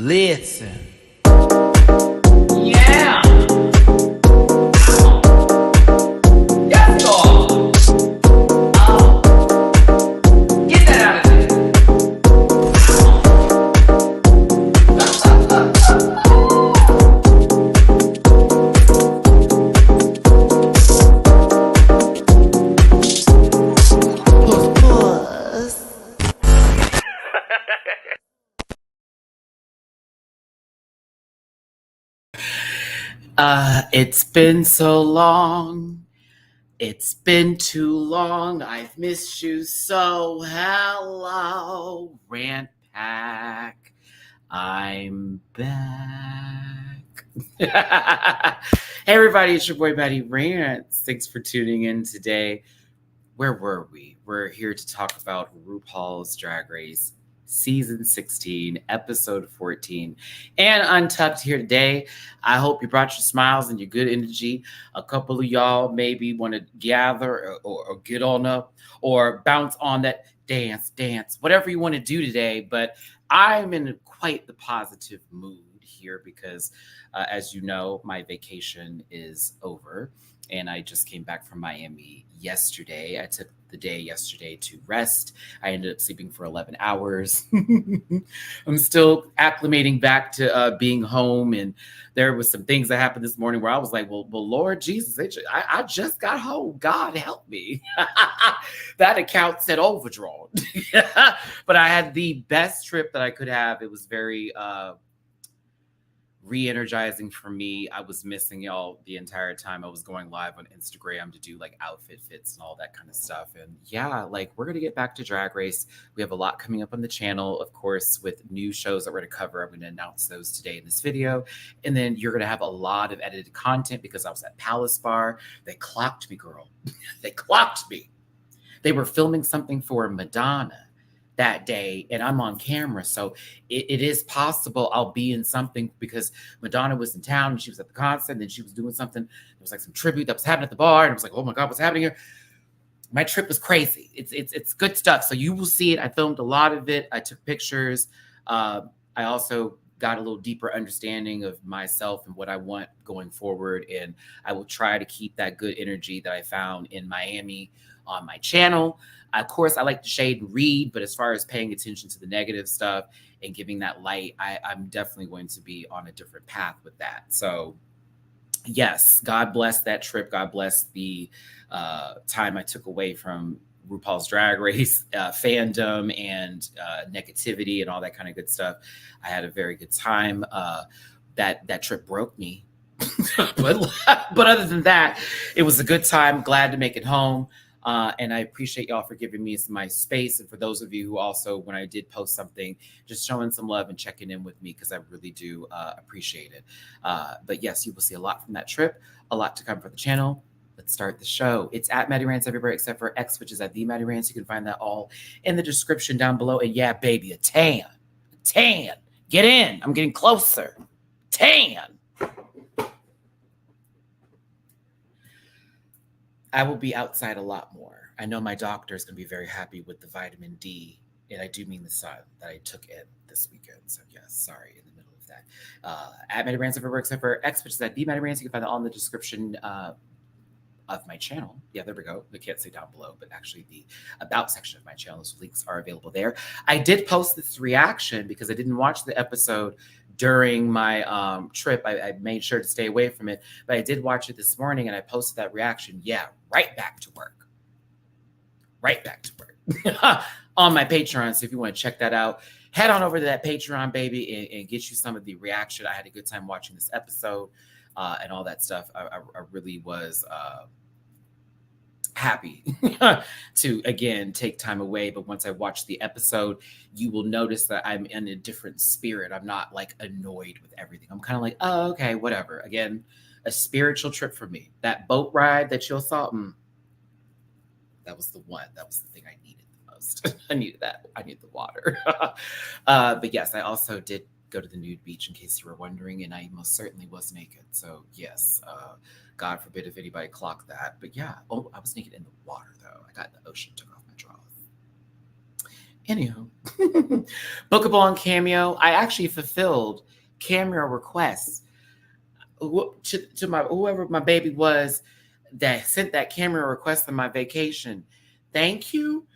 Listen. Yeah. Yes, Lord. Get that out of there. It's been so long. It's been too long. I've missed you so. Hello, Rant Pack. I'm back. Hey, everybody. It's your boy, Matty-Rants. Thanks for tuning in today. Where were we? We're here to talk about RuPaul's Drag Race Season 16, Episode 14, and Untucked here today. I hope you brought your smiles and your good energy. A couple of y'all maybe want to gather or get on up or bounce on that dance, whatever you want to do today. But I'm in quite the positive mood here because, as you know, my vacation is over. And I just came back from Miami yesterday. I took the day yesterday to rest. I ended up sleeping for 11 hours. I'm still acclimating back to being home. And there was some things that happened this morning where I was like, well Lord Jesus, I just got home. God help me. That account said overdrawn. But I had the best trip that I could have. It was very re-energizing for me. I was missing y'all the entire time. I was going live on Instagram to do like outfit fits and all that kind of stuff. And yeah, like we're going to get back to Drag Race. We have a lot coming up on the channel, of course, with new shows that we're going to cover. I'm going to announce those today in this video. And then you're going to have a lot of edited content because I was at Palace Bar. They clocked me, girl. They clocked me. They were filming something for Madonna that day, and I'm on camera. So it is possible I'll be in something because Madonna was in town and she was at the concert and then she was doing something. There was like some tribute that was happening at the bar. And I was like, oh my God, what's happening here? My trip was crazy. It's good stuff. So you will see it. I filmed a lot of it. I took pictures. I also got a little deeper understanding of myself and what I want going forward. And I will try to keep that good energy that I found in Miami on my channel. Of course, I like to shade and read, but as far as paying attention to the negative stuff and giving that light, I'm definitely going to be on a different path with that. So yes, God bless that trip. God bless the time I took away from RuPaul's Drag Race fandom and negativity and all that kind of good stuff. I had a very good time. That trip broke me. but other than that, it was a good time. Glad to make it home. And I appreciate y'all for giving me my space. And for those of you who also, when I did post something, just showing some love and checking in with me, because I really do appreciate it. But yes, you will see a lot from that trip, a lot to come for the channel. Let's start the show. It's at Matty-Rants everywhere except for X, which is at the Matty-Rants. You can find that all in the description down below. And yeah, baby, a tan. Get in. I'm getting closer. Tan. I will be outside a lot more. I know my doctor is going to be very happy with the vitamin D, and I do mean the sun that I took in this weekend. So yes, sorry, in the middle of that. At Matty-Rants everywhere except for X, which is at the Matty-Rants. You can find that all in the description of my channel. Yeah, there we go. I can't say down below, but actually the about section of my channel, those links are available there. I did post this reaction because I didn't watch the episode during my trip. I made sure to stay away from it, but I did watch it this morning and I posted that reaction. Yeah, right back to work. On my Patreon. So if you want to check that out, head on over to that Patreon, baby, and get you some of the reaction. I had a good time watching this episode and all that stuff. I really was happy to, again, take time away. But once I watch the episode, you will notice that I'm in a different spirit. I'm not like annoyed with everything. I'm kind of like, oh, okay, whatever. Again, a spiritual trip for me. That boat ride that you saw, that was the one. That was the thing I needed the most. I needed that. I needed the water. But yes, I also did go to the nude beach, in case you were wondering, and I most certainly was naked. So yes, God forbid if anybody clocked that. But yeah, I was naked in the water though. I got in the ocean, took off my drawers. Anywho, bookable on Cameo. I actually fulfilled Cameo requests to my whoever my baby was that sent that camera request on my vacation. Thank you.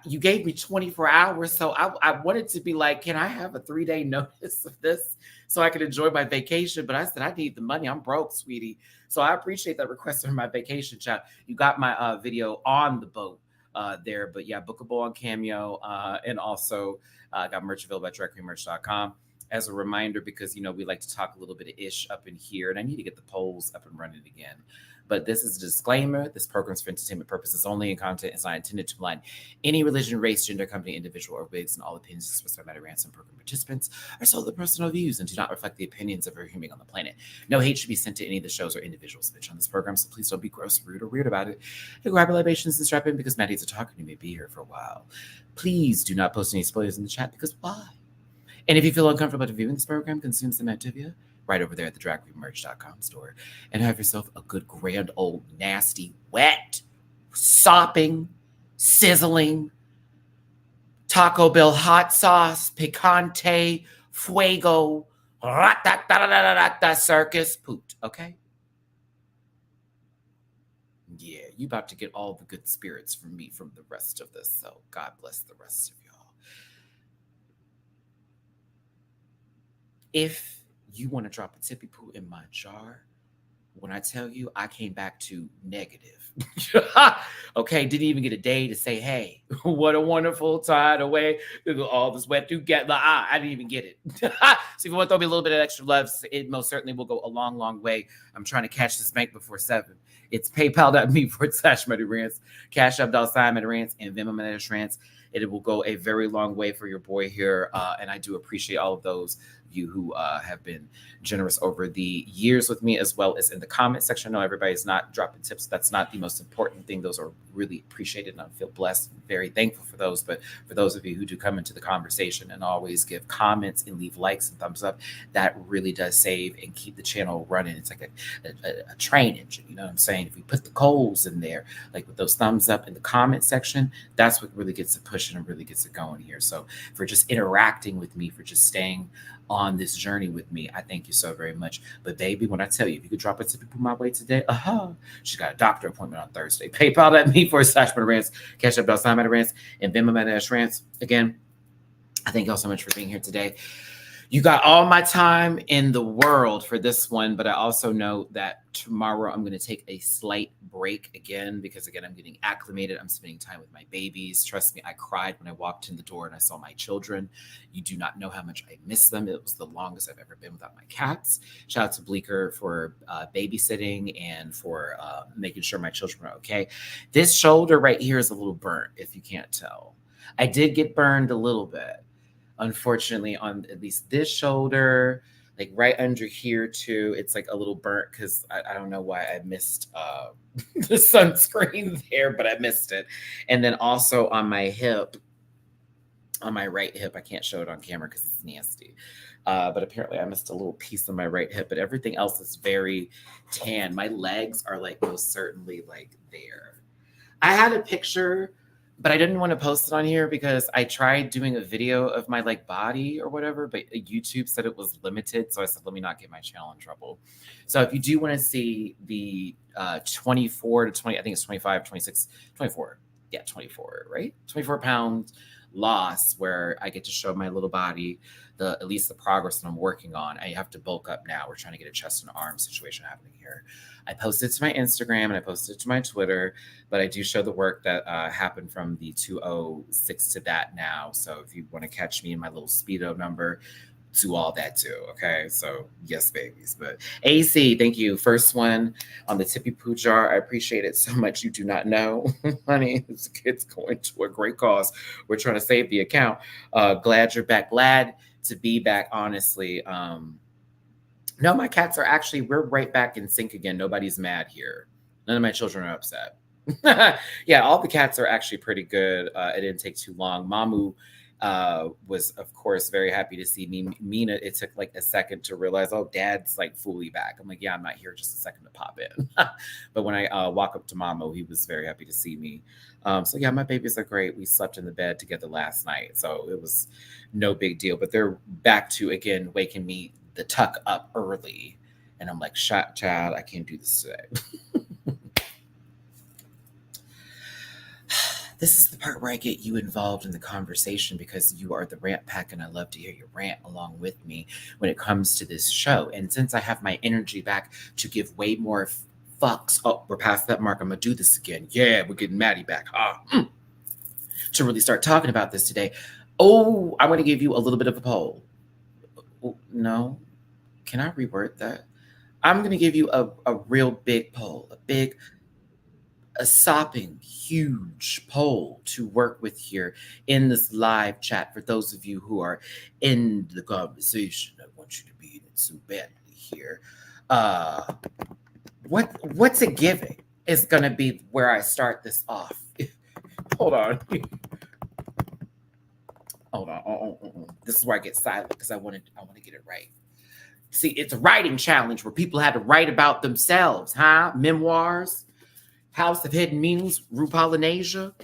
You gave me 24 hours, so I wanted to be like, can I have a 3-day notice of this so I can enjoy my vacation? But I said, I need the money. I'm broke, sweetie. So I appreciate that request for my vacation, chat. You got my video on the boat there. But yeah, bookable on Cameo. And also got merch available at directlymerch.com. As a reminder, because, we like to talk a little bit of ish up in here, and I need to get the polls up and running again. But this is a disclaimer. This program is for entertainment purposes only, and content is not intended to blind any religion, race, gender, company, individual, or wigs, and all opinions expressed by Matty-Rants and program participants are solely personal views and do not reflect the opinions of every human being on the planet. No hate should be sent to any of the shows or individuals mentioned on this program, so please don't be gross, rude, or weird about it. And grab your libations and strap in, because Maddie's a talker and you may be here for a while. Please do not post any spoilers in the chat, because why? And if you feel uncomfortable about viewing this program, consume some Nymphia right over there at the dragqueenmerch.com store, and have yourself a good, grand, old, nasty, wet, sopping, sizzling Taco Bell hot sauce, picante, fuego, circus poot, okay? Yeah, you about to get all the good spirits from me from the rest of this, so God bless the rest of y'all. If you want to drop a tippy poo in my jar, when I tell you I came back to negative. Okay, didn't even get a day to say, hey, what a wonderful tidal wave. All this wet together. I didn't even get it. So if you want to throw me a little bit of extra love, it most certainly will go a long, long way. I'm trying to catch this bank before 7. It's PayPal.me/MattyRants, Cash App $MattyRants, and Venmo MattyRants. It will go a very long way for your boy here. And I do appreciate all of those of you who have been generous over the years with me, as well as in the comment section. I know everybody's not dropping tips. That's not the most important thing. Those are really appreciated, and I feel blessed and very thankful for those. But for those of you who do come into the conversation and always give comments and leave likes and thumbs up, that really does save and keep the channel running. It's like a train engine, you know what I'm saying? If we put the coals in there, like with those thumbs up in the comment section, that's what really gets it pushing and really gets it going here. So for just interacting with me, for just staying on this journey with me, I thank you so very much. But baby, when I tell you, if you could drop a tip my way today, she's got a doctor appointment on Thursday. PayPal.me/MattyRants, Cash App $MattyRants, and Venmo MattyRants. Again, I thank y'all so much for being here today. You got all my time in the world for this one, but I also know that tomorrow I'm going to take a slight break again, because again, I'm getting acclimated. I'm spending time with my babies. Trust me, I cried when I walked in the door and I saw my children. You do not know how much I miss them. It was the longest I've ever been without my cats. Shout out to Bleeker for babysitting and for making sure my children are okay. This shoulder right here is a little burnt, if you can't tell. I did get burned a little bit. Unfortunately, on at least this shoulder, like right under here too, it's like a little burnt, because I don't know why I missed the sunscreen there, but I missed it. And then also on my hip, on my right hip, I can't show it on camera because it's nasty. But apparently I missed a little piece of my right hip, but everything else is very tan. My legs are like most certainly like there. I had a picture, but I didn't want to post it on here because I tried doing a video of my like body or whatever, but YouTube said it was limited. So I said, let me not get my channel in trouble. So if you do want to see the 24 to 20, I think it's 25, 26, 24. Yeah, 24, right? 24 pound loss, where I get to show my little body, at least the progress that I'm working on. I have to bulk up now. We're trying to get a chest and arm situation happening here. I posted it to my Instagram and I posted it to my Twitter, but I do show the work that happened from the 206 to that now. So if you want to catch me in my little speedo number, do all that too. Okay. So yes, babies. But AC, thank you. First one on the tippy poo jar. I appreciate it so much. You do not know, honey. It's going to a great cause. We're trying to save the account. Glad you're back. Glad to be back, honestly. No, my cats are actually, we're right back in sync again. Nobody's mad here. None of my children are upset. Yeah, all the cats are actually pretty good. It didn't take too long. Mamu was of course very happy to see me. Mina, it took like a second to realize, oh, Dad's like fully back. I'm like, yeah, I'm not here, just a second to pop in. But when I walk up to Mamo, he was very happy to see me. So yeah, my babies are great. We slept in the bed together last night, so it was no big deal. But they're back to again waking me the tuck up early, and I'm like, shut, child, I can't do this today. This is the part where I get you involved in the conversation because you are the rant pack and I love to hear you rant along with me when it comes to this show. And since I have my energy back to give way more fucks, oh, we're past that mark. I'm going to do this again. Yeah, we're getting Maddie back. To really start talking about this today. Oh, I'm going to give you a little bit of a poll. Oh, no, can I reword that? I'm going to give you a real big poll, a sopping huge poll to work with here in this live chat for those of you who are in the conversation. I want you to be in it so badly here. What's it giving is gonna be where I start this off. Hold on. Hold on. This is where I get silent because I want to get it right. See, it's a writing challenge where people had to write about themselves, huh? Memoirs. House of Hidden Meanings, RuPaulinasia.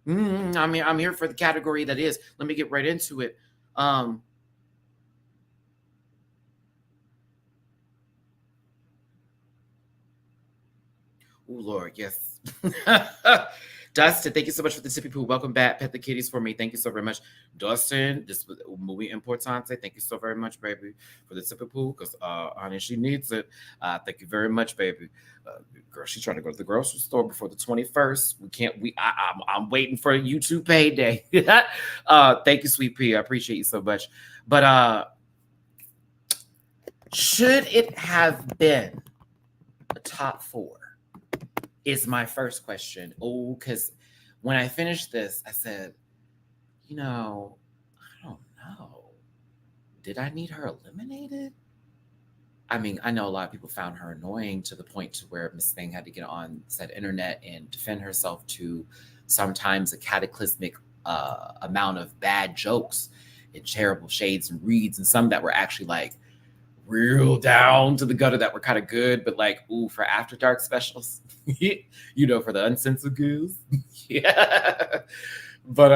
I'm here for the category that is. Let me get right into it. Oh Lord, yes. Dustin, thank you so much for the sippy poo. Welcome back. Pet the kitties for me. Thank you so very much. Dustin, this was muy importante. Thank you so very much, baby, for the sippy poo, because honey, she needs it. Thank you very much, baby. Girl, she's trying to go to the grocery store before the 21st. I'm waiting for YouTube payday. Thank you, Sweet Pea. I appreciate you so much. But should it have been a top 4? Is my first question. Oh, because when I finished this, I said, I don't know. Did I need her eliminated? I mean, I know a lot of people found her annoying to the point to where Miss Thing had to get on said internet and defend herself to sometimes a cataclysmic amount of bad jokes and terrible shades and reads, and some that were actually like real down to the gutter that were kind of good, but like, ooh, for After Dark specials, for the uncensored girls. Yeah. But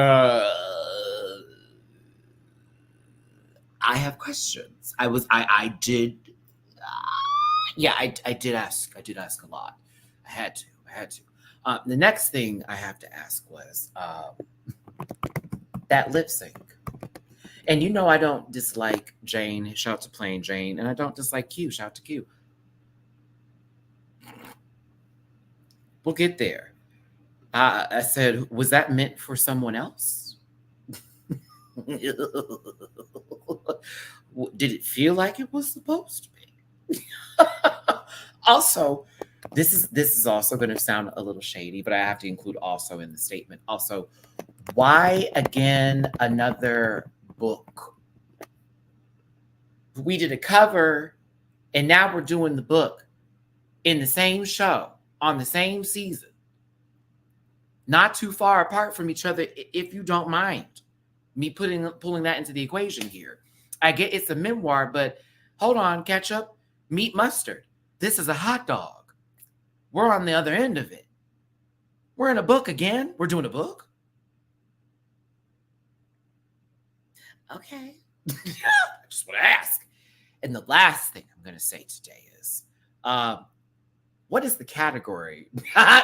I have questions. I did ask a lot. I had to. The next thing I have to ask was that lip sync. And I don't dislike Jane. Shout out to Plain Jane. And I don't dislike Q. Shout out to Q. We'll get there. I said, was that meant for someone else? Did it feel like it was supposed to be? Also, this is also going to sound a little shady, but I have to include also in the statement. Also, why again another book? We did a cover, and now we're doing the book in the same show on the same season, not too far apart from each other. If you don't mind me pulling that into the equation here, I get it's a memoir, but hold on, ketchup, meat, mustard. This is a hot dog. We're on the other end of it. We're in a book again. We're doing a book. Okay. I just want to ask. And the last thing I'm going to say today is, what is the category?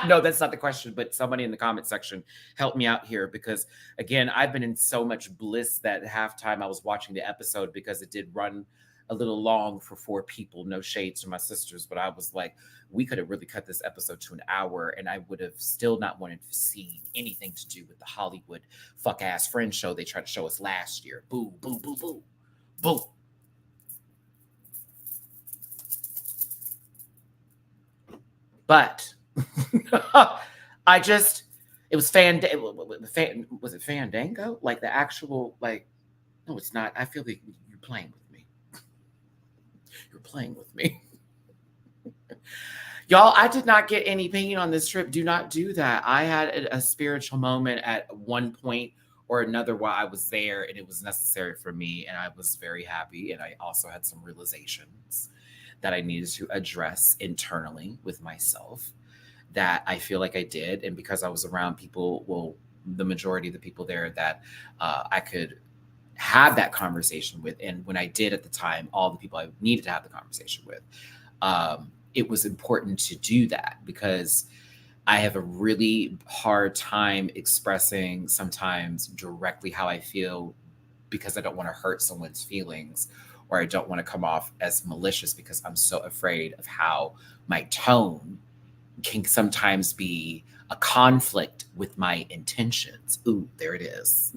No, that's not the question, but somebody in the comment section help me out here, because again, I've been in so much bliss that halftime I was watching the episode because it did run a little long for 4 people. No shade to my sisters, but I was like, we could have really cut this episode to an hour and I would have still not wanted to see anything to do with the Hollywood fuck ass Friends show they tried to show us last year. Boo, boo, boo, boo, boo. But it was was it Fandango? Like the actual, like, no, it's not. I feel like you're playing with me. You're playing with me. Y'all, I did not get any pain on this trip. Do not do that. I had a spiritual moment at one point or another while I was there and it was necessary for me. And I was very happy. And I also had some realizations that I needed to address internally with myself that I feel like I did. And because I was around people, well, the majority of the people there that I could have that conversation with. And when I did at the time, all the people I needed to have the conversation with, it was important to do that because I have a really hard time expressing sometimes directly how I feel because I don't want to hurt someone's feelings or I don't want to come off as malicious because I'm so afraid of how my tone can sometimes be a conflict with my intentions. Ooh, there it is.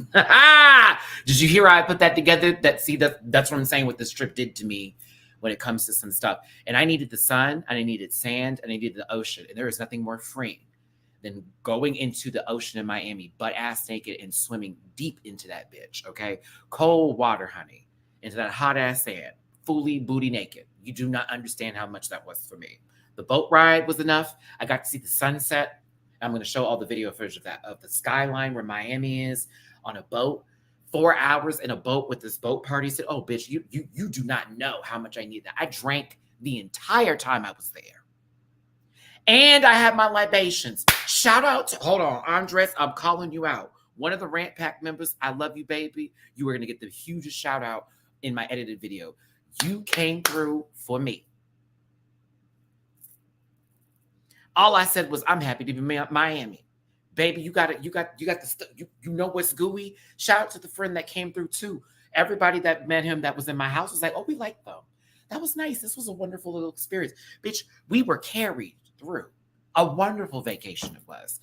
Did you hear how I put that together? That's what I'm saying what this trip did to me when it comes to some stuff. And I needed the sun, and I needed sand, and I needed the ocean. And there is nothing more freeing than going into the ocean in Miami, butt ass naked and swimming deep into that bitch, okay? Cold water, honey, into that hot ass sand, fully booty naked. You do not understand how much that was for me. The boat ride was enough. I got to see the sunset. I'm going to show all the video footage of that, of the skyline where Miami is on a boat. 4 hours in a boat with this boat party. Said, oh, bitch, you do not know how much I need that. I drank the entire time I was there. And I had my libations. Shout out to, hold on, Andres, I'm calling you out. One of the Rant Pack members, I love you, baby. You are going to get the hugest shout out in my edited video. You came through for me. All I said was, I'm happy to be in Miami. Baby, you got the stuff. You know what's gooey? Shout out to the friend that came through too. Everybody that met him that was in my house was like, oh, we like them. That was nice. This was a wonderful little experience. Bitch, we were carried through. A wonderful vacation it was.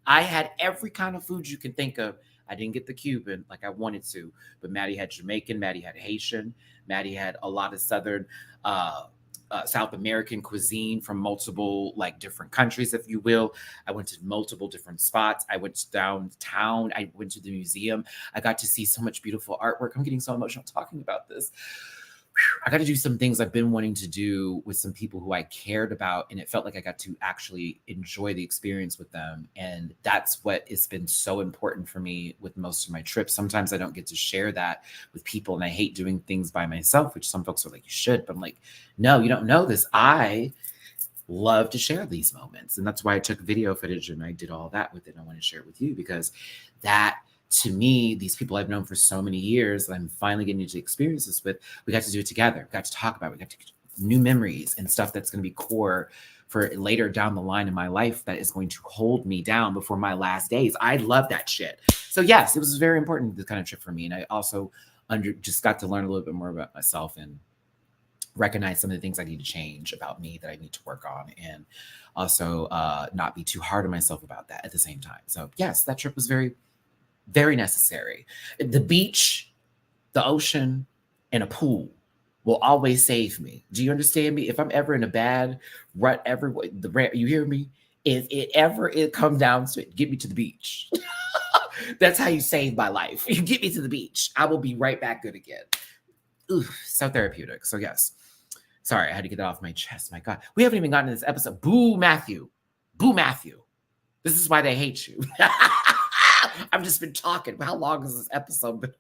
I had every kind of food you can think of. I didn't get the Cuban like I wanted to, but Maddie had Jamaican, Maddie had Haitian, Maddie had a lot of Southern South American cuisine from multiple like different countries, if you will. I went to multiple different spots. I went downtown. I went to the museum. I got to see so much beautiful artwork. I'm getting so emotional talking about this. I got to do some things I've been wanting to do with some people who I cared about, and it felt like I got to actually enjoy the experience with them. And that's what has been so important for me with most of my trips. Sometimes I don't get to share that with people, and I hate doing things by myself, which some folks are like, you should. But I'm like, no, you don't know this. I love to share these moments. And that's why I took video footage and I did all that with it. I want to share it with you because that, to me, these people I've known for so many years that I'm finally getting to experience this with, we got to do it together. We got to talk about it. We got to get new memories and stuff that's going to be core for later down the line in my life that is going to hold me down before my last days. I love that shit. So yes, it was very important, this kind of trip for me. And I also just got to learn a little bit more about myself and recognize some of the things I need to change about me that I need to work on, and also not be too hard on myself about that at the same time. So yes, that trip was very, very necessary. The beach, the ocean, and a pool will always save me. Do you understand me? If I'm ever in a bad rut, you hear me? If it comes down to it, get me to the beach. That's how you save my life. You get me to the beach, I will be right back good again. Ooh, so therapeutic. So yes. Sorry, I had to get that off my chest. My God. We haven't even gotten to this episode. Boo, Matthew. Boo, Matthew. This is why they hate you. I've just been talking. How long has this episode been?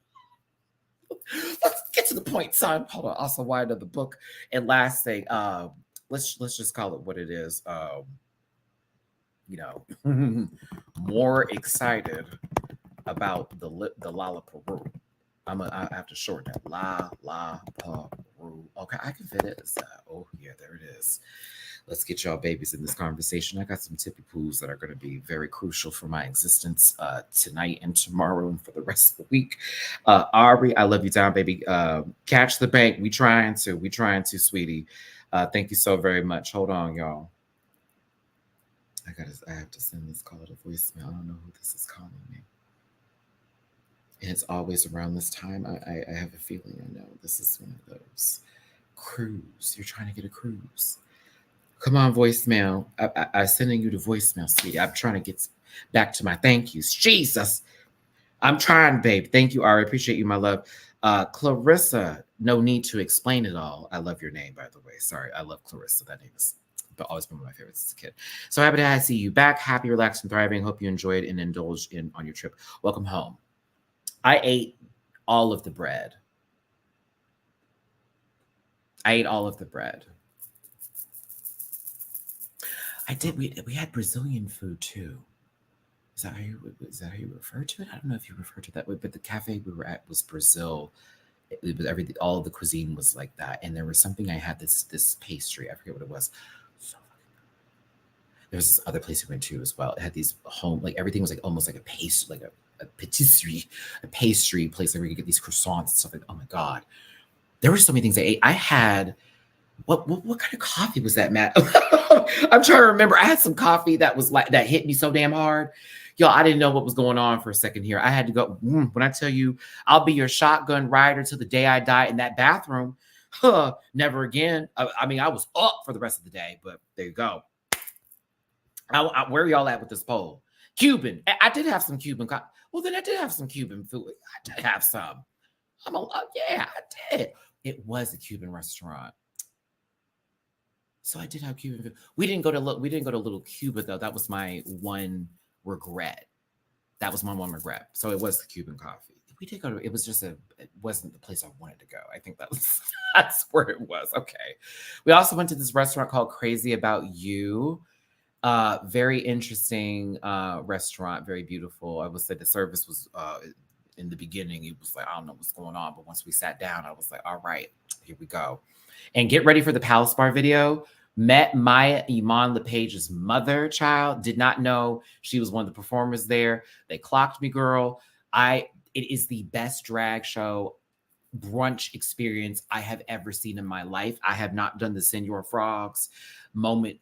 Let's get to the point, son. Hold on. Also, why another book? And last thing, let's just call it what it is. More excited about the Lollapalooza. I have to shorten that. Lollapalooza. Okay, I can fit it. Oh yeah, there it is. Let's get y'all babies in this conversation. I got some tippy poos that are going to be very crucial for my existence tonight and tomorrow and for the rest of the week. Ari, I love you down, baby. Catch the bank. We trying to, sweetie. Thank you so very much. Hold on, y'all. I have to send this call to voicemail. I don't know who this is calling me. And it's always around this time. I have a feeling I know this is one of those. Cruise. You're trying to get a cruise. Come on, voicemail. I'm sending you the voicemail, sweetie. I'm trying to get back to my thank yous. Jesus. I'm trying, babe. Thank you, Ari. Appreciate you, my love. Clarissa, no need to explain it all. I love your name, by the way. Sorry, I love Clarissa. That name is always been one of my favorites as a kid. So happy to see you back. Happy, relaxed, and thriving. Hope you enjoyed and indulged on your trip. Welcome home. I ate all of the bread. I ate all of the bread. I did. We had Brazilian food too. Is that how you refer to it? I don't know if you refer to it that way, but the cafe we were at was Brazil. It was everything. All of the cuisine was like that, and there was something I had this pastry. I forget what it was. So there was this other place we went to as well. It had these home, like everything was like almost like a pastry, like a patisserie, a pastry place where you could get these croissants and stuff like. Oh my god, there were so many things I ate. I had what kind of coffee was that, Matt? I'm trying to remember. I had some coffee that was like that hit me so damn hard. Yo, I didn't know what was going on for a second here. I had to go. When I tell you, I'll be your shotgun rider till the day I die in that bathroom. Huh, never again. I mean, I was up for the rest of the day, but there you go. Where are y'all at with this poll? Cuban. I did have some Cuban. Well, then I did have some Cuban food. I did have some. Yeah, I did. It was a Cuban restaurant. So I did have Cuban food. We didn't go to Little Cuba though. That was my one regret. That was my one regret. So it was the Cuban coffee. We did go to. It wasn't the place I wanted to go. I think that's where it was. Okay. We also went to this restaurant called Crazy About You. Very interesting restaurant. Very beautiful. I would say the service was in the beginning. It was like I don't know what's going on, but once we sat down, I was like, all right, here we go. And get ready for the Palace Bar video. Met Maya Iman LePage's mother, child. Did not know she was one of the performers there. They clocked me, girl. It is the best drag show brunch experience I have ever seen in my life. I have not done the Senor Frogs moment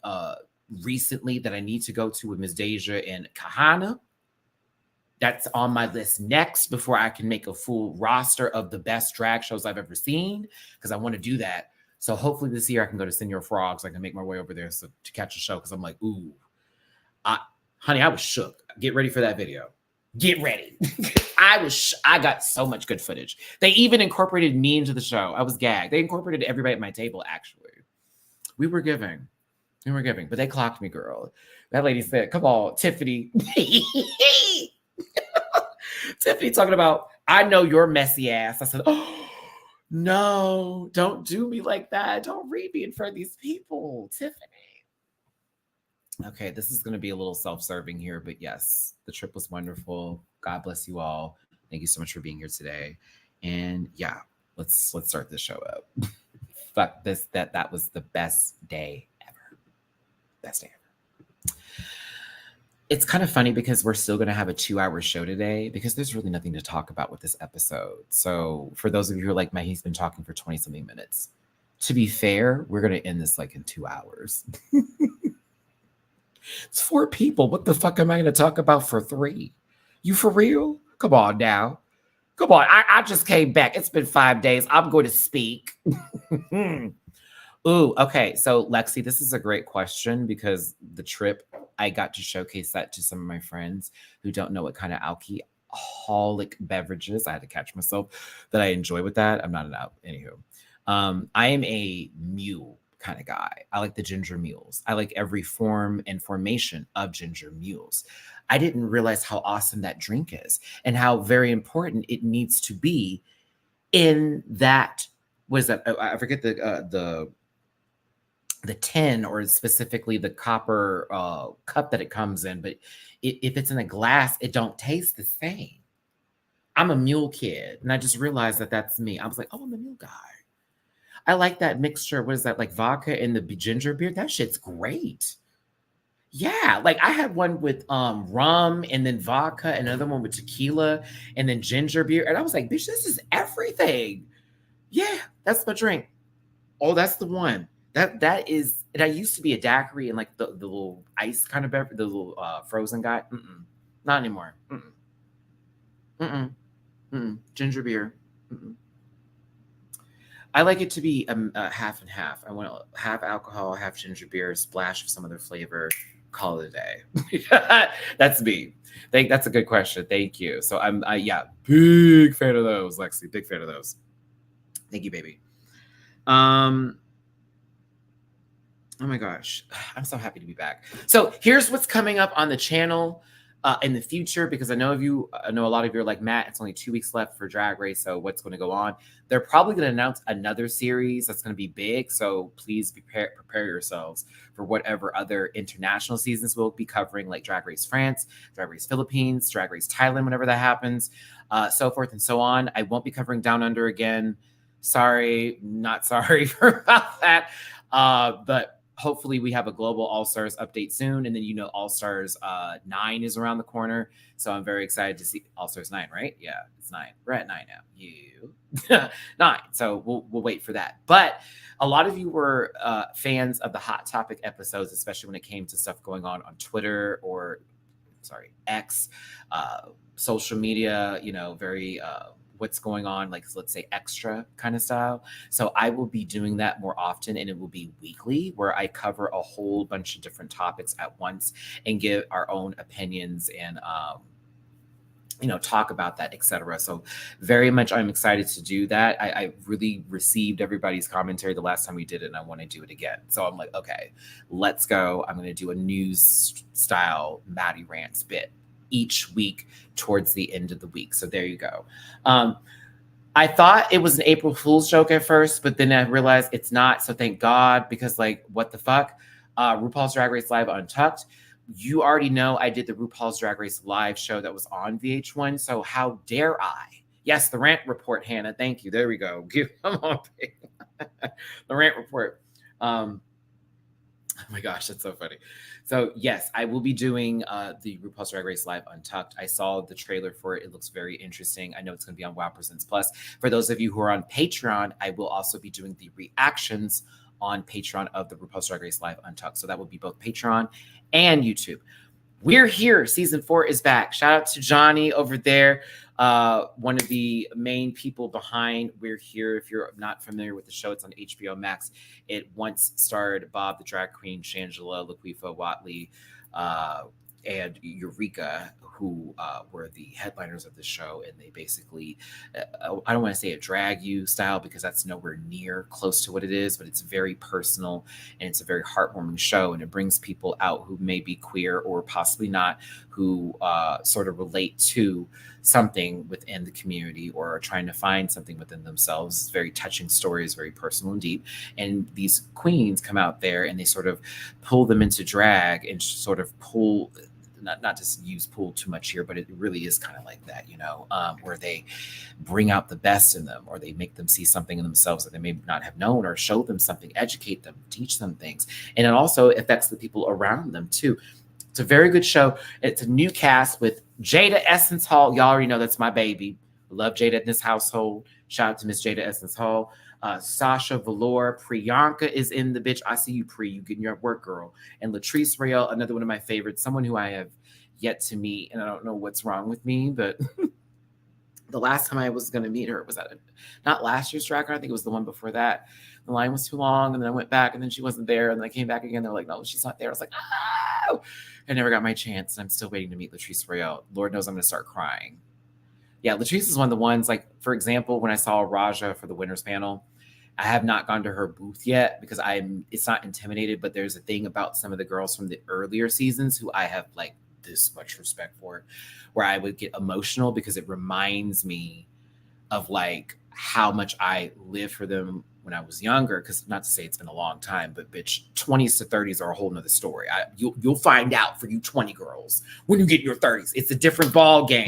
recently that I need to go to with Ms. Deja and Kahana. That's on my list next before I can make a full roster of the best drag shows I've ever seen, because I want to do that. So hopefully this year I can go to Senor Frogs. I can make my way over there to catch a show, because I'm like, ooh, honey, I was shook. Get ready for that video. Get ready. I got so much good footage. They even incorporated me into the show. I was gagged. They incorporated everybody at my table, actually. We were giving, but they clocked me, girl. That lady said, come on, Tiffany. Tiffany talking about, I know your messy ass. I said, oh, no, don't do me like that. Don't read me in front of these people, Tiffany. Okay, this is going to be a little self-serving here, but yes, the trip was wonderful. God bless you all. Thank you so much for being here today. And yeah, let's start this show up. Fuck this. That was the best day ever. Best day ever. It's kind of funny because we're still going to have a 2-hour show today because there's really nothing to talk about with this episode. So for those of you who are like, man, he's been talking for 20 something minutes. To be fair, we're going to end this like in 2 hours. It's 4 people. What the fuck am I going to talk about for 3? You for real? Come on now. Come on. I just came back. It's been 5 days. I'm going to speak. Ooh, okay. So Lexi, this is a great question because the trip, I got to showcase that to some of my friends who don't know what kind of alcoholic beverages, I had to catch myself, that I enjoy with that. I'm not anywho. I am a mule kind of guy. I like the ginger mules. I like every form and formation of ginger mules. I didn't realize how awesome that drink is and how very important it needs to be in that. What is that? I forget the tin, or specifically the copper cup that it comes in. But if it's in a glass, it don't taste the same. I'm a mule kid, and I just realized that that's me. I was like, oh, I'm a mule guy. I like that mixture. What is that? Like vodka and the ginger beer. That shit's great. Yeah, like I had one with rum and then vodka, and another one with tequila and then ginger beer. And I was like, bitch, this is everything. Yeah, that's my drink. Oh, that's the one. That is, and I used to be a daiquiri and like the little ice kind of beverage, the little frozen guy. Not anymore. Ginger beer. I like it to be half and half. I want half alcohol, half ginger beer, a splash of some other flavor. Call it a day. That's me. That's a good question. Thank you. So yeah, big fan of those, Lexi. Big fan of those. Thank you, baby. Oh my gosh, I'm so happy to be back. So here's what's coming up on the channel. in the future, because I know a lot of you are like, Matt, it's only 2 weeks left for Drag Race, so what's going to go on? They're probably going to announce another series that's going to be big, so please prepare yourselves for whatever other international seasons we'll be covering, like Drag Race France, Drag Race Philippines, Drag Race Thailand, whenever that happens, so forth and so on. I won't be covering Down Under again. Sorry, not sorry about that, but hopefully we have a global All-Stars update soon. And then, All-Stars 9 is around the corner. So I'm very excited to see All-Stars 9, right? Yeah, it's 9. We're at 9 now. You 9. So we'll wait for that. But a lot of you were fans of the Hot Topic episodes, especially when it came to stuff going on Twitter or X, social media, very what's going on, like, let's say extra kind of style. So I will be doing that more often, and it will be weekly, where I cover a whole bunch of different topics at once and give our own opinions and talk about that, etc. So very much I'm excited to do that. I really received everybody's commentary the last time we did it, and I want to do it again. So I'm like, okay, let's go. I'm going to do a news style Matty-Rants bit each week towards the end of the week. So there you go. I thought it was an April Fool's joke at first, but then I realized it's not. So thank God, because what the fuck? RuPaul's Drag Race Live Untucked. You already know I did the RuPaul's Drag Race live show that was on VH1. So how dare I? Yes, the rant report, Hannah. Thank you. There we go. Come on, the rant report. Oh my gosh, that's so funny. So yes, I will be doing the RuPaul's Drag Race Live Untucked. I saw the trailer for it. It looks very interesting. I know it's going to be on Wow Presents Plus. For those of you who are on Patreon, I will also be doing the reactions on Patreon of the RuPaul's Drag Race Live Untucked. So that will be both Patreon and YouTube. We're here. Season 4 is back. Shout out to Johnny over there, one of the main people behind We're Here. If you're not familiar with the show, it's on HBO Max. It once starred Bob the Drag Queen, Shangela, Laquifa Watley, and Eureka, who were the headliners of the show. And they basically, I don't want to say a drag you style, because that's nowhere near close to what it is, but it's very personal and it's a very heartwarming show. And it brings people out who may be queer or possibly not, who sort of relate to something within the community or are trying to find something within themselves. It's very touching stories, very personal and deep. And these queens come out there and they sort of pull them into drag and sort of pull, not to use pull too much here, but it really is kind of like that, where they bring out the best in them, or they make them see something in themselves that they may not have known, or show them something, educate them, teach them things. And it also affects the people around them too. It's a very good show. It's a new cast with Jada Essence Hall. Y'all already know that's my baby. I love Jada in this household. Shout out to Miss Jada Essence Hall. Sasha Velour, Priyanka is in the bitch. I see you, Pri. You getting your work, girl. And Latrice Royale, another one of my favorites. Someone who I have yet to meet, and I don't know what's wrong with me, but the last time I was going to meet her was not last year's Drag Race. I think it was the one before that. The line was too long, and then I went back, and then she wasn't there, and then I came back again. They're like, no, she's not there. I was like, oh! I never got my chance, and I'm still waiting to meet Latrice Royale. Lord knows I'm going to start crying. Yeah, Latrice is one of the ones, like, for example, when I saw Raja for the winners panel, I have not gone to her booth yet because it's not intimidated, but there's a thing about some of the girls from the earlier seasons who I have like this much respect for, where I would get emotional because it reminds me of like how much I lived for them when I was younger. Because not to say it's been a long time, but bitch, 20s to 30s are a whole nother story. You'll find out for you 20 girls when you get in your 30s. It's a different ball game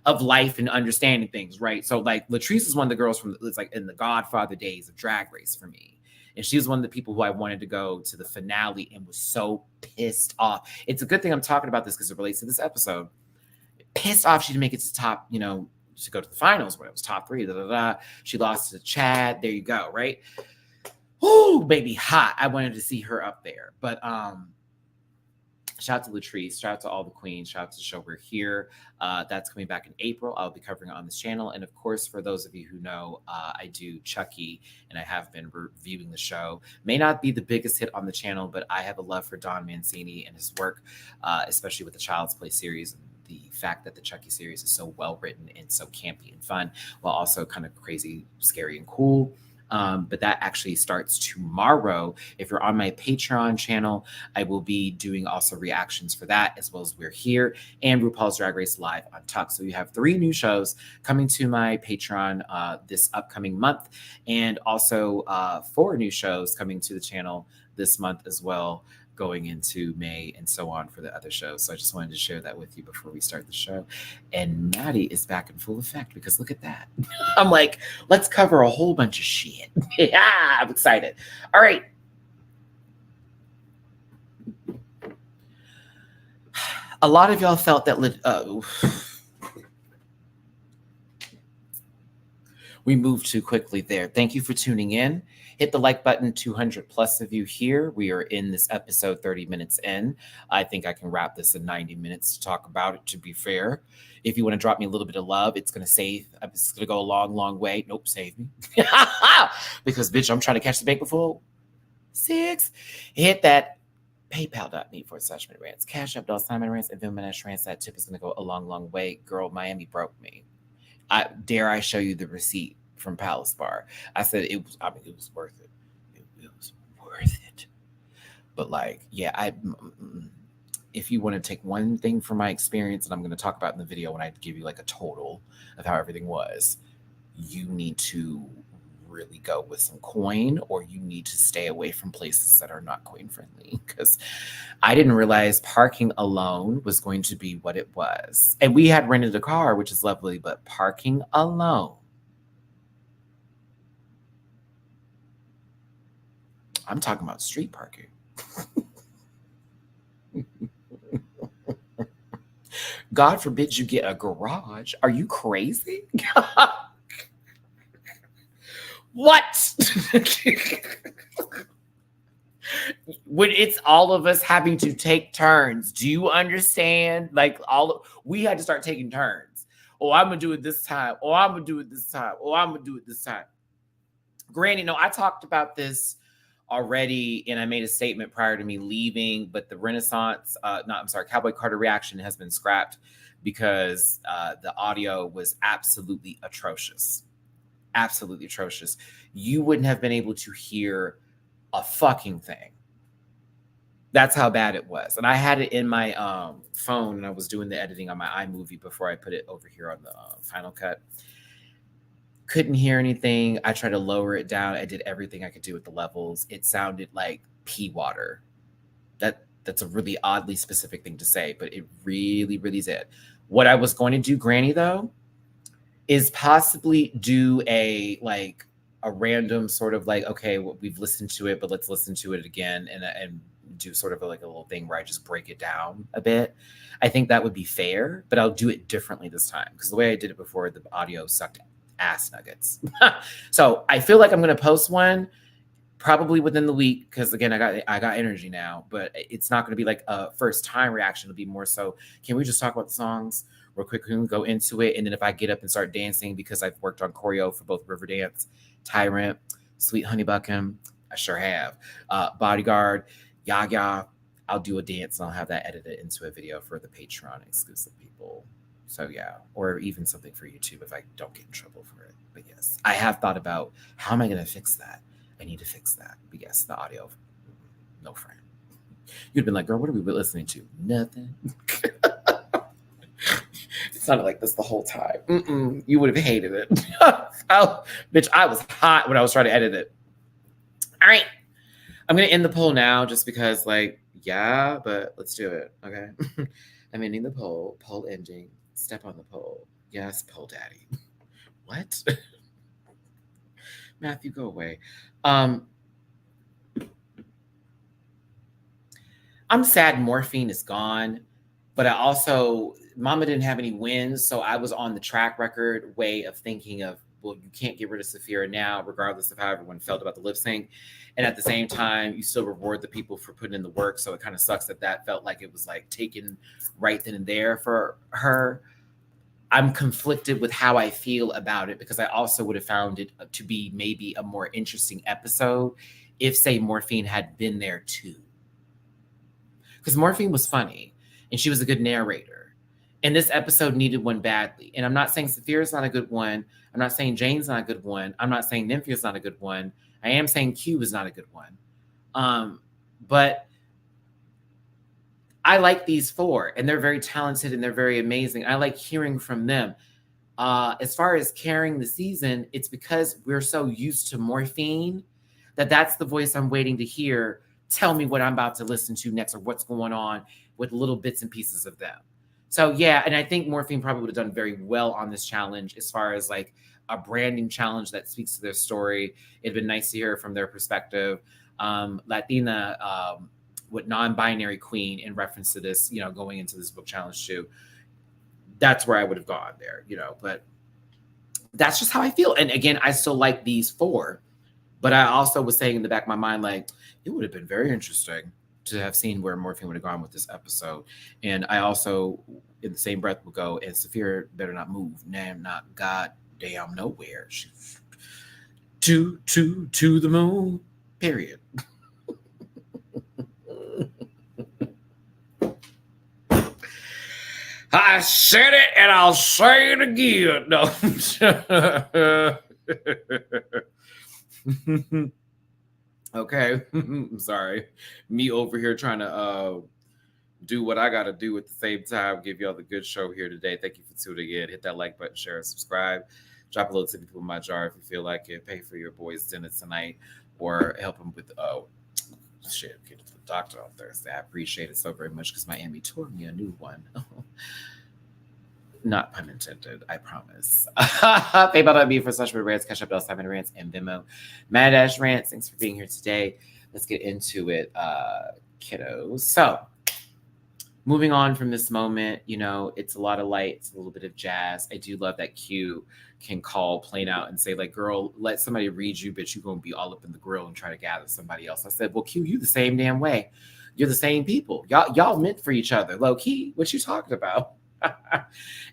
of life and understanding things, right? So like Latrice is one of the girls from, it's like in the Godfather days of Drag Race for me. And she was one of the people who I wanted to go to the finale and was so pissed off. It's a good thing I'm talking about this because it relates to this episode. Pissed off she didn't make it to top, to go to the finals when it was top 3. She lost to Chad. There you go, right? Ooh, baby, hot. I wanted to see her up there. But shout out to Latrice. Shout out to all the queens. Shout out to the show We're Here. That's coming back in April. I'll be covering it on this channel. And of course, for those of you who know, I do Chucky, and I have been reviewing the show. May not be the biggest hit on the channel, but I have a love for Don Mancini and his work, especially with the Child's Play series. The fact that the Chucky series is so well written and so campy and fun, while also kind of crazy, scary, and cool. But that actually starts tomorrow. If you're on my Patreon channel, I will be doing also reactions for that, as well as We're Here and RuPaul's Drag Race Live Untucked. So you have 3 new shows coming to my Patreon this upcoming month, and also 4 new shows coming to the channel this month as well, going into May and so on for the other shows. So I just wanted to share that with you before we start the show. And Maddie is back in full effect because look at that. I'm like, let's cover a whole bunch of shit. Yeah, I'm excited. All right. A lot of y'all felt that we moved too quickly there. Thank you for tuning in. Hit the like button, 200 plus of you here. We are in this episode 30 minutes in. I think I can wrap this in 90 minutes to talk about it, to be fair. If you want to drop me a little bit of love, it's going to save. It's going to go a long, long way. Nope, save me. Because, bitch, I'm trying to catch the bank before 6. Hit that paypal.me/MattyRants, Cash App $Simon-Rants, and Venmo-Rants. That tip is going to go a long, long way. Girl, Miami broke me. Dare I show you the receipt from Palace Bar? I said it was worth it. It was worth it. But like, yeah, if you want to take one thing from my experience, and I'm going to talk about in the video when I give you like a total of how everything was, you need to really go with some coin, or you need to stay away from places that are not coin friendly, because I didn't realize parking alone was going to be what it was. And we had rented a car, which is lovely, but parking alone, I'm talking about street parking. God forbid you get a garage. Are you crazy? What? When it's all of us having to take turns. Do you understand? Like, we had to start taking turns. Oh, I'm going to do it this time. Oh, I'm going to do it this time. Oh, I'm going to do it this time. Granny, no, I talked about this already, and I made a statement prior to me leaving, but the Cowboy Carter reaction has been scrapped because the audio was absolutely atrocious. Absolutely atrocious. You wouldn't have been able to hear a fucking thing. That's how bad it was. And I had it in my phone, and I was doing the editing on my iMovie before I put it over here on the Final Cut. Couldn't hear anything. I tried to lower it down. I did everything I could do with the levels. It sounded like pea water. That's a really oddly specific thing to say, but it really, really did. What I was going to do, Granny, though, is possibly do a random sort of like, okay, well, we've listened to it, but let's listen to it again and do sort of like a little thing where I just break it down a bit. I think that would be fair, but I'll do it differently this time because the way I did it before, the audio sucked ass nuggets. So I feel like I'm going to post one probably within the week because, again, I got energy now, but it's not going to be like a first time reaction. It'll be more so, can we just talk about the songs real quick? Can we go into it? And then if I get up and start dancing, because I've worked on choreo for both Riverdance, Tyrant, Sweet Honey Buckin, I sure have, Bodyguard, Yaga, I'll do a dance and I'll have that edited into a video for the Patreon exclusive people. So yeah, or even something for YouTube if I don't get in trouble for it. But yes, I have thought about how am I going to fix that? I need to fix that. But yes, the audio, no friend. You'd been like, girl, what are we listening to? Nothing. It sounded like this the whole time. You would have hated it. Oh, bitch, I was hot when I was trying to edit it. All right. I'm going to end the poll now just because, like, yeah, but let's do it. Okay. I'm ending the poll. Poll ending. Step on the poll. Yes, poll daddy. What? Matthew, go away. I'm sad Morphine is gone, but I also, Mama didn't have any wins, so I was on the track record way of thinking of, well, you can't get rid of Safira now, regardless of how everyone felt about the lip sync. And at the same time, you still reward the people for putting in the work. So it kind of sucks that felt like it was like taken right then and there for her. I'm conflicted with how I feel about it because I also would have found it to be maybe a more interesting episode if, say, Morphine had been there too. Because Morphine was funny and she was a good narrator. And this episode needed one badly. And I'm not saying Safira's not a good one. I'm not saying Jane's not a good one. I'm not saying Nymphia's not a good one. I am saying Q is not a good one. But I like these four, and they're very talented and they're very amazing. I like hearing from them. As far as carrying the season, it's because we're so used to Morphine that's the voice I'm waiting to hear. Tell me what I'm about to listen to next or what's going on with little bits and pieces of them. So yeah, and I think Morphine probably would have done very well on this challenge as far as like a branding challenge that speaks to their story. It'd been nice to hear from their perspective. Latina, with non-binary queen in reference to this, going into this book challenge too. That's where I would have gone there, but that's just how I feel. And again, I still like these four, but I also was saying in the back of my mind, like, it would have been very interesting to have seen where Morphine would have gone with this episode. And I also, in the same breath, will go, and Safira better not move. Not goddamn nowhere. She's to the moon, period. I said it and I'll say it again. No. Okay. I'm sorry. Me over here trying to do what I got to do at the same time. Give y'all the good show here today. Thank you for tuning in. Hit that like button, share, and subscribe. Drop a little tip in my jar if you feel like it. Pay for your boy's dinner tonight or help him with, get to the doctor on Thursday. I appreciate it so very much because Miami tore me a new one. Not pun intended, I promise. PayPal.me for /Rants, Cash App /Matty-Rants, and Venmo. Maddie-Rants, thanks for being here today. Let's get into it, kiddos. So, moving on from this moment, it's a lot of light, it's a little bit of jazz. I do love that Q can call plain out and say, like, girl, let somebody read you, but you're going to be all up in the grill and try to gather somebody else. I said, well, Q, you the same damn way. You're the same people. Y'all meant for each other. Low key, what you talking about?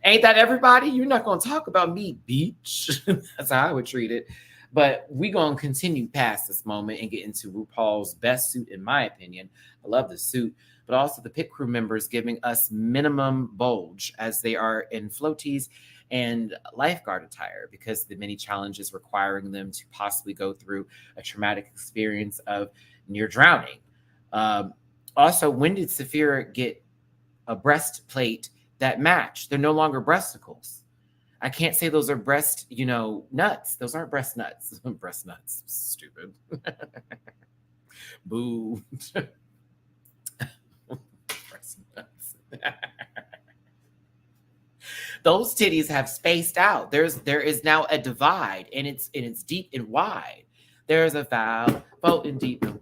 Ain't that everybody? You're not going to talk about me, beach. That's how I would treat it. But we're going to continue past this moment and get into RuPaul's best suit, in my opinion. I love the suit, but also the pit crew members giving us minimum bulge as they are in floaties and lifeguard attire because the many challenges requiring them to possibly go through a traumatic experience of near drowning. Also, when did Safira get a breastplate that match? They're no longer breasticles. I can't say those are breast, nuts. Those aren't breast nuts. Breast nuts. Stupid. Boo. Breast nuts. Those titties have spaced out. There is now a divide, and it's deep and wide. There's a foul, floating deep and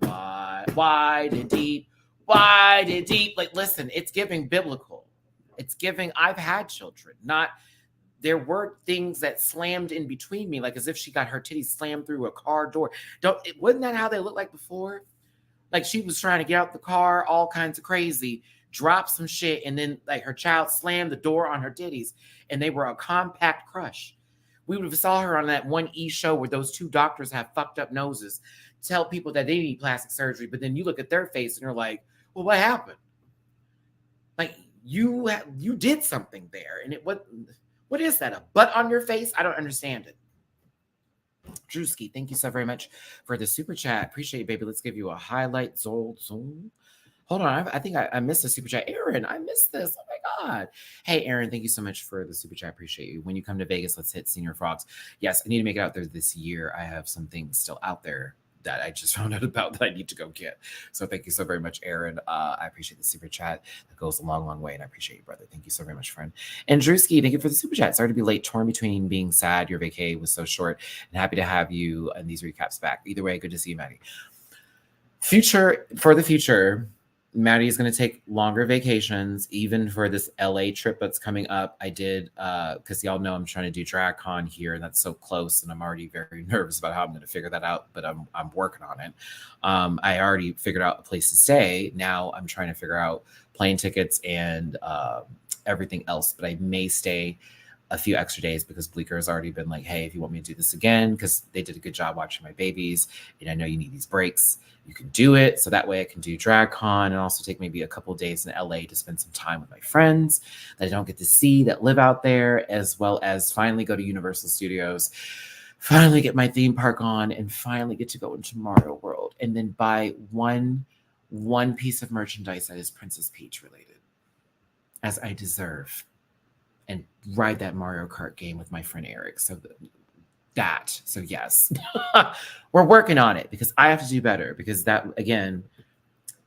wide and deep, wide and deep. Like, listen, it's giving biblical. It's giving, I've had children. There were things that slammed in between me, like as if she got her titties slammed through a car door. Wasn't that how they looked like before? Like she was trying to get out the car, all kinds of crazy, dropped some shit, and then like her child slammed the door on her titties, and they were a compact crush. We would have saw her on that one show where those two doctors have fucked up noses, tell people that they need plastic surgery, but then you look at their face and you're like, well, what happened? Like, you did something there, and what is that? A butt on your face? I don't understand it. Drewski, thank you so very much for the super chat. Appreciate it, baby. Let's give you a highlight. Zol. Hold on, I think I missed the super chat. Aaron, I missed this. Oh my God. Hey, Aaron, thank you so much for the super chat. Appreciate you. When you come to Vegas, let's hit Senior Frogs. Yes, I need to make it out there this year. I have some things still out there that I just found out about that I need to go get. So thank you so very much, Aaron. I appreciate the super chat. That goes a long, long way, and I appreciate you, brother. Thank you so very much, friend. And Drewski, thank you for the super chat. Sorry to be late, torn between being sad your vacay was so short, and happy to have you and these recaps back. Either way, good to see you, Maddie. For the future, Maddie is going to take longer vacations, even for this LA trip that's coming up. I did, because y'all know I'm trying to do DragCon here, and that's so close, and I'm already very nervous about how I'm going to figure that out, but I'm working on it. I already figured out a place to stay. Now I'm trying to figure out plane tickets and everything else, but I may stay a few extra days because Bleecker has already been like, hey, if you want me to do this again, because they did a good job watching my babies, and I know you need these breaks, you can do it. So that way I can do DragCon and also take maybe a couple days in LA to spend some time with my friends that I don't get to see that live out there, as well as finally go to Universal Studios, finally get my theme park on, and finally get to go into Mario World and then buy one piece of merchandise that is Princess Peach related, as I deserve, and ride that Mario Kart game with my friend Eric. So yes, we're working on it because I have to do better, because that, again,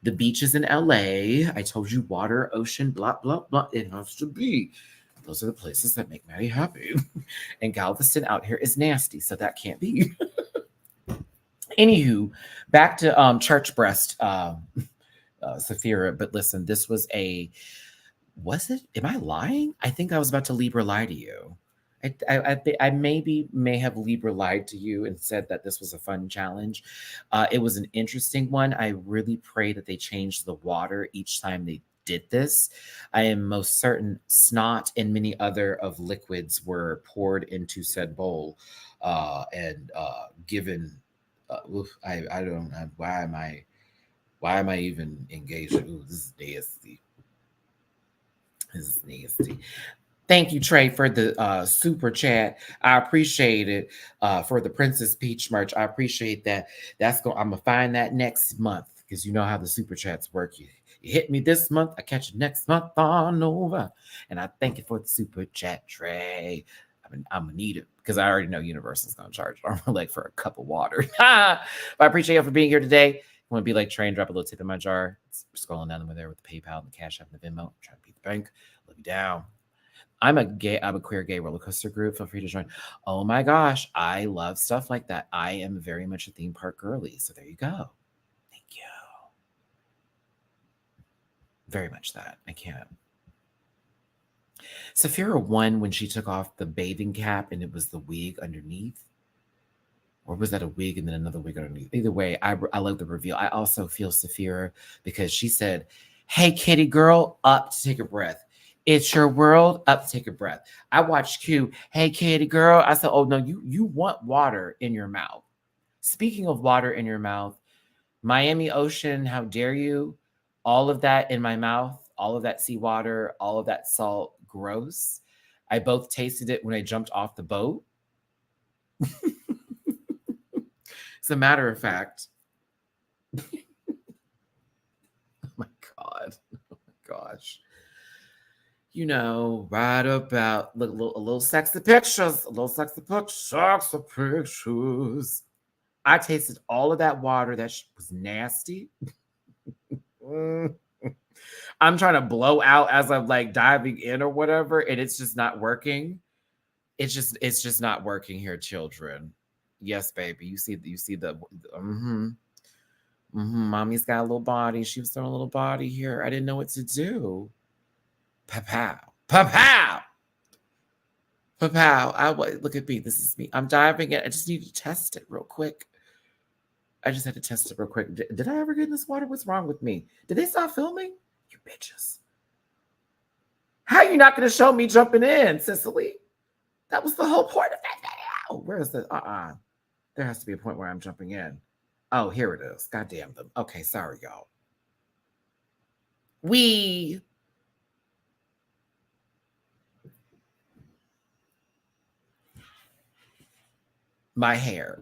the beaches in LA, I told you, water, ocean, blah, blah, blah, it has to be. Those are the places that make Maddie happy. And Galveston out here is nasty, so that can't be. Anywho, back to church breast, Safira. But listen, this was was it? Am I lying? I think I was about to Libra lie to you. I may have Libra lied to you and said that this was a fun challenge. It was an interesting one. I really pray that they changed the water each time they did this. I am most certain snot and many other of liquids were poured into said bowl and given. I don't know why am I even engaged? Ooh, this is nasty. This is nasty. Thank you, Trey, for the super chat. I appreciate it. For the Princess Peach merch, I appreciate that. I'm gonna find that next month, because you know how the super chats work. You hit me this month, I catch you next month on over. And I thank you for the super chat, Trey. I'm gonna need it because I already know Universal's gonna charge arm leg for a cup of water. But I appreciate you for being here today. I want to be like Trey and drop a little tip in my jar. It's scrolling down over there with the PayPal and the Cash App and the Venmo. I'm trying to beat the bank. Love you down. I'm a queer gay roller coaster group. Feel free to join. Oh my gosh, I love stuff like that. I am very much a theme park girly. So there you go. Thank you. Very much that. I can't. Safira won when she took off the bathing cap and it was the wig underneath. Or was that a wig and then another wig underneath? Either way, I love the reveal. I also feel Safira because she said, hey, kitty girl, up to take a breath. It's your world, up to take a breath. I watched Q, hey, kitty girl. I said, oh, no, you want water in your mouth. Speaking of water in your mouth, Miami Ocean, how dare you? All of that in my mouth, all of that seawater, all of that salt, gross. I both tasted it when I jumped off the boat. As a matter of fact, oh my God, oh my gosh. You know, right about a little sexy pictures, sexy pictures. I tasted all of that water that was nasty. I'm trying to blow out as I'm like diving in or whatever, and it's just not working. It's just not working here, children. Yes, baby. You see the mommy's got a little body. She was throwing a little body here. I didn't know what to do. Pa-pow. Pa-pow. Pa-pow. Look at me. This is me. I'm diving in. I just need to test it real quick. I just had to test it real quick. Did I ever get in this water? What's wrong with me? Did they stop filming? You bitches. How are you not going to show me jumping in, Cicely? That was the whole point of that video. Where is the There has to be a point where I'm jumping in. Oh, here it is. God damn them. Okay, sorry, y'all. My hair.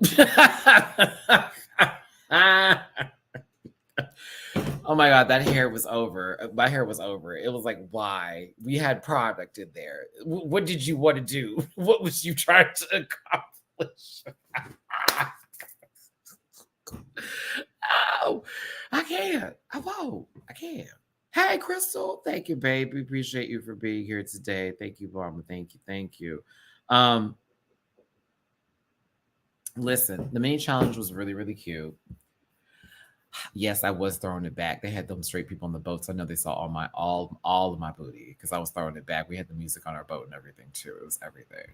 Oh my God, that hair was over. My hair was over. It was like, why? We had product in there. What did you want to do? What was you trying to accomplish? Oh, I can't. Oh, I can't. Hey, Crystal. Thank you, baby. Appreciate you for being here today. Thank you, Mama. Thank you. Thank you. Listen, the mini challenge was really, really cute. Yes, I was throwing it back. They had them straight people on the boat, so I know they saw all of my booty because I was throwing it back. We had the music on our boat and everything too. It was everything.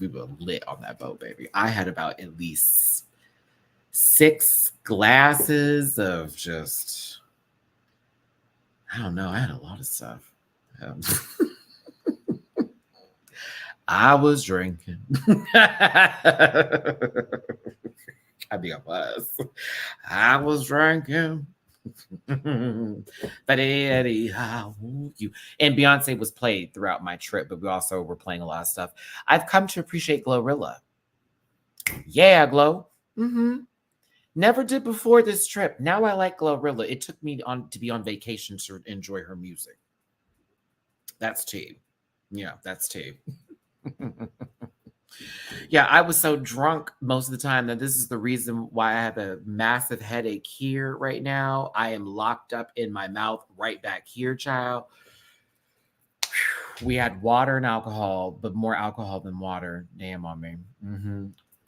We were lit on that boat, baby. I had about at least 6 glasses of just, I don't know. I had a lot of stuff. I was drinking. I be a buzz. I was drinking. But anyhow, you and Beyonce was played throughout my trip, but we also were playing a lot of stuff. I've come to appreciate Glorilla. Yeah, Glow. Never did before this trip. Now I like Glorilla. It took me on to be on vacation to enjoy her music. That's tea. Yeah, that's tea. Yeah, I was so drunk most of the time that this is the reason why I have a massive headache here right now. I am locked up in my mouth right back here, child. We had water and alcohol, but more alcohol than water. Damn on me.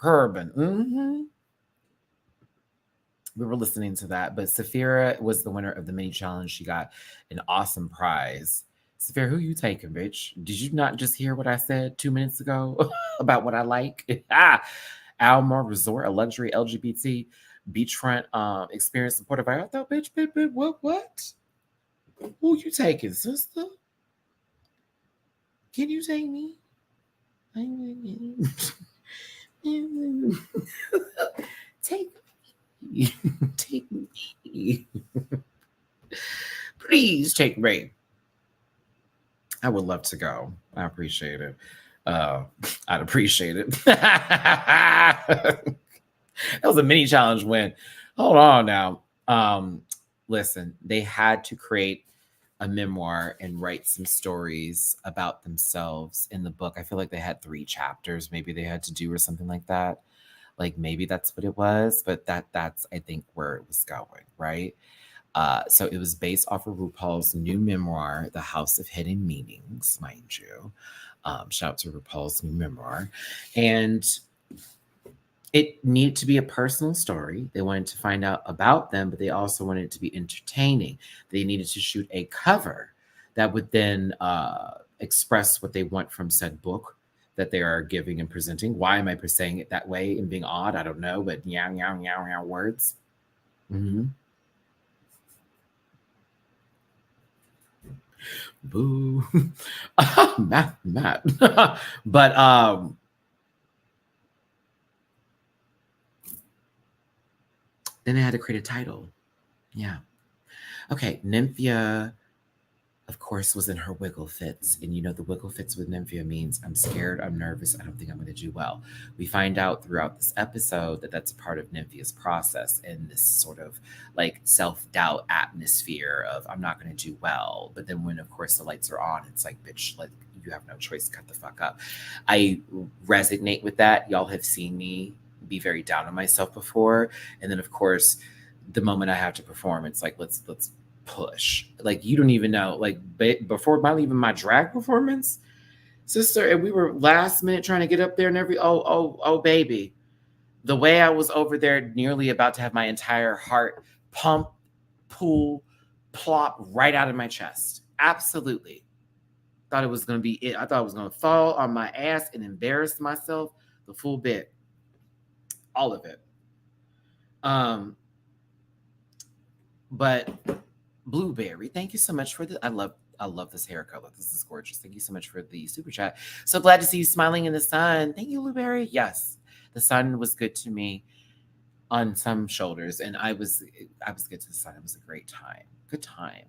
Herban. We were listening to that, but Safira was the winner of the mini challenge. She got an awesome prize. Safira, who you taking, bitch? Did you not just hear what I said 2 minutes ago about what I like? Almar Resort, a luxury LGBT beachfront experience supported by. I thought, bitch, what? Who you taking, sister? Can you take me? Take me. Take me. Please take me. I would love to go. I appreciate it. I'd appreciate it. That was a mini challenge win. Hold on now. Listen, they had to create a memoir and write some stories about themselves in the book. I feel like they had 3 chapters maybe they had to do or something like that. Like maybe that's what it was, but that's I think where it was going, right? So it was based off of RuPaul's new memoir, The House of Hidden Meanings, mind you. Shout out to RuPaul's new memoir. And it needed to be a personal story. They wanted to find out about them, but they also wanted it to be entertaining. They needed to shoot a cover that would then express what they want from said book that they are giving and presenting. Why am I saying it that way and being odd? I don't know, but meow words. Boo. Matt. But then they had to create a title. Yeah. Okay, Nymphia, of course, was in her wiggle fits. And you know, the wiggle fits with Nymphia means I'm scared, I'm nervous, I don't think I'm going to do well. We find out throughout this episode that that's part of Nymphia's process in this sort of like self-doubt atmosphere of I'm not going to do well. But then when, of course, the lights are on, it's like, bitch, like you have no choice, cut the fuck up. I resonate with that. Y'all have seen me be very down on myself before. And then, of course, the moment I have to perform, it's like, let's push. Like you don't even know, like before even my drag performance, sister, and we were last minute trying to get up there and oh baby, the way I was over there nearly about to have my entire heart pump, pull, plop right out of my chest. Absolutely. Thought it was going to be it. I thought I was going to fall on my ass and embarrass myself the full bit. All of it. But Blueberry, thank you so much for the. I love this hair color. This is gorgeous. Thank you so much for the super chat. So glad to see you smiling in the sun. Thank you, Blueberry. Yes, the sun was good to me on some shoulders, and I was good to the sun. It was a great time. Good time.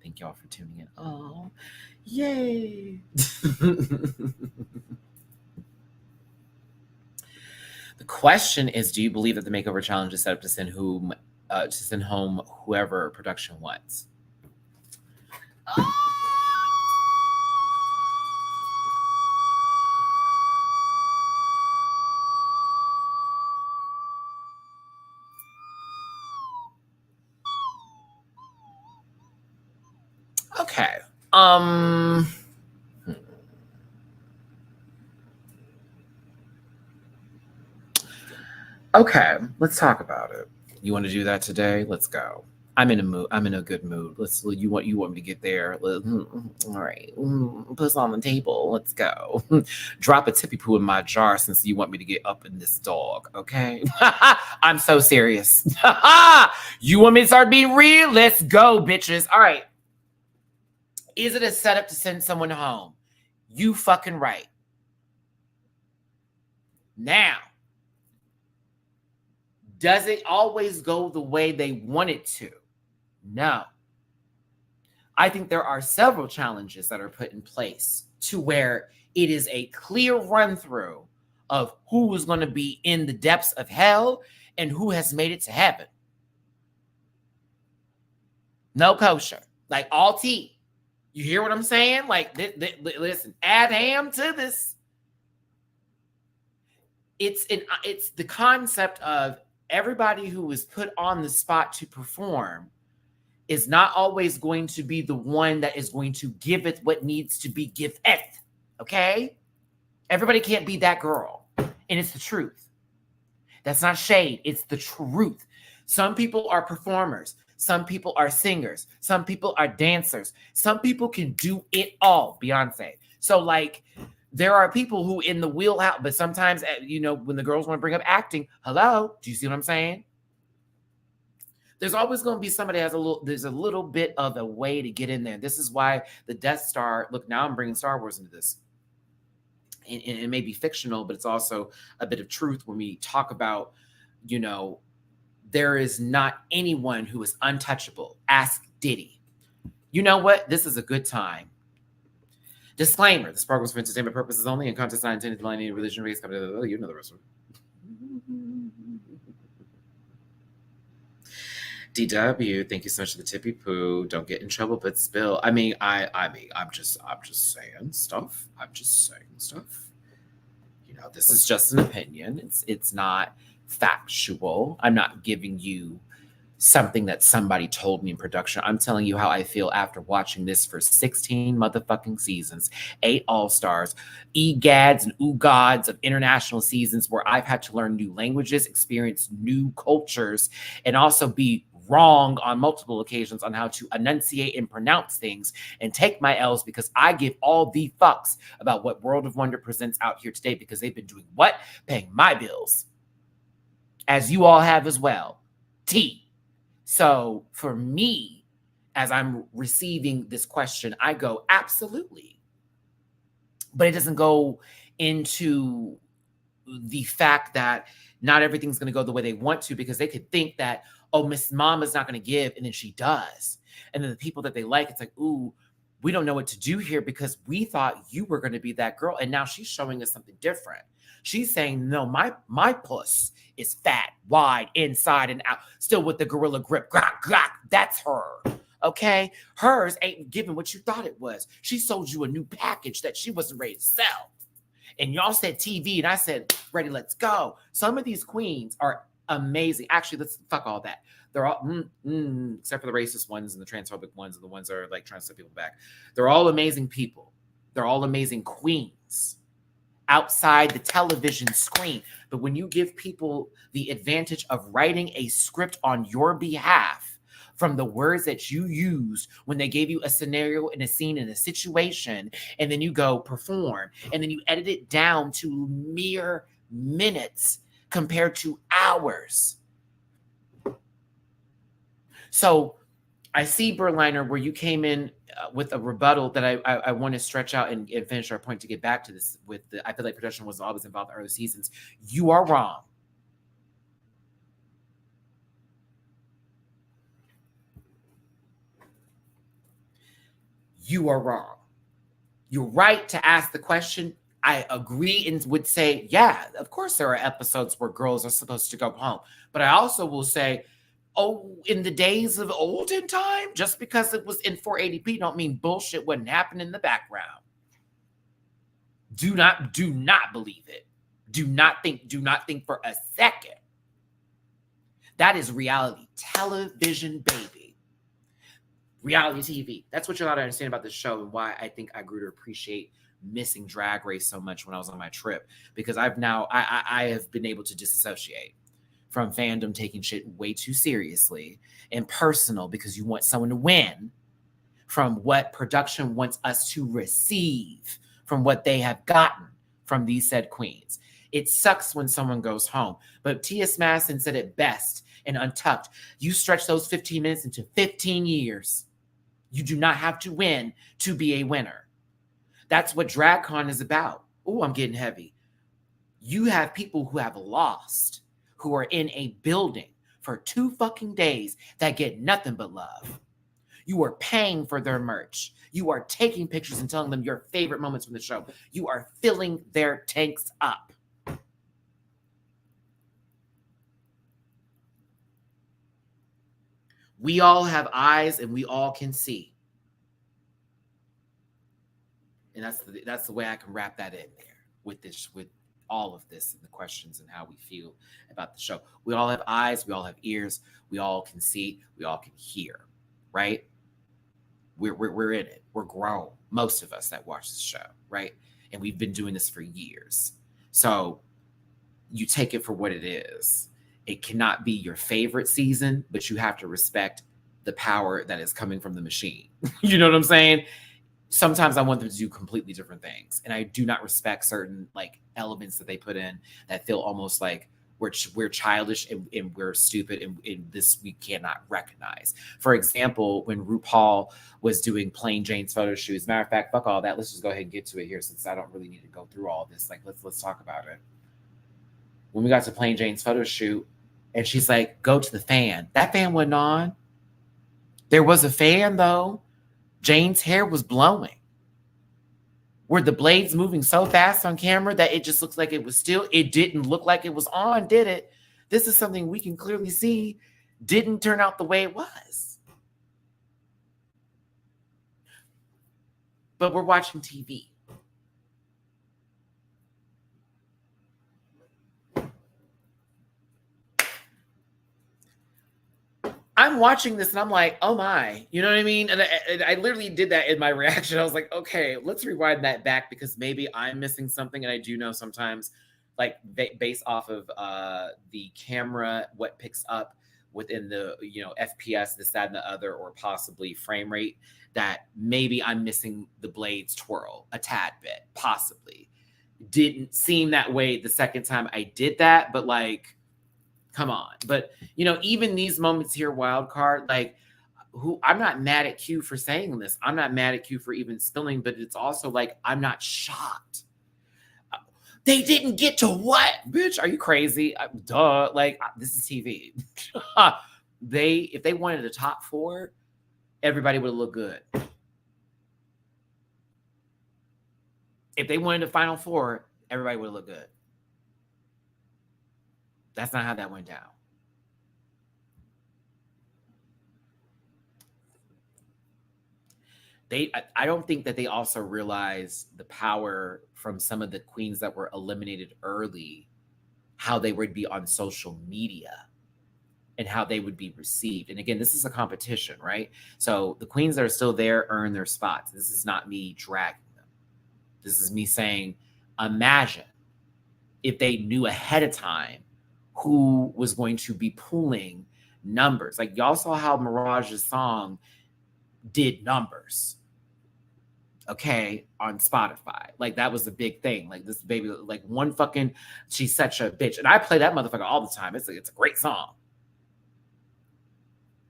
Thank y'all for tuning in. Oh, yay! The question is, do you believe that the makeover challenge is set up to send home whoever production wants? Okay. Okay, let's talk about it. You want to do that today? Let's go. I'm in a mood. I'm in a good mood. You want me to get there? All right. Put us on the table. Let's go. Drop a tippy poo in my jar since you want me to get up in this dog. Okay. I'm so serious. You want me to start being real? Let's go, bitches. All right. Is it a setup to send someone home? You fucking right. Now, does it always go the way they want it to? No. I think there are several challenges that are put in place to where it is a clear run through of who is going to be in the depths of hell and who has made it to heaven. No kosher. Like all tea. You hear what I'm saying? Like, listen, add ham to this. It's the concept of everybody who is put on the spot to perform is not always going to be the one that is going to give it what needs to be given. Okay? Everybody can't be that girl. And it's the truth. That's not shade. It's the truth. Some people are performers. Some people are singers. Some people are dancers. Some people can do it all. Beyonce. So like, there are people who in the wheelhouse, but sometimes, you know, when the girls want to bring up acting, hello, do you see what I'm saying? There's always going to be somebody that has there's a little bit of a way to get in there. This is why the Death Star, look, now I'm bringing Star Wars into this. And it may be fictional, but it's also a bit of truth when we talk about, you know, there is not anyone who is untouchable. Ask Diddy. You know what? This is a good time. Disclaimer, this program is for entertainment purposes only and content not intended to line any religion, race, you know the rest of it. DW, thank you so much for the tippy poo. Don't get in trouble, but spill. I mean, I'm just saying stuff. I'm just saying stuff. You know, this is just an opinion. It's not factual. I'm not giving you something that somebody told me in production. I'm telling you how I feel after watching this for 16 motherfucking seasons, 8 all-stars, egads and oogads of international seasons where I've had to learn new languages, experience new cultures, and also be wrong on multiple occasions on how to enunciate and pronounce things and take my L's because I give all the fucks about what World of Wonder presents out here today because they've been doing what? Paying my bills. As you all have as well. T. So for me, as I'm receiving this question, I go, absolutely. But it doesn't go into the fact that not everything's going to go the way they want to because they could think that, oh, Miss Mama's not going to give, and then she does. And then the people that they like, it's like, ooh, we don't know what to do here because we thought you were going to be that girl. And now she's showing us something different. She's saying, no, my puss is fat, wide, inside and out, still with the gorilla grip. Grok, grok, that's her. Okay? Hers ain't giving what you thought it was. She sold you a new package that she wasn't ready to sell. And y'all said TV, and I said, ready, let's go. Some of these queens are amazing. Actually, let's fuck all that. They're all, except for the racist ones and the transphobic ones and the ones that are like trying to set people back. They're all amazing people. They're all amazing queens outside the television screen. But when you give people the advantage of writing a script on your behalf from the words that you used when they gave you a scenario and a scene and a situation, and then you go perform, and then you edit it down to mere minutes compared to hours. So I see, Berliner, where you came in with a rebuttal that I want to stretch out and finish our point to get back to this with I feel like production was always involved in early seasons. You are wrong. You are wrong. You're right to ask the question. I agree and would say, yeah, of course there are episodes where girls are supposed to go home. But I also will say, oh, in the days of olden time, just because it was in 480p don't mean bullshit wouldn't happen in the background. Do not believe it. Do not think for a second. That is reality television, baby. Reality TV. That's what you're allowed to understand about this show and why I think I grew to appreciate missing Drag Race so much when I was on my trip, because I have been able to disassociate from fandom taking shit way too seriously and personal because you want someone to win from what production wants us to receive from what they have gotten from these said queens. It sucks when someone goes home, but T.S. Madison said it best in Untucked. You stretch those 15 minutes into 15 years. You do not have to win to be a winner. That's what DragCon is about. Oh, I'm getting heavy. You have people who have lost, who are in a building for 2 fucking days that get nothing but love. You are paying for their merch. You are taking pictures and telling them your favorite moments from the show. You are filling their tanks up. We all have eyes and we all can see. And that's the way I can wrap that in there with all of this and the questions and how we feel about the show. We all have eyes, we all have ears, we all can see, we all can hear, right? We're in it. We're grown, most of us that watch the show, right? And we've been doing this for years. So you take it for what it is. It cannot be your favorite season, but you have to respect the power that is coming from the machine. You know what I'm saying? Sometimes I want them to do completely different things. And I do not respect certain like elements that they put in that feel almost like we're childish and we're stupid and this we cannot recognize. For example, when RuPaul was doing Plain Jane's photo shoots, matter of fact, fuck all that. Let's just go ahead and get to it here since I don't really need to go through all this. Like, let's talk about it. When we got to Plain Jane's photo shoot and she's like, go to the fan. That fan wasn't on. There was a fan though. Jane's hair was blowing. Were the blades moving so fast on camera that it just looks like it was still, it didn't look like it was on, did it? This is something we can clearly see didn't turn out the way it was. But we're watching TV. I'm watching this and I'm like, oh my, you know what I mean? And I literally did that in my reaction. I was like, okay, let's rewind that back because maybe I'm missing something. And I do know sometimes, like based off of the camera, what picks up within the, FPS, this, that, and the other, or possibly frame rate, that maybe I'm missing the blades twirl a tad bit, possibly. Didn't seem that way the second time I did that, but like, come on. But, even these moments here, wild card, like, I'm not mad at Q for saying this. I'm not mad at Q for even spilling, but it's also like, I'm not shocked. They didn't get to what? Bitch, are you crazy? Duh. Like, this is TV. If they wanted a top 4, everybody would look good. If they wanted a final 4, everybody would look good. That's not how that went down. I don't think that they also realized the power from some of the queens that were eliminated early, how they would be on social media and how they would be received. And again, this is a competition, right? So the queens that are still there earn their spots. This is not me dragging them. This is me saying, imagine if they knew ahead of time who was going to be pulling numbers. Like y'all saw how Mirage's song did numbers, okay, on Spotify. Like that was the big thing. Like this baby, like one fucking, she's such a bitch. And I play that motherfucker all the time. It's a great song.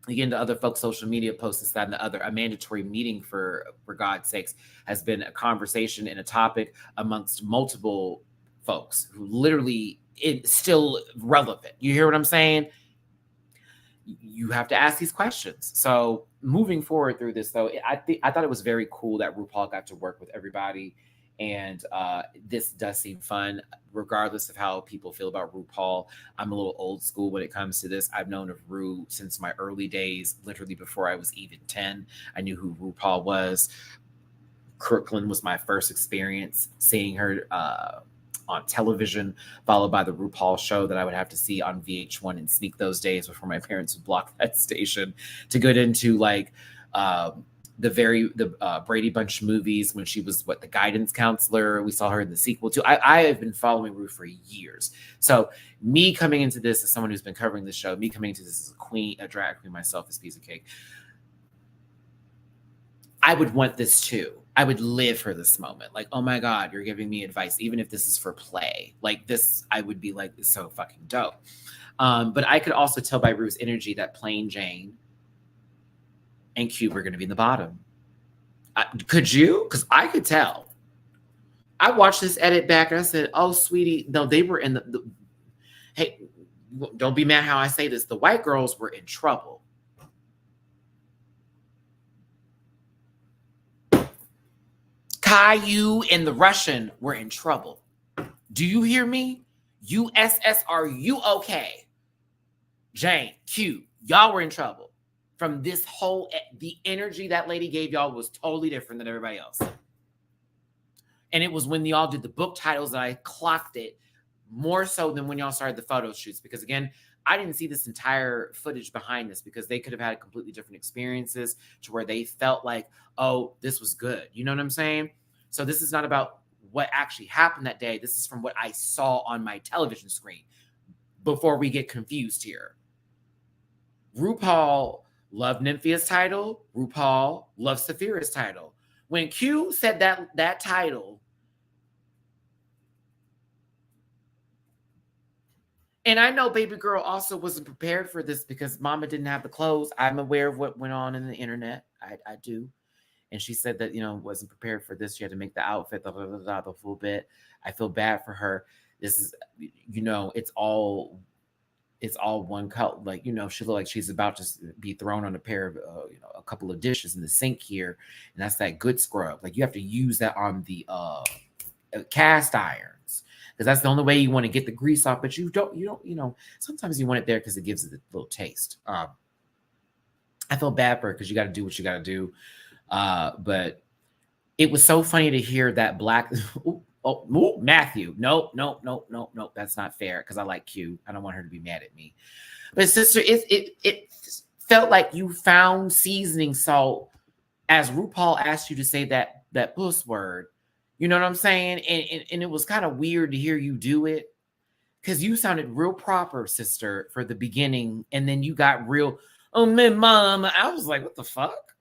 You get into other folks' social media posts, this, that, and the other. A mandatory meeting for God's sakes has been a conversation and a topic amongst multiple folks who literally it's still relevant. You hear what I'm saying? You have to ask these questions. So moving forward through this, though, I thought it was very cool that RuPaul got to work with everybody, and this does seem fun, regardless of how people feel about RuPaul. I'm a little old school when it comes to this. I've known of Ru since my early days, literally before I was even 10. I knew who RuPaul was. Crooklyn was my first experience seeing her on television, followed by the RuPaul show that I would have to see on VH1 and sneak those days before my parents would block that station, to get into like the Brady Bunch movies when she was the guidance counselor. We saw her in the sequel too. I have been following Ru for years. So me coming into this as someone who's been covering the show, me coming into this as a drag queen myself, is piece of cake. I would want this too. I would live for this moment. Like, oh my God, you're giving me advice, even if this is for play. Like this, I would be like, it's so fucking dope. But I could also tell by Ru's energy that Plain Jane and Cube are going to be in the bottom. Could you? Because I could tell. I watched this edit back and I said, oh, sweetie, no, they were in the hey, don't be mad how I say this. The white girls were in trouble. Caillou and the Russian were in trouble. Do you hear me? USS, are you okay? Jane, Q, y'all were in trouble. From this whole, the energy that lady gave y'all was totally different than everybody else. And it was when y'all did the book titles that I clocked it more so than when y'all started the photo shoots. Because again, I didn't see this entire footage behind this because they could have had completely different experiences to where they felt like, oh, this was good. You know what I'm saying? So this is not about what actually happened that day. This is from what I saw on my television screen before we get confused here. RuPaul loved Nymphia's title. RuPaul loved Safira's title. When Q said that title, and I know baby girl also wasn't prepared for this because mama didn't have the clothes. I'm aware of what went on in the internet. I do. And she said that, wasn't prepared for this. She had to make the outfit, the full bit. I feel bad for her. This is, it's all one color. Like, she looked like she's about to be thrown on a pair of, a couple of dishes in the sink here. And that's that good scrub. Like, you have to use that on the cast irons because that's the only way you want to get the grease off. But you don't, sometimes you want it there because it gives it a little taste. I feel bad for her because you got to do what you got to do. But it was so funny to hear that black. Matthew. Nope. That's not fair because I like Q. I don't want her to be mad at me. But sister, it felt like you found seasoning salt as RuPaul asked you to say that puss word. You know what I'm saying? And it was kind of weird to hear you do it because you sounded real proper, sister, for the beginning, and then you got real. Oh, man, mom. I was like, what the fuck?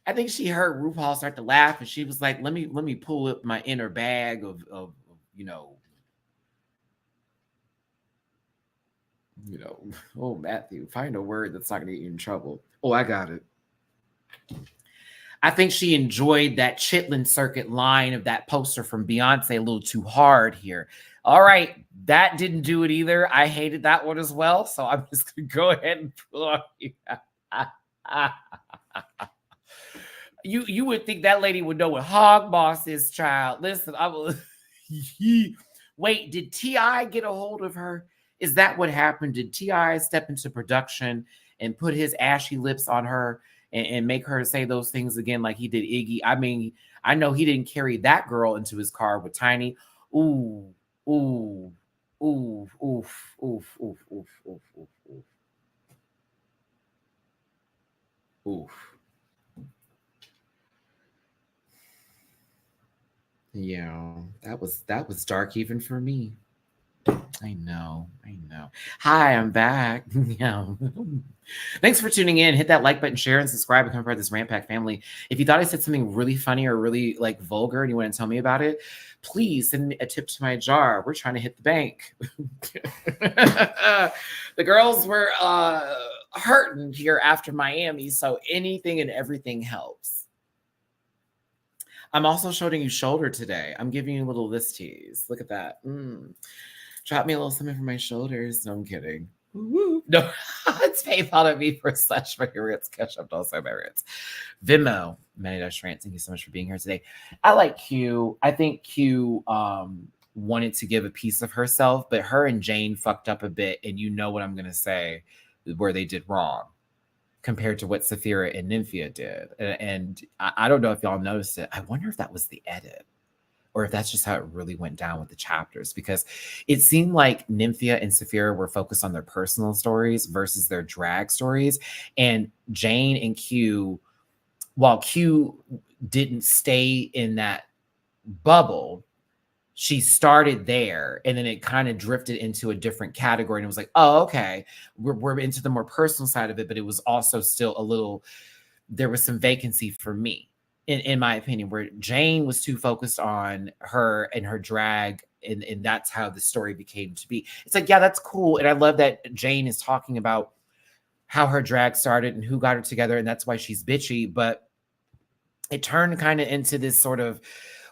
I think she heard RuPaul start to laugh, and she was like, "Let me pull up my inner bag of oh, Matthew, find a word that's not going to get you in trouble." Oh, I got it. I think she enjoyed that Chitlin Circuit line of that poster from Beyonce a little too hard here. All right, that didn't do it either. I hated that one as well, so I'm just going to go ahead and pull on you. You would think that lady would know what hog boss is, child. Listen, I will. Wait, did T.I. get a hold of her? Is that what happened? Did T.I. step into production and put his ashy lips on her and make her say those things again like he did Iggy? I mean, I know he didn't carry that girl into his car with Tiny. Ooh, ooh, ooh, oof, oof, oof, oof, oof, oof, oof. Oof. Yeah, that was dark even for me. I know. Hi, I'm back. Yeah. Thanks for tuning in. Hit that like button, share, and subscribe, become part of this Rant Pack family. If you thought I said something really funny or really like vulgar and you want to tell me about it, please send me a tip to my jar. We're trying to hit the bank. The girls were hurting here after Miami, so anything and everything helps. I'm also showing you shoulder today. I'm giving you a little this tease. Look at that. Drop me a little something for my shoulders. No, I'm kidding. Woo-woo. No, it's PayPal at me / MattyRants. Cash up also MattyRants. Venmo, Matty-Rants. Thank you so much for being here today. I like Q. I think Q wanted to give a piece of herself, but her and Jane fucked up a bit, and you know what I'm going to say, where they did wrong compared to what Safira and Nymphia did. And I don't know if y'all noticed it. I wonder if that was the edit or if that's just how it really went down with the chapters, because it seemed like Nymphia and Safira were focused on their personal stories versus their drag stories. And Jane and Q, while Q didn't stay in that bubble, she started there and then it kind of drifted into a different category. And it was like, oh, okay, we're into the more personal side of it, but it was also still a little, there was some vacancy for me, in my opinion, where Jane was too focused on her and her drag. And that's how the story became to be. It's like, yeah, that's cool. And I love that Jane is talking about how her drag started and who got her together. And that's why she's bitchy. But it turned kind of into this sort of,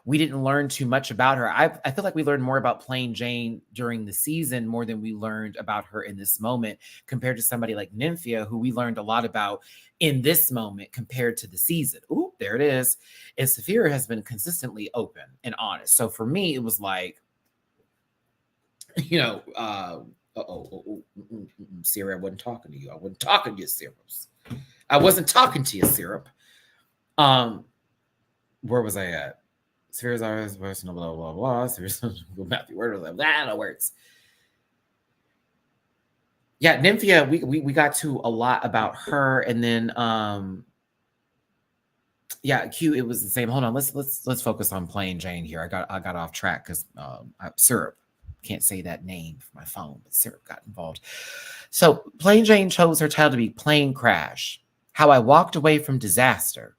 we didn't learn too much about her. I feel like we learned more about Plain Jane during the season more than we learned about her in this moment, compared to somebody like Nymphia, who we learned a lot about in this moment compared to the season. Ooh, there it is. And Safira has been consistently open and honest. So for me, it was like, Siri, I wasn't talking to you. I wasn't talking to you, Syrups. I wasn't talking to you, Syrup. Where was I at? Safira's always personal, blah, blah, blah. Safira's Matthew, where was that? No words. Yeah, Nymphia, we got to a lot about her, and then yeah, Q, it was the same. Hold on, let's focus on Plain Jane here. I got off track because Syrup, can't say that name for my phone, but Syrup got involved. So Plain Jane chose her title to be Plane Crash: How I Walked Away from Disaster.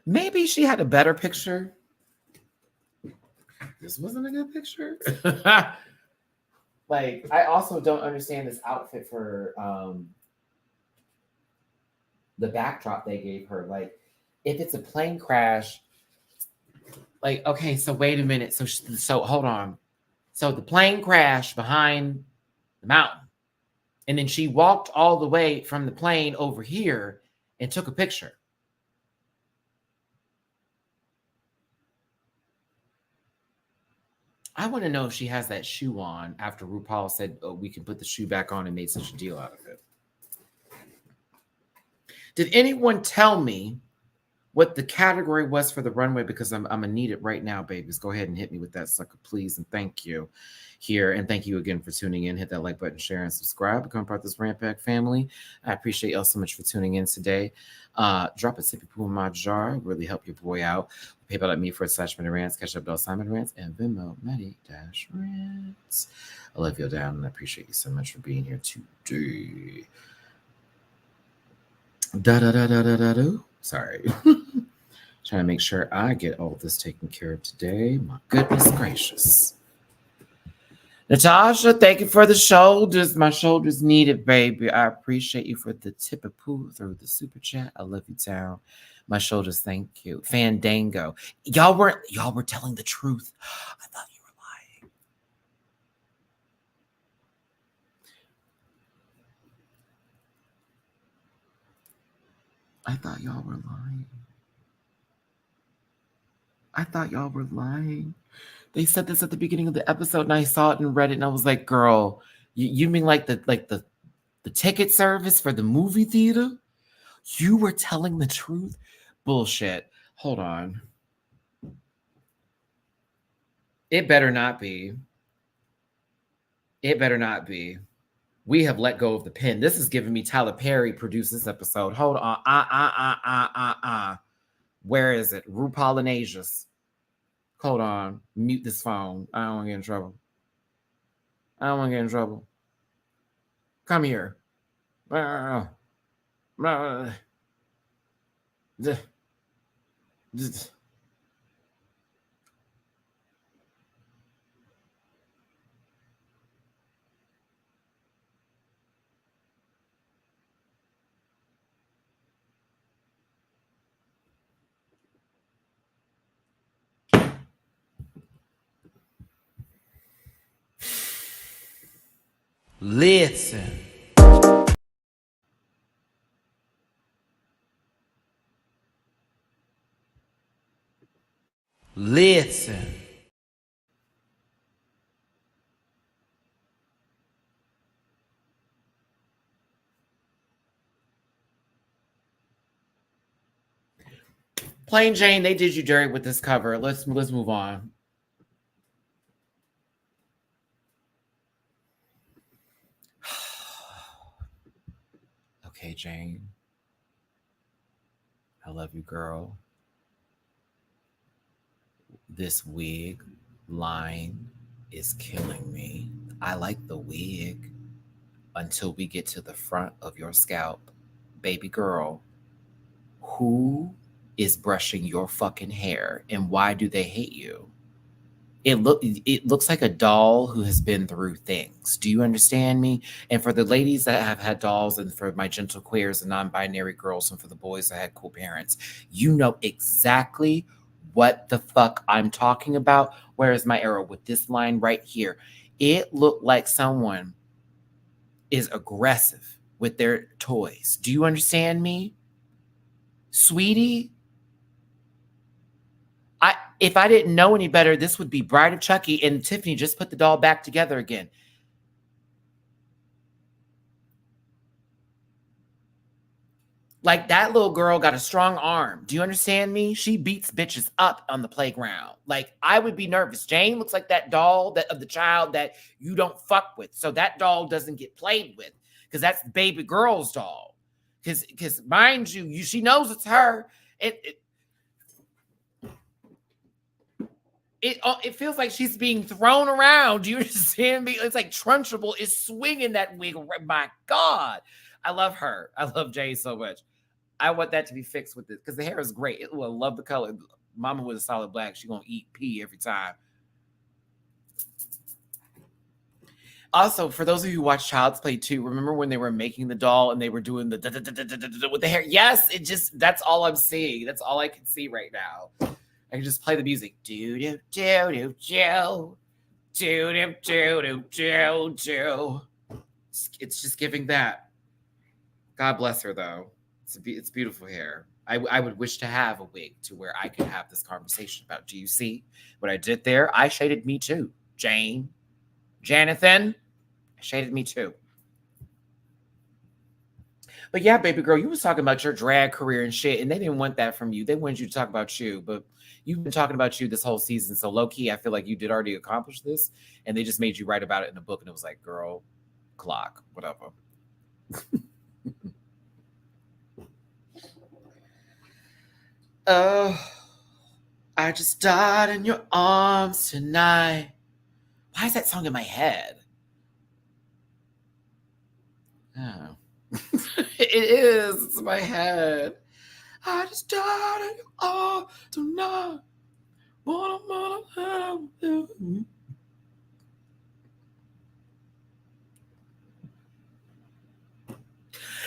Maybe she had a better picture. This wasn't a good picture. Like, I also don't understand this outfit for the backdrop they gave her. Like, if it's a plane crash, like, okay, so wait a minute. So hold on. So the plane crashed behind the mountain, and then she walked all the way from the plane over here and took a picture. I want to know if she has that shoe on after RuPaul said, oh, we can put the shoe back on, and made such a deal out of it. Did anyone tell me what the category was for the runway? Because I'm gonna need it right now, babies. Go ahead and hit me with that sucker, please, and thank you here. And thank you again for tuning in. Hit that like button, share, and subscribe. Become part of this Rant Pack family. I appreciate y'all so much for tuning in today. Drop a sippy poo in my jar. Really help your boy out. PayPal.me/MattyRants. Cash Up /MattyRants. And Venmo Maddie-Rants. I love you down, and I appreciate you so much for being here today. Sorry. Trying to make sure I get all this taken care of today. My goodness gracious. Natasha, thank you for the shoulders. My shoulders need it, baby. I appreciate you for the tip of poo through the super chat. I love you, town. My shoulders, thank you. Fandango. Y'all were telling the truth. I thought you were lying. I thought y'all were lying. I thought y'all were lying. They said this at the beginning of the episode, and I saw it and read it, and I was like, "Girl, you mean like the ticket service for the movie theater? You were telling the truth? Bullshit. Hold on. It better not be. It better not be. We have let go of the pen. This is giving me Tyler Perry produced this episode. Hold on. Where is it? RuPaul and Asia's. Hold on. Mute this phone. I don't want to get in trouble. Come here. Listen. Plain Jane, they did you dirty with this cover. Let's move on. Okay, Jane. I love you, girl. This wig line is killing me. I like the wig until we get to the front of your scalp. Baby girl, who is brushing your fucking hair, and why do they hate you? it looks like a doll who has been through things. Do you understand me? And for the ladies that have had dolls, and for my gentle queers and non-binary girls, and for the boys that had cool parents, you know exactly what the fuck I'm talking about. Where is my arrow with this line right here? It looked like someone is aggressive with their toys. Do you understand me? Sweetie, if I didn't know any better, this would be Bride of Chucky, and Tiffany just put the doll back together again. Like, that little girl got a strong arm. Do you understand me? She beats bitches up on the playground. Like, I would be nervous. Jane looks like that doll of the child that you don't fuck with. So that doll doesn't get played with, because that's baby girl's doll. Because mind you, she knows it's her. It feels like she's being thrown around. Do you understand me? It's like Trunchbull is swinging that wig. My God. I love her. I love Jay so much. I want that to be fixed with this, because the hair is great. I love the color. Mama with a solid black. She's going to eat pee every time. Also, for those of you who watch Child's Play 2, remember when they were making the doll and they were doing the with the hair? Yes, that's all I'm seeing. That's all I can see right now. I can just play the music. Do do do do do do do do do do. It's just giving that. God bless her, though. It's beautiful hair. I would wish to have a wig to where I could have this conversation about. Do you see what I did there? I shaded me too. Jonathan, I shaded me too. But yeah, baby girl, you was talking about your drag career and shit, and they didn't want that from you. They wanted you to talk about you, but you've been talking about you this whole season. So low key, I feel like you did already accomplish this, and they just made you write about it in a book, and it was like, girl, clock, whatever. Oh, I just died in your arms tonight. Why is that song in my head? Oh. It is. It's in my head. I just died in your arms tonight.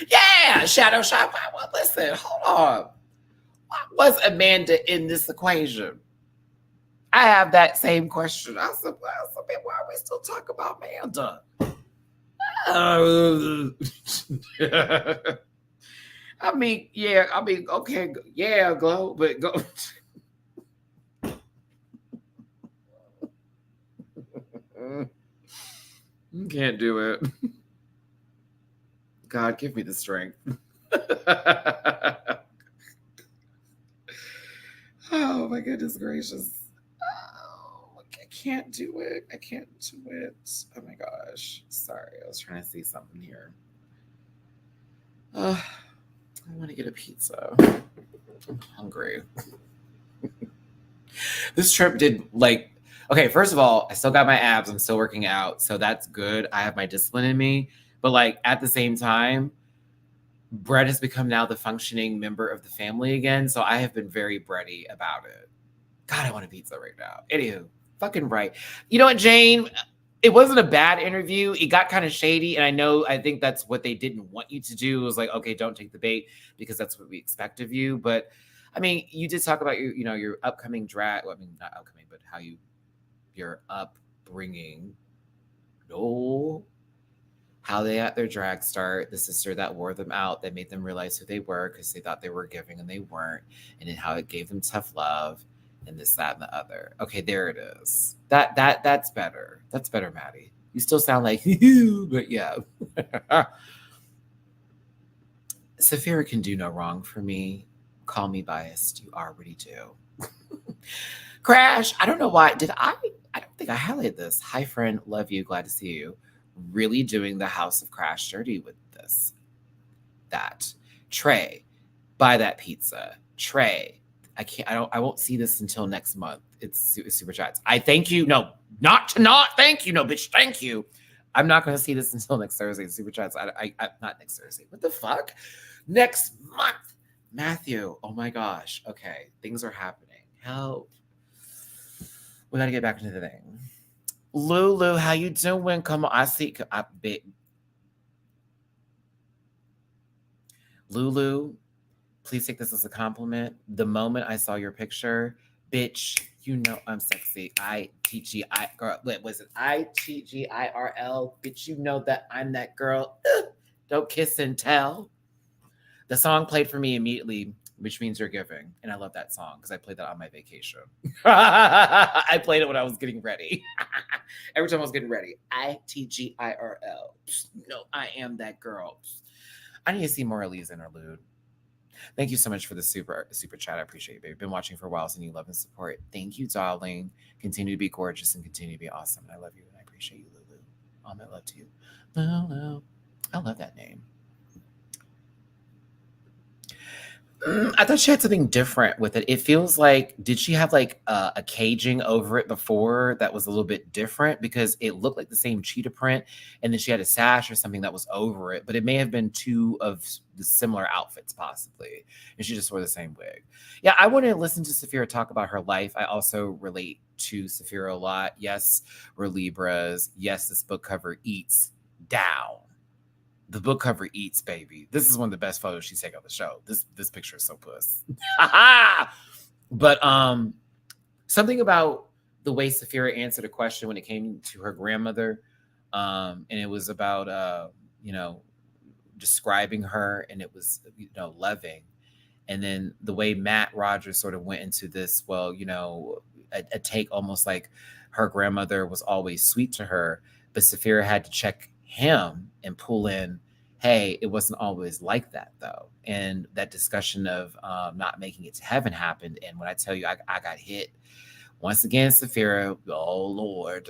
Yeah, Shadow Shop. Well, listen, hold on. Why was Amanda in this equation? I have that same question. I said, why are we still talking about Amanda? I mean, okay, yeah, Glow, but go. Can't do it. God, give me the strength. Oh my goodness gracious. Oh, I can't do it. I can't do it. Oh my gosh. Sorry, I was trying to see something here. I want to get a pizza. I'm hungry. This trip did okay, first of all, I still got my abs. I'm still working out. So that's good. I have my discipline in me. But at the same time, Brett has become now the functioning member of the family again. So I have been very bready about it. God, I want a pizza right now. Anywho, fucking right. You know what, Jane? It wasn't a bad interview. It got kind of shady. And I think that's what they didn't want you to do. It was like, okay, don't take the bait, because that's what we expect of you. But I mean, you did talk about your upcoming drag. Well, I mean, not upcoming, but your upbringing. No. How they got their drag start, the sister that wore them out, that made them realize who they were because they thought they were giving and they weren't, and then how it gave them tough love, and this, that, and the other. Okay, there it is. That's better. That's better, Maddie. You still sound like but yeah. Safira can do no wrong for me. Call me biased. You already do. Crash. I don't know why. I don't think I highlighted this. Hi, friend. Love you. Glad to see you. Really doing the House of Crash dirty with this. That. Trey. Buy that pizza. Trey. I won't see this until next month. It's super chats. I thank you. No, not thank you. No, bitch, thank you. I'm not going to see this until next Thursday. Super chats. I not next Thursday. What the fuck? Next month. Matthew. Oh my gosh. Okay. Things are happening. Help. We gotta get back into the thing. Lulu, how you doing? Come on, I see. Big Lulu, please take this as a compliment. The moment I saw your picture, bitch, you know I'm sexy. girl. Wait, was it ITGIRL? Bitch, you know that I'm that girl. Don't kiss and tell. The song played for me immediately, which means you're giving. And I love that song because I played that on my vacation. I played it when I was getting ready. Every time I was getting ready. ITGIRL. No, I am that girl. I need to see more Elise interlude. Thank you so much for the super chat. I appreciate you, baby. Been watching for a while, so you love and support. Thank you, darling. Continue to be gorgeous and continue to be awesome. And I love you and I appreciate you, Lulu. All my love to you. Lulu. I love that name. I thought she had something different with it. It feels like, did she have like a caging over it before that was a little bit different? Because it looked like the same cheetah print, and then she had a sash or something that was over it, but it may have been two of the similar outfits possibly, and she just wore the same wig. Yeah, I want to listen to Safira talk about her life. I also relate to Safira a lot. Yes, we're Libras. Yes, this book cover eats down. The book cover eats, baby. This is one of the best photos she's taken on the show. This picture is so puss. But something about the way Safira answered a question when it came to her grandmother, and it was about describing her, and it was loving, and then the way Matt Rogers sort of went into this, a take almost like her grandmother was always sweet to her, but Safira had to check him and pull in, hey, it wasn't always like that though. And that discussion of not making it to heaven happened. And when I tell you I got hit once again, Safira, oh Lord,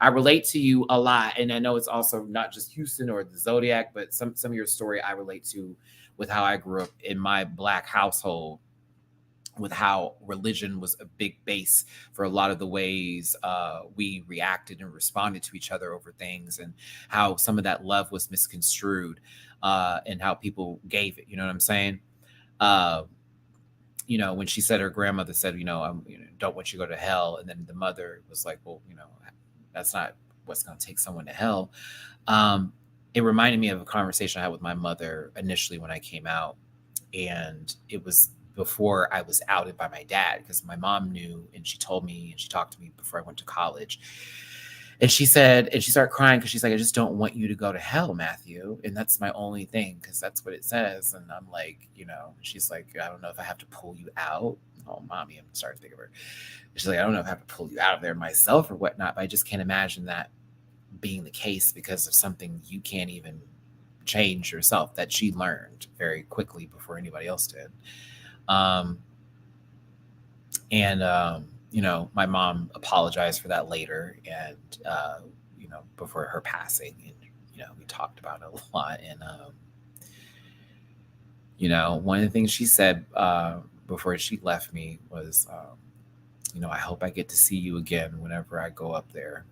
I relate to you a lot. And I know it's also not just Houston or the Zodiac, but some of your story I relate to with how I grew up in my Black household, with how religion was a big base for a lot of the ways we reacted and responded to each other over things, and how some of that love was misconstrued, and how people gave it. You know what I'm saying? When she said her grandmother said, don't want you to go to hell. And then the mother was like, well, that's not what's going to take someone to hell. It reminded me of a conversation I had with my mother initially when I came out. And it was before I was outed by my dad, because my mom knew, and she told me, and she talked to me before I went to college. And she said, and she started crying because she's like, I just don't want you to go to hell, Matthew. And that's my only thing, because that's what it says. And I'm like, she's like, I don't know if I have to pull you out. Oh, mommy, I'm starting to think of her. She's like, I don't know if I have to pull you out of there myself or whatnot, but I just can't imagine that being the case because of something you can't even change yourself, that she learned very quickly before anybody else did. My mom apologized for that later, and before her passing, and we talked about it a lot. And one of the things she said before she left me was, I hope I get to see you again whenever I go up there.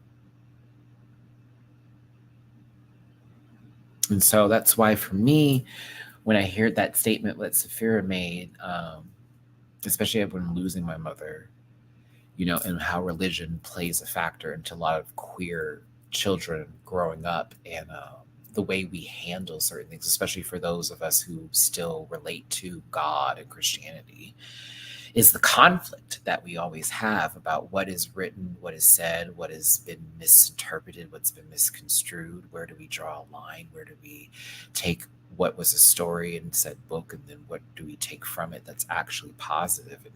And so that's why, for me, when I hear that statement that Safira made, especially when losing my mother, and how religion plays a factor into a lot of queer children growing up, and the way we handle certain things, especially for those of us who still relate to God and Christianity, is the conflict that we always have about what is written, what is said, what has been misinterpreted, what's been misconstrued. Where do we draw a line? Where do we take what was a story and said book, and then what do we take from it that's actually positive and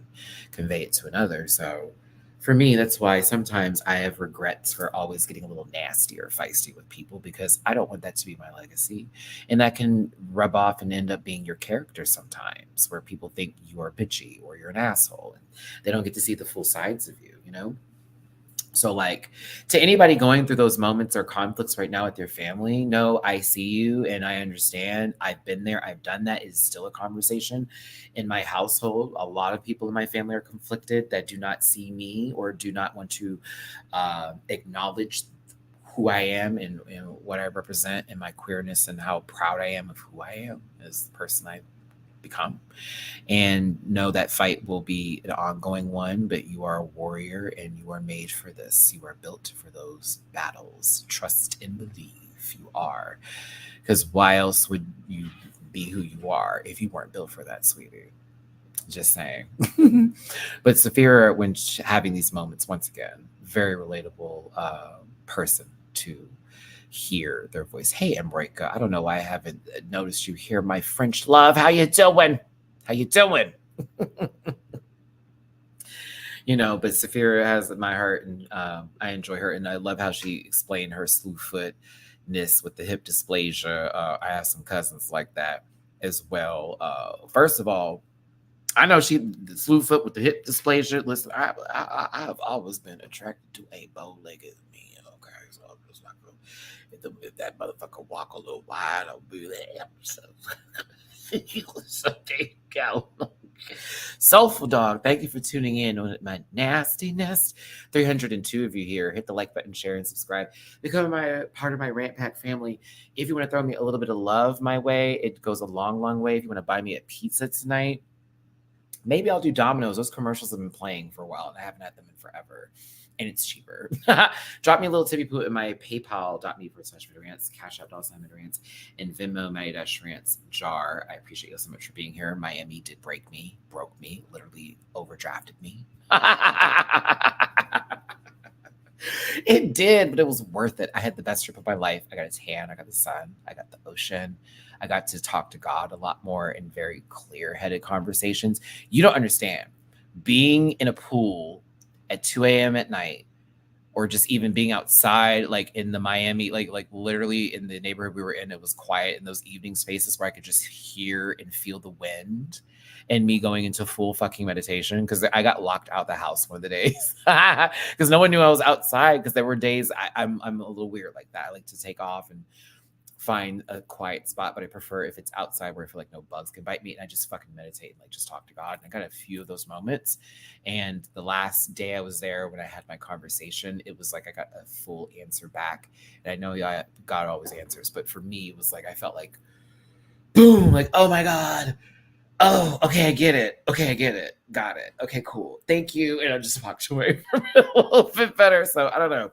convey it to another? So for me, that's why sometimes I have regrets for always getting a little nasty or feisty with people, because I don't want that to be my legacy. And that can rub off and end up being your character sometimes, where people think you are bitchy or you're an asshole, and they don't get to see the full sides of you, So, like, to anybody going through those moments or conflicts right now with your family, no, I see you and I understand. I've been there. I've done that. It's still a conversation in my household. A lot of people in my family are conflicted that do not see me or do not want to acknowledge who I am and what I represent and my queerness, and how proud I am of who I am as the person I become. And know that fight will be an ongoing one, but you are a warrior and you are made for this. You are built for those battles. Trust and believe you are. Because why else would you be who you are if you weren't built for that, sweetie? Just saying. But Safira, when having these moments, once again, very relatable person to hear their voice. Hey, Emrika, I don't know why I haven't noticed you here, my French love. How you doing? How you doing? You know, but Safira has my heart, and I enjoy her, and I love how she explained her slew footness with the hip dysplasia. I have some cousins like that as well. First of all, I know she slew foot with the hip dysplasia. Listen, I've always been attracted to a bow-legged man. Okay, so I'm just not gonna, if that motherfucker walk a little wide, I'll be there. So there you go. Soulful Dog, thank you for tuning in on my nasty nest. 302 of you here. Hit the like button, share, and subscribe. Become part of my Rant Pack family. If you want to throw me a little bit of love my way, it goes a long, long way. If you want to buy me a pizza tonight, maybe I'll do Domino's. Those commercials have been playing for a while, and I haven't had them in forever. And it's cheaper. Drop me a little tippy poo in my PayPal.me/MattyRants, Cash App $MattyRants, and Venmo Matty-Rants jar. I appreciate you so much for being here. Miami did broke me, literally overdrafted me. It did, but it was worth it. I had the best trip of my life. I got a tan, I got the sun, I got the ocean. I got to talk to God a lot more in very clear-headed conversations. You don't understand. Being in a pool at 2 a.m. at night, or just even being outside, like in the Miami, like literally in the neighborhood we were in, it was quiet in those evening spaces where I could just hear and feel the wind, and me going into full fucking meditation, because I got locked out the house one of the days because no one knew I was outside, because there were days I'm a little weird like that. I like to take off and find a quiet spot, but I prefer if it's outside where I feel like no bugs can bite me, and I just fucking meditate and like just talk to God. And I got a few of those moments. And the last day I was there, when I had my conversation, it was like I got a full answer back. And I know God always answers, but for me, it was like I felt like boom, like, oh my God. Oh, okay, I get it. Okay, I get it. Got it. Okay, cool. Thank you. And I just walked away from it a little bit better. So I don't know.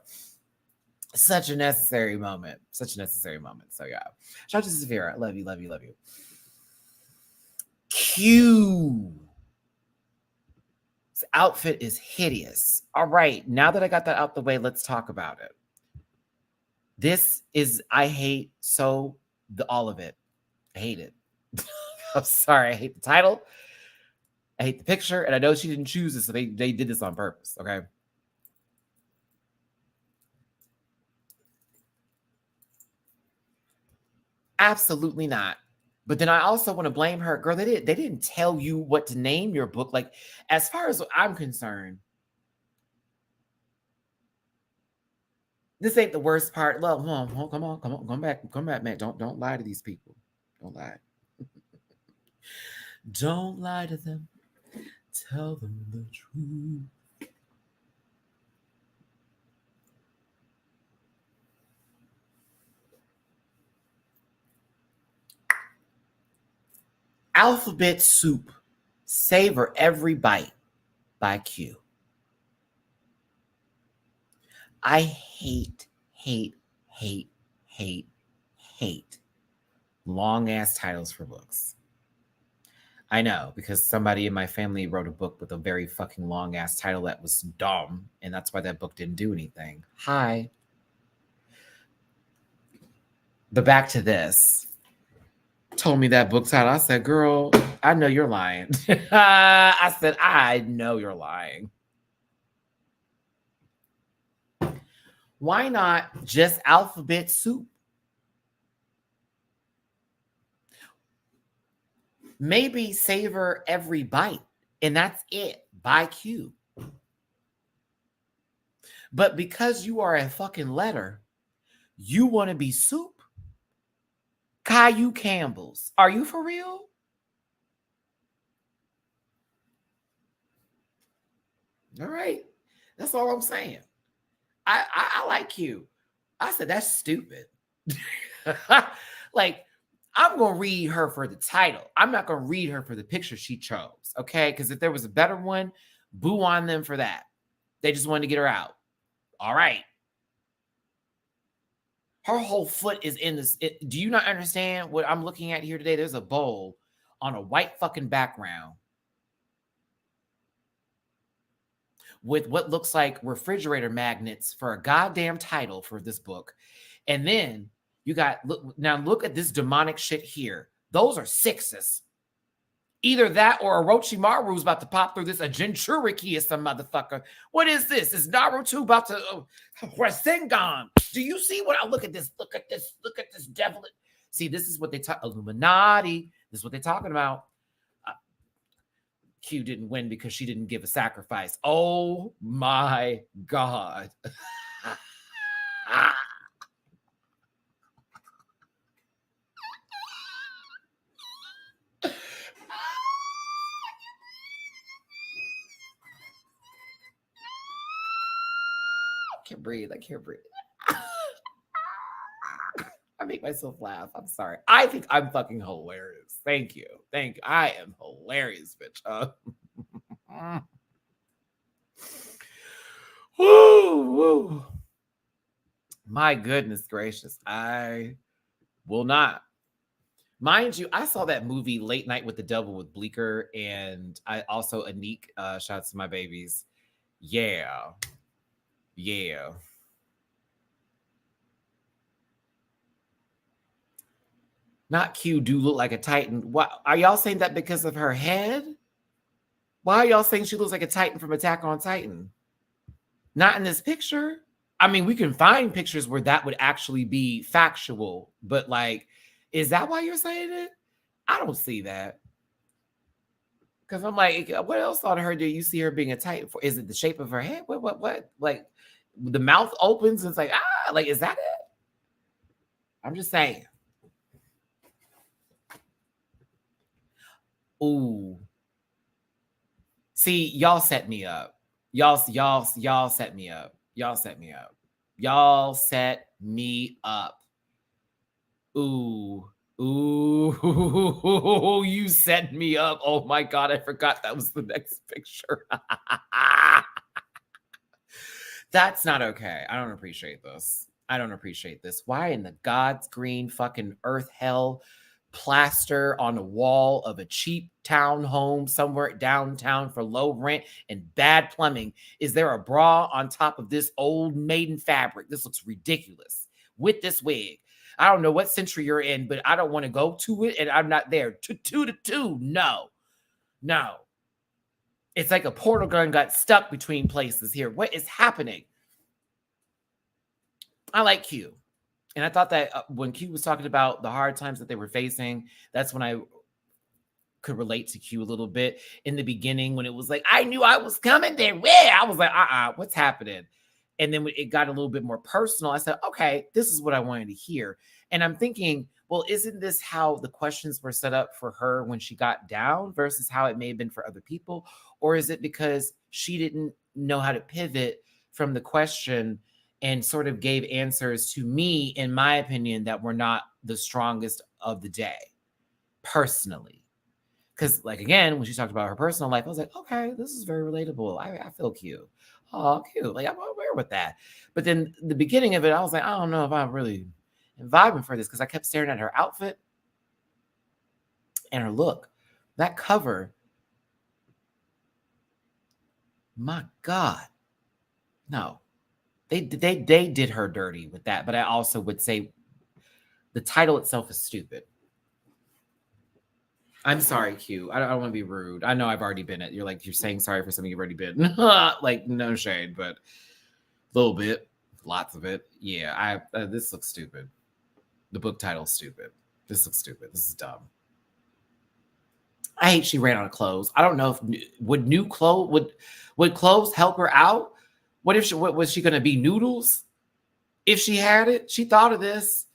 Such a necessary moment. Such a necessary moment. So yeah. Shout out to Safira. Love you, love you, love you. Q. This outfit is hideous. All right. Now that I got that out the way, let's talk about it. This is, I hate all of it. I hate it. I'm sorry. I hate the title. I hate the picture. And I know she didn't choose this, so they did this on purpose. Okay. Absolutely not. But then I also want to blame her. Girl, they didn't tell you what to name your book. Like, as far as I'm concerned, this ain't the worst part. Love, come on, come back, man. Don't lie to these people. Don't lie. Don't lie to them. Tell them the truth. Alphabet Soup. Savor Every Bite by Q. I hate long ass titles for books. I know, because somebody in my family wrote a book with a very fucking long ass title that was dumb, and that's why that book didn't do anything. Hi. But back to this. Told me that book title. I said, girl, I know you're lying. I said, I know you're lying. Why not just Alphabet Soup? Maybe savor every bite, and that's it. By Q. But because you are a fucking letter, you want to be soup? Caillou Campbell's. Are you for real? All right. That's all I'm saying. I like you. I said, that's stupid. Like, I'm going to read her for the title. I'm not going to read her for the picture she chose, okay? Because if there was a better one, boo on them for that. They just wanted to get her out. All right. Her whole foot is in this. Do you not understand what I'm looking at here today? There's a bowl on a white fucking background with what looks like refrigerator magnets for a goddamn title for this book. And then you got, look at this demonic shit here. Those are sixes. Either that or Orochimaru's about to pop through this. A Jinchuriki is some motherfucker. What is this? Is Naruto about to Rasengan? Do you see what I look at this? Look at this. Look at this devil. See, this is what they talk Illuminati. This is what they're talking about. Q didn't win because she didn't give a sacrifice. Oh my God. I can't breathe. I make myself laugh. I'm sorry. I think I'm fucking hilarious. Thank you. I am hilarious, bitch. Woo. My goodness gracious. I will not. Mind you, I saw that movie Late Night with the Devil with Bleecker, and I also Anik, shouts to my babies. Yeah. Not Q do look like a Titan. Why are y'all saying that because of her head? Why are y'all saying she looks like a Titan from Attack on Titan? Not in this picture. I mean, we can find pictures where that would actually be factual, but like, is that why you're saying it? I don't see that. Because I'm like, what else on her do you see her being a Titan for? Is it the shape of her head? What? Like, the mouth opens and it's like, like, is that it? I'm just saying. Ooh. See, y'all set me up. Y'all set me up. Y'all set me up. Y'all set me up. Ooh, you set me up. Oh my God, I forgot that was the next picture. That's not okay. I don't appreciate this. Why in the God's green fucking earth hell plaster on a wall of a cheap town home somewhere downtown for low rent and bad plumbing is there a bra on top of this old maiden fabric? This looks ridiculous. With this wig, I don't know what century you're in, but I don't want to go to it, and I'm not there. Two. No. It's like a portal gun got stuck between places here. What is happening? I like Q. And I thought that when Q was talking about the hard times that they were facing, that's when I could relate to Q a little bit. In the beginning, when it was like, I knew I was coming there. Where? I was like, what's happening? And then when it got a little bit more personal, I said, okay, this is what I wanted to hear. And I'm thinking, well, isn't this how the questions were set up for her when she got down versus how it may have been for other people? Or is it because she didn't know how to pivot from the question and sort of gave answers to me, in my opinion, that were not the strongest of the day, personally? Because, like, again, when she talked about her personal life, I was like, okay, this is very relatable. I feel cute. Oh, cute. Like, I'm aware with that. But then the beginning of it, I was like, I don't know if I'm really vibing for this, because I kept staring at her outfit and her look. That cover, my God. No. They did her dirty with that, but I also would say the title itself is stupid. I'm sorry, Q. I don't want to be rude. I know I've already been it. You're saying sorry for something you've already been. Like, no shade, but a little bit, lots of it. Yeah, this looks stupid. The book title's stupid. This looks stupid. This is dumb. I hate she ran out of clothes. I don't know if would clothes help her out? What if was she going to be noodles? If she had it, she thought of this.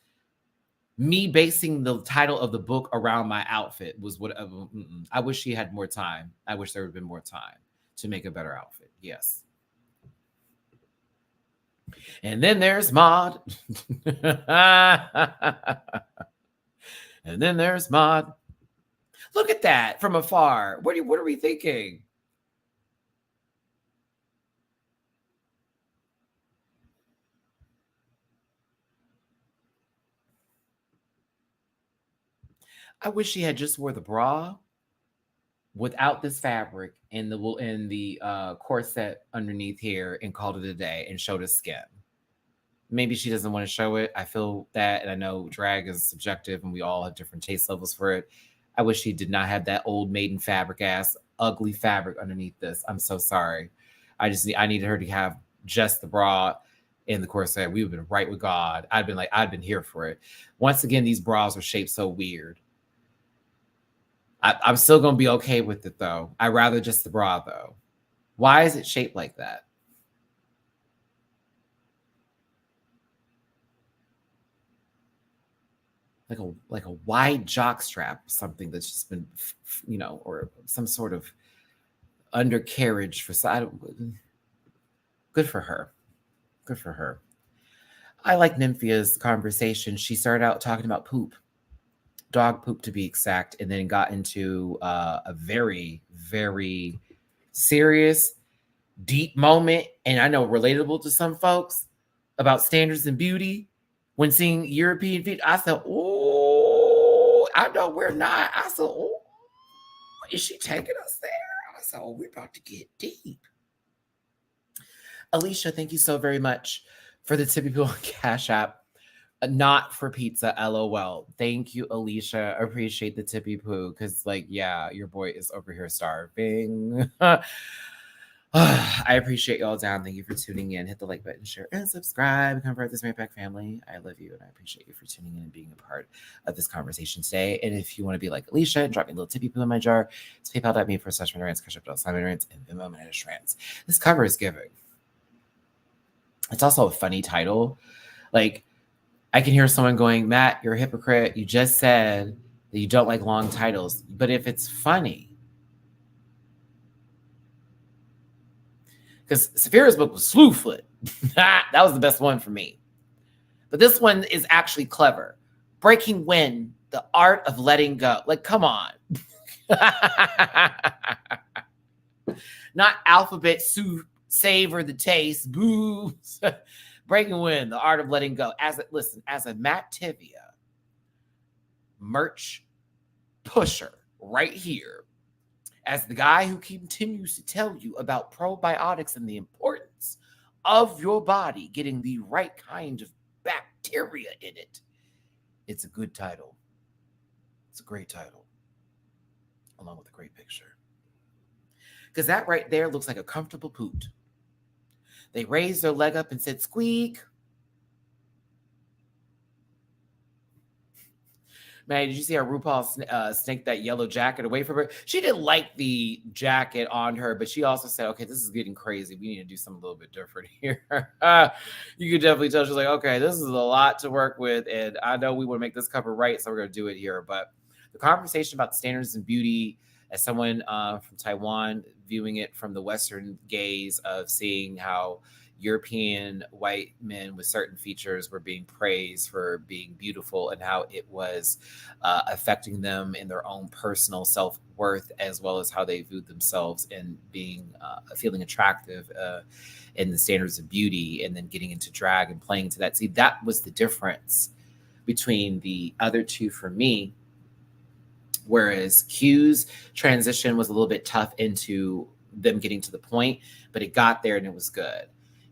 Me basing the title of the book around my outfit was what I wish she had more time. I wish there would have been more time to make a better outfit. Yes. And then there's Maud. And then there's Mod. Look at that from afar. What are we thinking? I wish she had just wore the bra without this fabric and the corset underneath here and called it a day and showed us skin. Maybe she doesn't want to show it. I feel that, and I know drag is subjective and we all have different taste levels for it. I wish she did not have that old maiden fabric ass ugly fabric underneath this. I'm so sorry. I needed her to have just the bra and the corset. We would have been right with God. I'd been here for it. Once again, these bras are shaped so weird. I'm still gonna be okay with it though. I'd rather just the bra though. Why is it shaped like that? Like a wide jock strap, something that's just been, or some sort of undercarriage for side. Good for her. Good for her. I like Nymphia's conversation. She started out talking about poop, dog poop to be exact, and then got into a very, very serious, deep moment, and I know relatable to some folks, about standards and beauty. When seeing European feet, I said, oh, I know we're not. I said, oh, is she taking us there? I said, oh, we're about to get deep. Alicia, thank you so very much for the Tippy Pool Cash App. Not for pizza, LOL. Thank you, Alicia. Appreciate the Tippy Poo, because, yeah, your boy is over here starving. I appreciate y'all down. Thank you for tuning in. Hit the like button, share, and subscribe. Become part of this Pack family. I love you, and I appreciate you for tuning in and being a part of this conversation today. And if you want to be like Alicia and drop me a little tippy poo in my jar, it's paypal.me/MattyRants, cash-up.MattyRants, and Venmo MattyRants. This cover is giving. It's also a funny title. I can hear someone going, Matt, you're a hypocrite. You just said that you don't like long titles. But if it's funny, because Safira's book was Slewfoot. That was the best one for me. But this one is actually clever. Breaking Wind, the art of letting go. Come on. Not alphabet soup, savor the taste, boo. Breaking Wind, the art of letting go. As a Mattivia merch pusher right here, as the guy who continues to tell you about probiotics and the importance of your body getting the right kind of bacteria in it, it's a good title. It's a great title, along with a great picture. Because that right there looks like a comfortable poot. They raised their leg up and said, squeak. Man, did you see how RuPaul snaked that yellow jacket away from her? She didn't like the jacket on her, but she also said, okay, this is getting crazy. We need to do something a little bit different here. You could definitely tell she's like, okay, this is a lot to work with, and I know we want to make this cover right, so we're going to do it here. But the conversation about standards and beauty, as someone from Taiwan, viewing it from the Western gaze of seeing how European white men with certain features were being praised for being beautiful, and how it was affecting them in their own personal self-worth, as well as how they viewed themselves in being feeling attractive in the standards of beauty, and then getting into drag and playing to that. See, that was the difference between the other two for me. Whereas Q's transition was a little bit tough into them getting to the point, but it got there and it was good.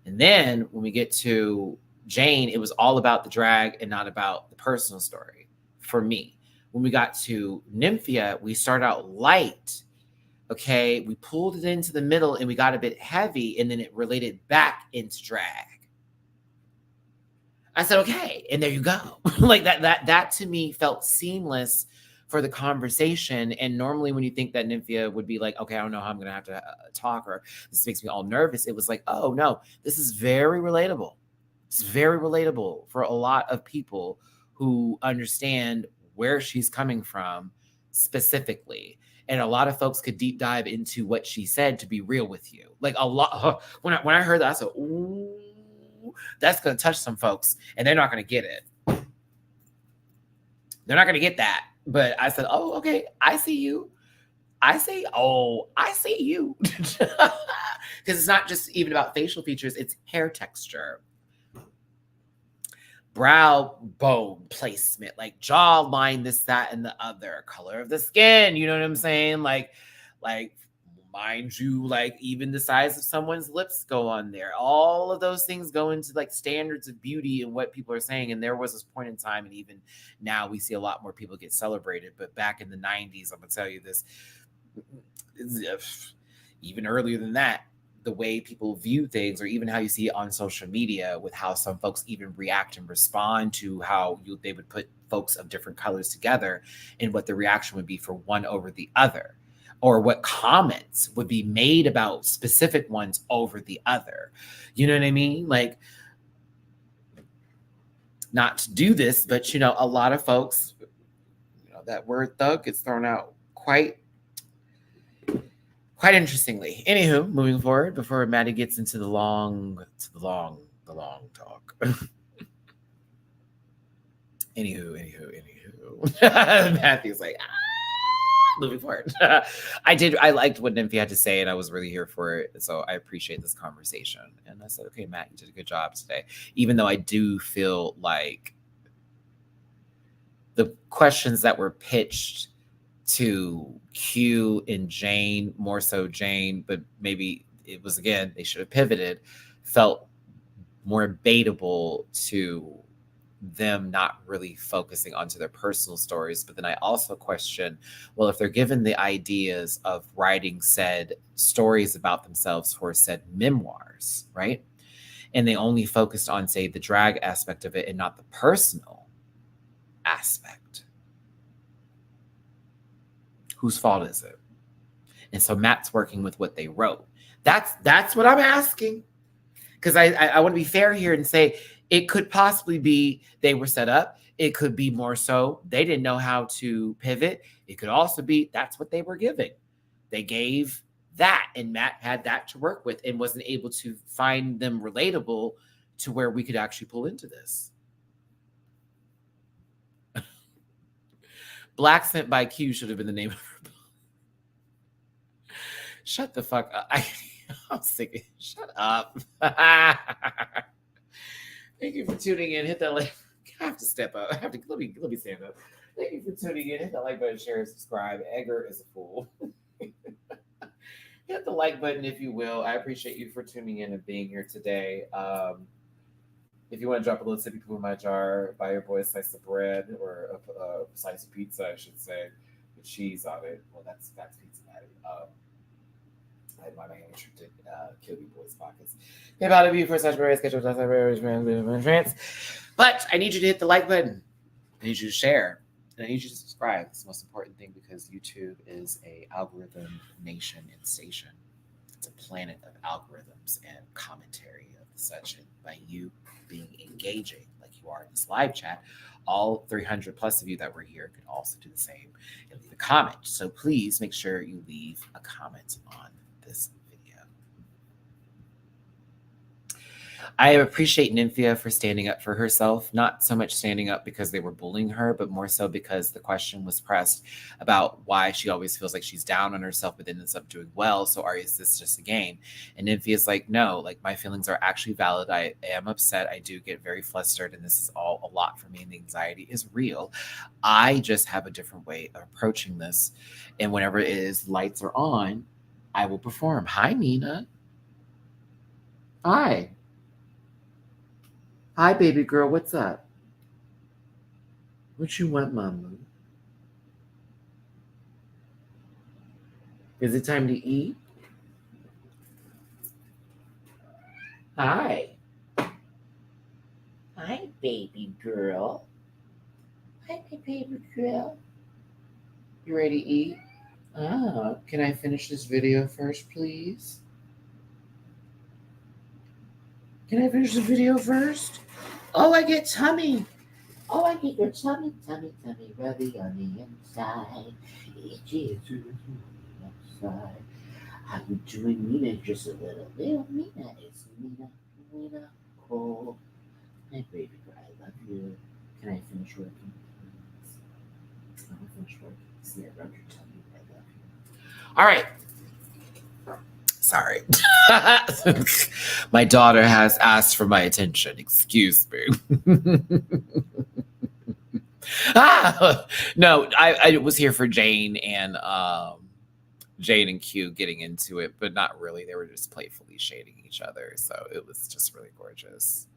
And then when we get to Jane, it was all about the drag and not about the personal story for me. When we got to Nymphia, we started out light. Okay, we pulled it into the middle and we got a bit heavy, and then it related back into drag. I said, okay, and there you go. That to me felt seamless for the conversation. And normally when you think that Nymphia would be like, okay, I don't know how I'm going to have to talk, or this makes me all nervous, it was like, oh no, this is very relatable. It's very relatable for a lot of people who understand where she's coming from specifically. And a lot of folks could deep dive into what she said, to be real with you. A lot. When I heard that, I said, ooh, that's going to touch some folks and they're not going to get it. They're not going to get that. But I said, oh, okay, I see you. I see you. Because it's not just even about facial features, it's hair texture, brow bone placement, like jawline, this, that, and the other, color of the skin. You know what I'm saying? Like, mind you, like even the size of someone's lips go on there. All of those things go into like standards of beauty and what people are saying. And there was this point in time, and even now we see a lot more people get celebrated. But back in the 90s, I'm gonna tell you this, even earlier than that, the way people view things, or even how you see it on social media with how some folks even react and respond to how they would put folks of different colors together, and what the reaction would be for one over the other, or what comments would be made about specific ones over the other. You know what I mean? Like, not to do this, but a lot of folks, that word thug gets thrown out quite interestingly. Anywho, moving forward before Maddie gets into the long talk. Anywho. Matthew's like, moving forward. I liked what Nymphia had to say, and I was really here for it. So I appreciate this conversation. And I said, okay, Matt, you did a good job today. Even though I do feel like the questions that were pitched to Q and Jane, more so Jane, but maybe it was, again, they should have pivoted, felt more baitable to them not really focusing onto their personal stories. But then I also question, well, if they're given the ideas of writing said stories about themselves for said memoirs, right? And they only focused on, say, the drag aspect of it and not the personal aspect, whose fault is it? And so Matt's working with what they wrote. That's what I'm asking. Because I want to be fair here and say it could possibly be they were set up. It could be more so they didn't know how to pivot. It could also be that's what they were giving. They gave that, and Matt had that to work with and wasn't able to find them relatable to where we could actually pull into this. Blacksmith by Q should have been the name of her book. Shut the fuck up. I'm sick. Shut up. Thank you for tuning in. Hit that like. I have to step up. Let me stand up. Thank you for tuning in. Hit that like button, share, and subscribe. Edgar is a fool. Hit the like button if you will. I appreciate you for tuning in and being here today. If you want to drop a little tippy poo in my jar, buy your boy a slice of bread or a slice of pizza, I should say, with cheese on it. Well, that's pizza, Maddie. I had my hand to kill you boys' pockets. Hey, about of you for such berries, schedule MattyRants. But I need you to hit the like button. I need you to share. And I need you to subscribe. It's the most important thing, because YouTube is a algorithm nation and station. It's a planet of algorithms and commentary of such. And by you being engaging like you are in this live chat, all 300 plus of you that were here can also do the same and leave a comment. So please make sure you leave a comment on this video. I appreciate Nymphia for standing up for herself, not so much standing up because they were bullying her, but more so because the question was pressed about why she always feels like she's down on herself, but then ends up doing well. So is this just a game? And Nymphia's like, no, like my feelings are actually valid. I am upset. I do get very flustered, and this is all a lot for me, and the anxiety is real. I just have a different way of approaching this. And whenever it is lights are on, I will perform. Hi, Nina. Hi. Hi, baby girl. What's up? What you want, mama? Is it time to eat? Hi. Hi, baby girl. Hi, baby girl. You ready to eat? Can I finish this video first, please? Can I finish the video first? Oh, I get tummy. Oh, I get your tummy, rubby on the inside. It's you outside. How you doing, Nina? Just a little Nina. It's Nina Cole. Hey, baby girl, I love you. Can I finish working, please? All right. Sorry. My daughter has asked for my attention. Excuse me. No, I was here for Jane and Q getting into it, but not really. They were just playfully shading each other. So it was just really gorgeous.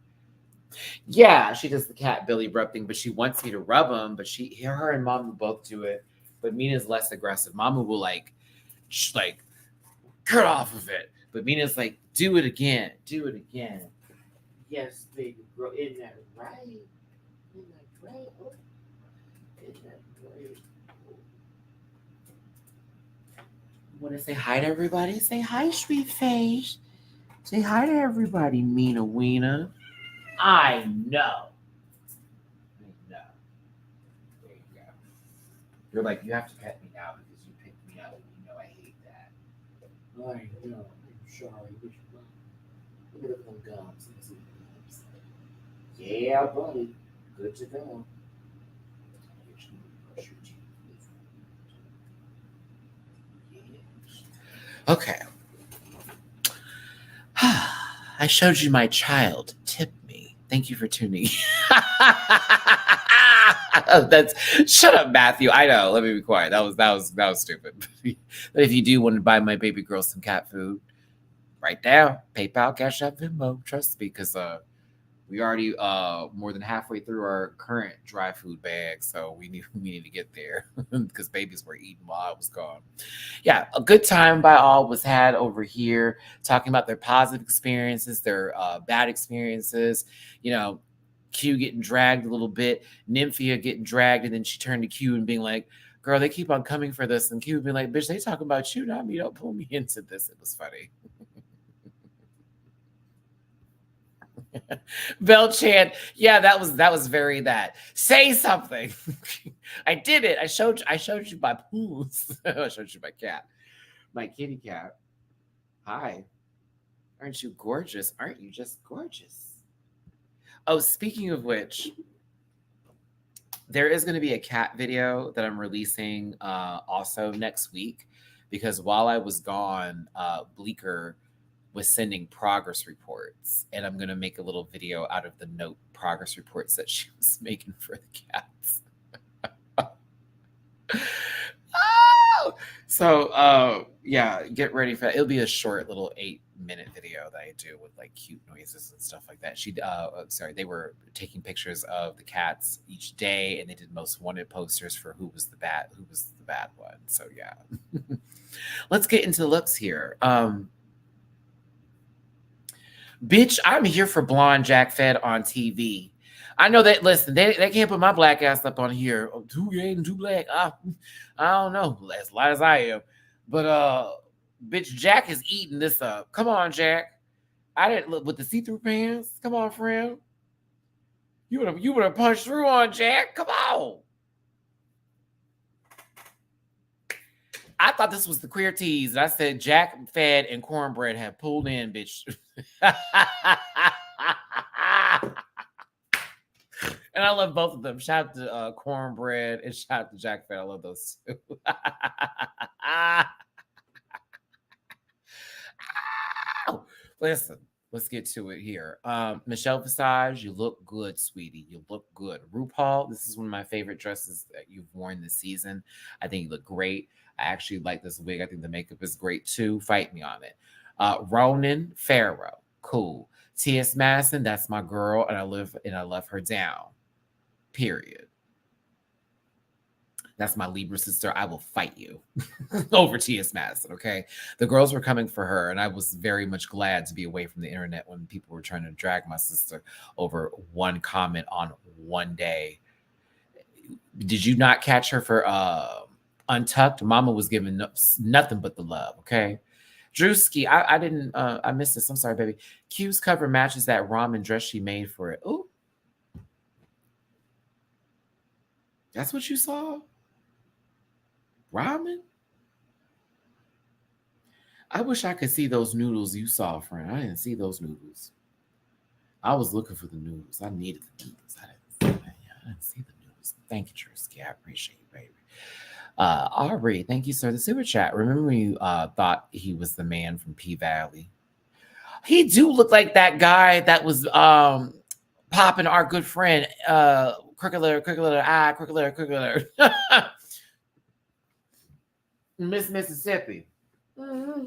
Yeah, she does the cat belly rub thing, but she wants me to rub them. But her and Mama both do it. But Mina's less aggressive. Mama will like cut off of it. But Mina's like, do it again. Do it again. Yes, baby girl. Isn't that right? Isn't that right? Oh, isn't that great? Want to say hi to everybody? Say hi, sweet face. Say hi to everybody, Mina Weena. I know. There you go. You're like, you have to pet me now because you picked me up. You know I hate that. I know. I'm sorry. Look at them gums. Yeah, buddy. Good to go. Okay. I showed you my child. Tip me. Thank you for tuning. Shut up, Matthew. I know. Let me be quiet. That was stupid. But if you do want to buy my baby girl some cat food, right down. PayPal, Cash App, Venmo. Trust me, because we already more than halfway through our current dry food bag, so we need to get there because babies were eating while I was gone. Yeah, a good time by all was had over here, talking about their positive experiences, their bad experiences. You know, Q getting dragged a little bit, Nymphia getting dragged, and then she turned to Q and being like, "Girl, they keep on coming for this," and Q being like, "Bitch, they talking about you, not me. Don't pull me into this." It was funny. Bell chant. Yeah, that was very that. Say something. I did it. I showed you my poos. I showed you my cat. My kitty cat. Hi. Aren't you gorgeous? Aren't you just gorgeous? Oh, speaking of which, there is going to be a cat video that I'm releasing also next week because while I was gone, Bleeker was sending progress reports, and I'm going to make a little video out of the note progress reports that she was making for the cats. Oh! So yeah, get ready for that. It'll be a short little 8-minute video that I do with like cute noises and stuff like that. They were taking pictures of the cats each day, and they did most wanted posters for who was the bad one. So yeah. Let's get into looks here. Bitch, I'm here for blonde Jack Fed on TV. I know that. Listen, they can't put my black ass up on here. Oh, too gay and too black. I don't know. As light as I am, but bitch, Jack is eating this up. Come on, Jack. I didn't look with the see-through pants. Come on, friend. You would have punched through on Jack. Come on. I thought this was the queer tease. And I said Jack Fed and Cornbread have pulled in, bitch. And I love both of them. Shout out to Cornbread and shout out to Jack Fed. I love those two. Listen, let's get to it here. Michelle Visage, you look good, sweetie. You look good. RuPaul, this is one of my favorite dresses that you've worn this season. I think you look great. I actually like this wig. I think the makeup is great too. Fight me on it. Ronan Farrow, cool. T.S. Madison, that's my girl, and I love her down. Period. That's my Libra sister. I will fight you over T.S. Madison, okay? The girls were coming for her, and I was very much glad to be away from the internet when people were trying to drag my sister over one comment on one day. Did you not catch her for Untucked? Mama was giving nothing but the love, okay? Drewski, I didn't, I missed this. I'm sorry, baby. Q's cover matches that ramen dress she made for it. Ooh. That's what you saw? Ramen? I wish I could see those noodles you saw, friend. I didn't see those noodles. I was looking for the noodles. I needed the noodles. I didn't see the noodles. Thank you, Drewski. I appreciate you, baby. Aubrey, thank you, sir. The super chat. Remember when you thought he was the man from P Valley? He do look like that guy that was popping our good friend crooked letter I, crooked letter Miss Mississippi. Mm-hmm.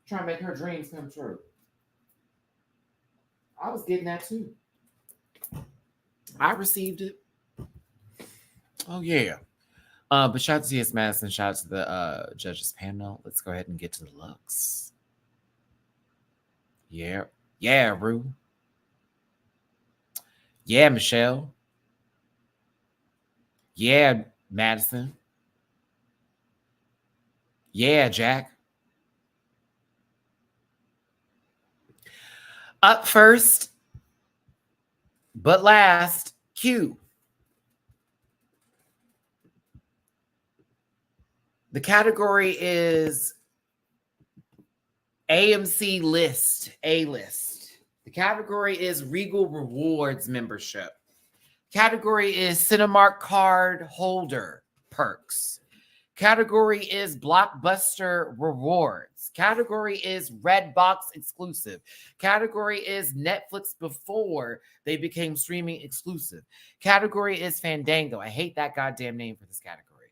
Trying to make her dreams come true. I was getting that too. I received it. Oh yeah. But shout out to T.S. Madison. Shout out to the judges panel. Let's go ahead and get to the looks. Yeah. Yeah, Rue. Yeah, Michelle. Yeah, Madison. Yeah, Jack. Up first, but last, Q. The category is AMC list, A-list. The category is Regal Rewards membership. Category is Cinemark card holder perks. Category is Blockbuster rewards. Category is Redbox exclusive. Category is Netflix before they became streaming exclusive. Category is Fandango. I hate that goddamn name for this category.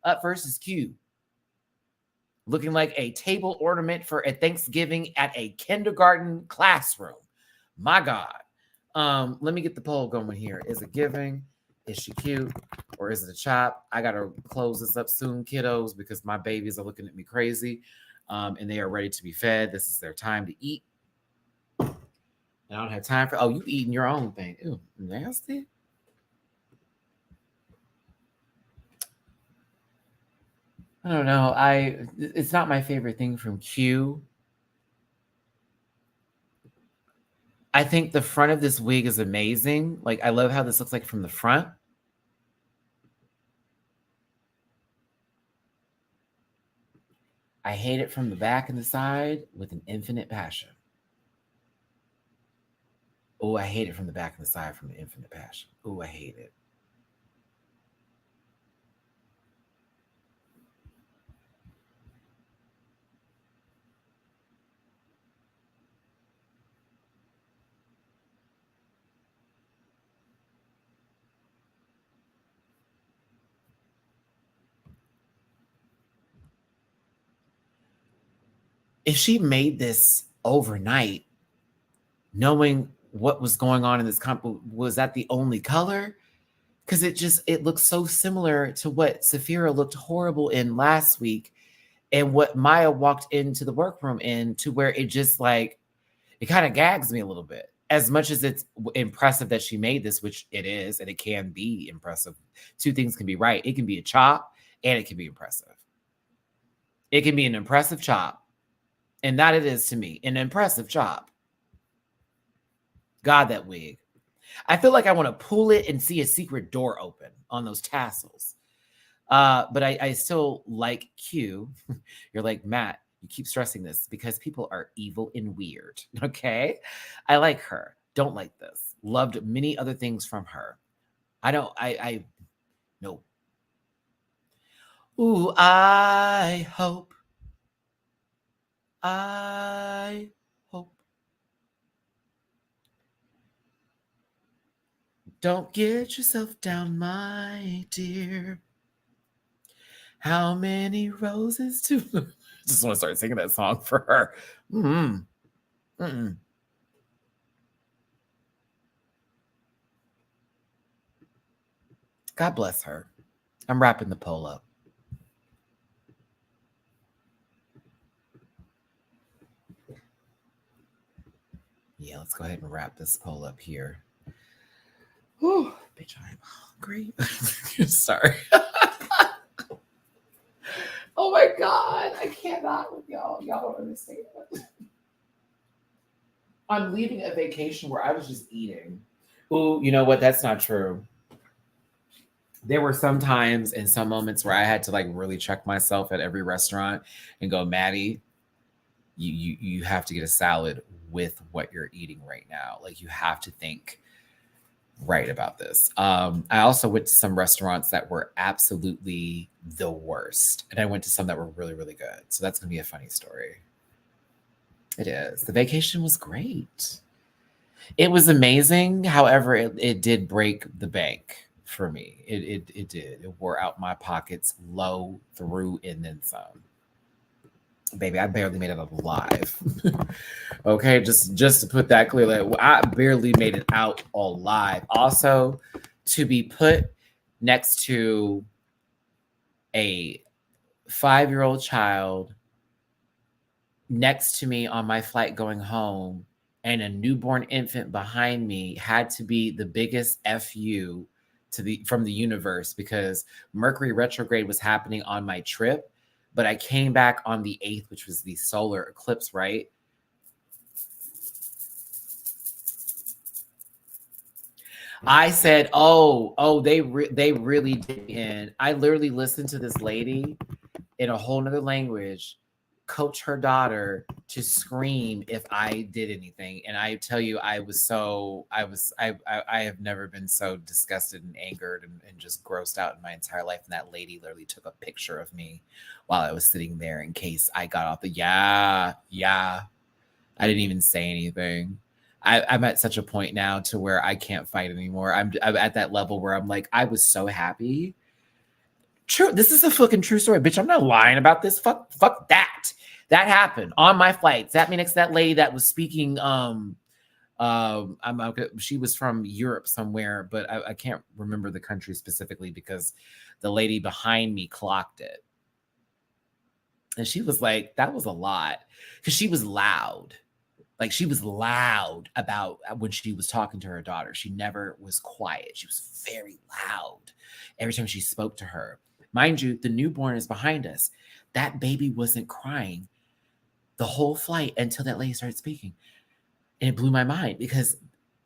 Up first is Q. Looking like a table ornament for a Thanksgiving at a kindergarten classroom. My God. Let me get the poll going here. Is it giving? Is she cute? Or is it a chop? I got to close this up soon, kiddos, because my babies are looking at me crazy. And they are ready to be fed. This is their time to eat. And I don't have time for, you eating your own thing. Ew, nasty. I don't know. It's not my favorite thing from Q. I think the front of this wig is amazing. Like, I love how this looks like from the front. I hate it from the back and the side with an infinite passion. Oh, I hate it from the back and the side from an infinite passion. Oh, I hate it. If she made this overnight, knowing what was going on in this was that the only color? Because it looks so similar to what Safira looked horrible in last week and what Maya walked into the workroom in, to where it just like, it kind of gags me a little bit. As much as it's impressive that she made this, which it is, and it can be impressive. Two things can be right. It can be a chop and it can be impressive. It can be an impressive chop. And that it is to me, an impressive chop. God, that wig. I feel like I want to pull it and see a secret door open on those tassels. But I still like Q. You're like, Matt, you keep stressing this because people are evil and weird. Okay. I like her. Don't like this. Loved many other things from her. No. Ooh, I hope. Don't get yourself down, my dear. How many roses to... Just want to start singing that song for her. God bless her. I'm wrapping the poll up. Yeah, let's go ahead and wrap this poll up here. Whew, bitch, I'm hungry. Sorry. Oh my God, I cannot with y'all. Y'all don't understand. I'm leaving a vacation where I was just eating. Ooh, you know what? That's not true. There were some times and some moments where I had to like really check myself at every restaurant and go, Maddie, you have to get a salad with what you're eating right now. Like, you have to think right about this. I also went to some restaurants that were absolutely the worst, and I went to some that were really, really good. So that's gonna be a funny story. It is. The vacation was great. It was amazing. However, it did break the bank for me. It did. It wore out my pockets low, through, and then some. Baby, I barely made it out alive. Okay, just to put that clearly, I barely made it out alive. Also, to be put next to a 5-year-old child next to me on my flight going home and a newborn infant behind me had to be the biggest FU from the universe, because Mercury retrograde was happening on my trip, but I came back on the 8th, which was the solar eclipse, right? I said, they really did. And I literally listened to this lady in a whole nother language coach her daughter to scream if I did anything. And I tell you, I have never been so disgusted and angered and just grossed out in my entire life. And that lady literally took a picture of me while I was sitting there in case I got off the, yeah. I didn't even say anything. I'm at such a point now to where I can't fight anymore. I'm at that level where I'm like, I was so happy. True. This is a fucking true story, bitch. I'm not lying about this. Fuck that. That happened on my flight. Sat me next to that lady that was speaking. She was from Europe somewhere, but I can't remember the country specifically because the lady behind me clocked it. And she was like, that was a lot. Because she was loud. Like, she was loud about when she was talking to her daughter. She never was quiet. She was very loud every time she spoke to her. Mind you, the newborn is behind us. That baby wasn't crying the whole flight until that lady started speaking. And it blew my mind because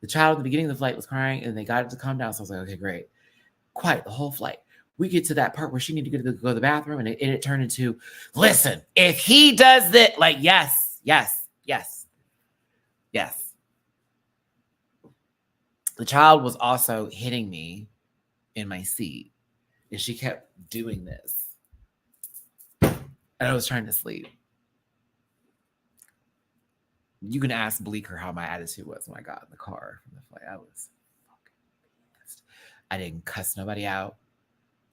the child at the beginning of the flight was crying and they got it to calm down. So I was like, okay, great. Quiet the whole flight. We get to that part where she needed to go to the bathroom and it turned into, listen, if he does that, like, yes. The child was also hitting me in my seat and she kept doing this. And I was trying to sleep. You can ask Bleeker how my attitude was when I got in the car from the flight. I was fucking pissed. I didn't cuss nobody out.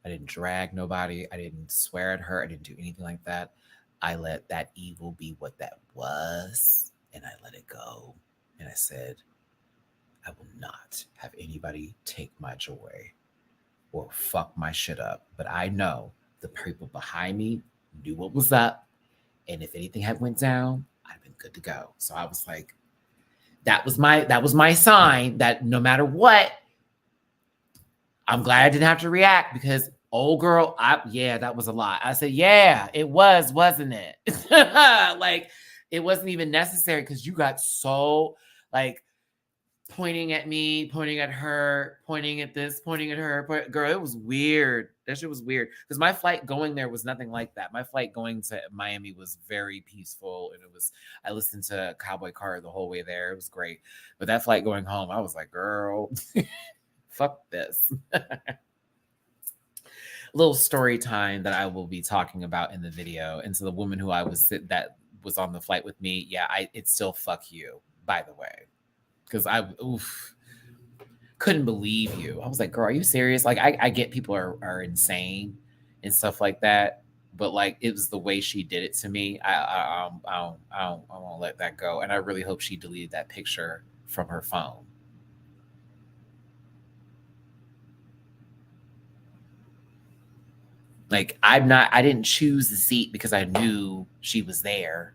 I didn't drag nobody. I didn't swear at her. I didn't do anything like that. I let that evil be what that was, and I let it go. And I said, I will not have anybody take my joy or fuck my shit up. But I know the people behind me knew what was up. And if anything had went down, I'd have been good to go. So I was like, that was my sign that no matter what, I'm glad I didn't have to react because old girl, that was a lot. I said, yeah, it was, wasn't it? Like, it wasn't even necessary because you got so, like, pointing at me, pointing at her, pointing at this, pointing at her. Girl, it was weird. That shit was weird. Because my flight going there was nothing like that. My flight going to Miami was very peaceful. And I listened to Cowboy Carter the whole way there. It was great. But that flight going home, I was like, girl, fuck this. Little story time that I will be talking about in the video. And so the woman who that was on the flight with me, it's still fuck you, by the way. Because couldn't believe you. I was like, girl, are you serious? Like, I get people are insane and stuff like that, but like, it was the way she did it to me. I won't let that go. And I really hope she deleted that picture from her phone. Like, I didn't choose the seat because I knew she was there.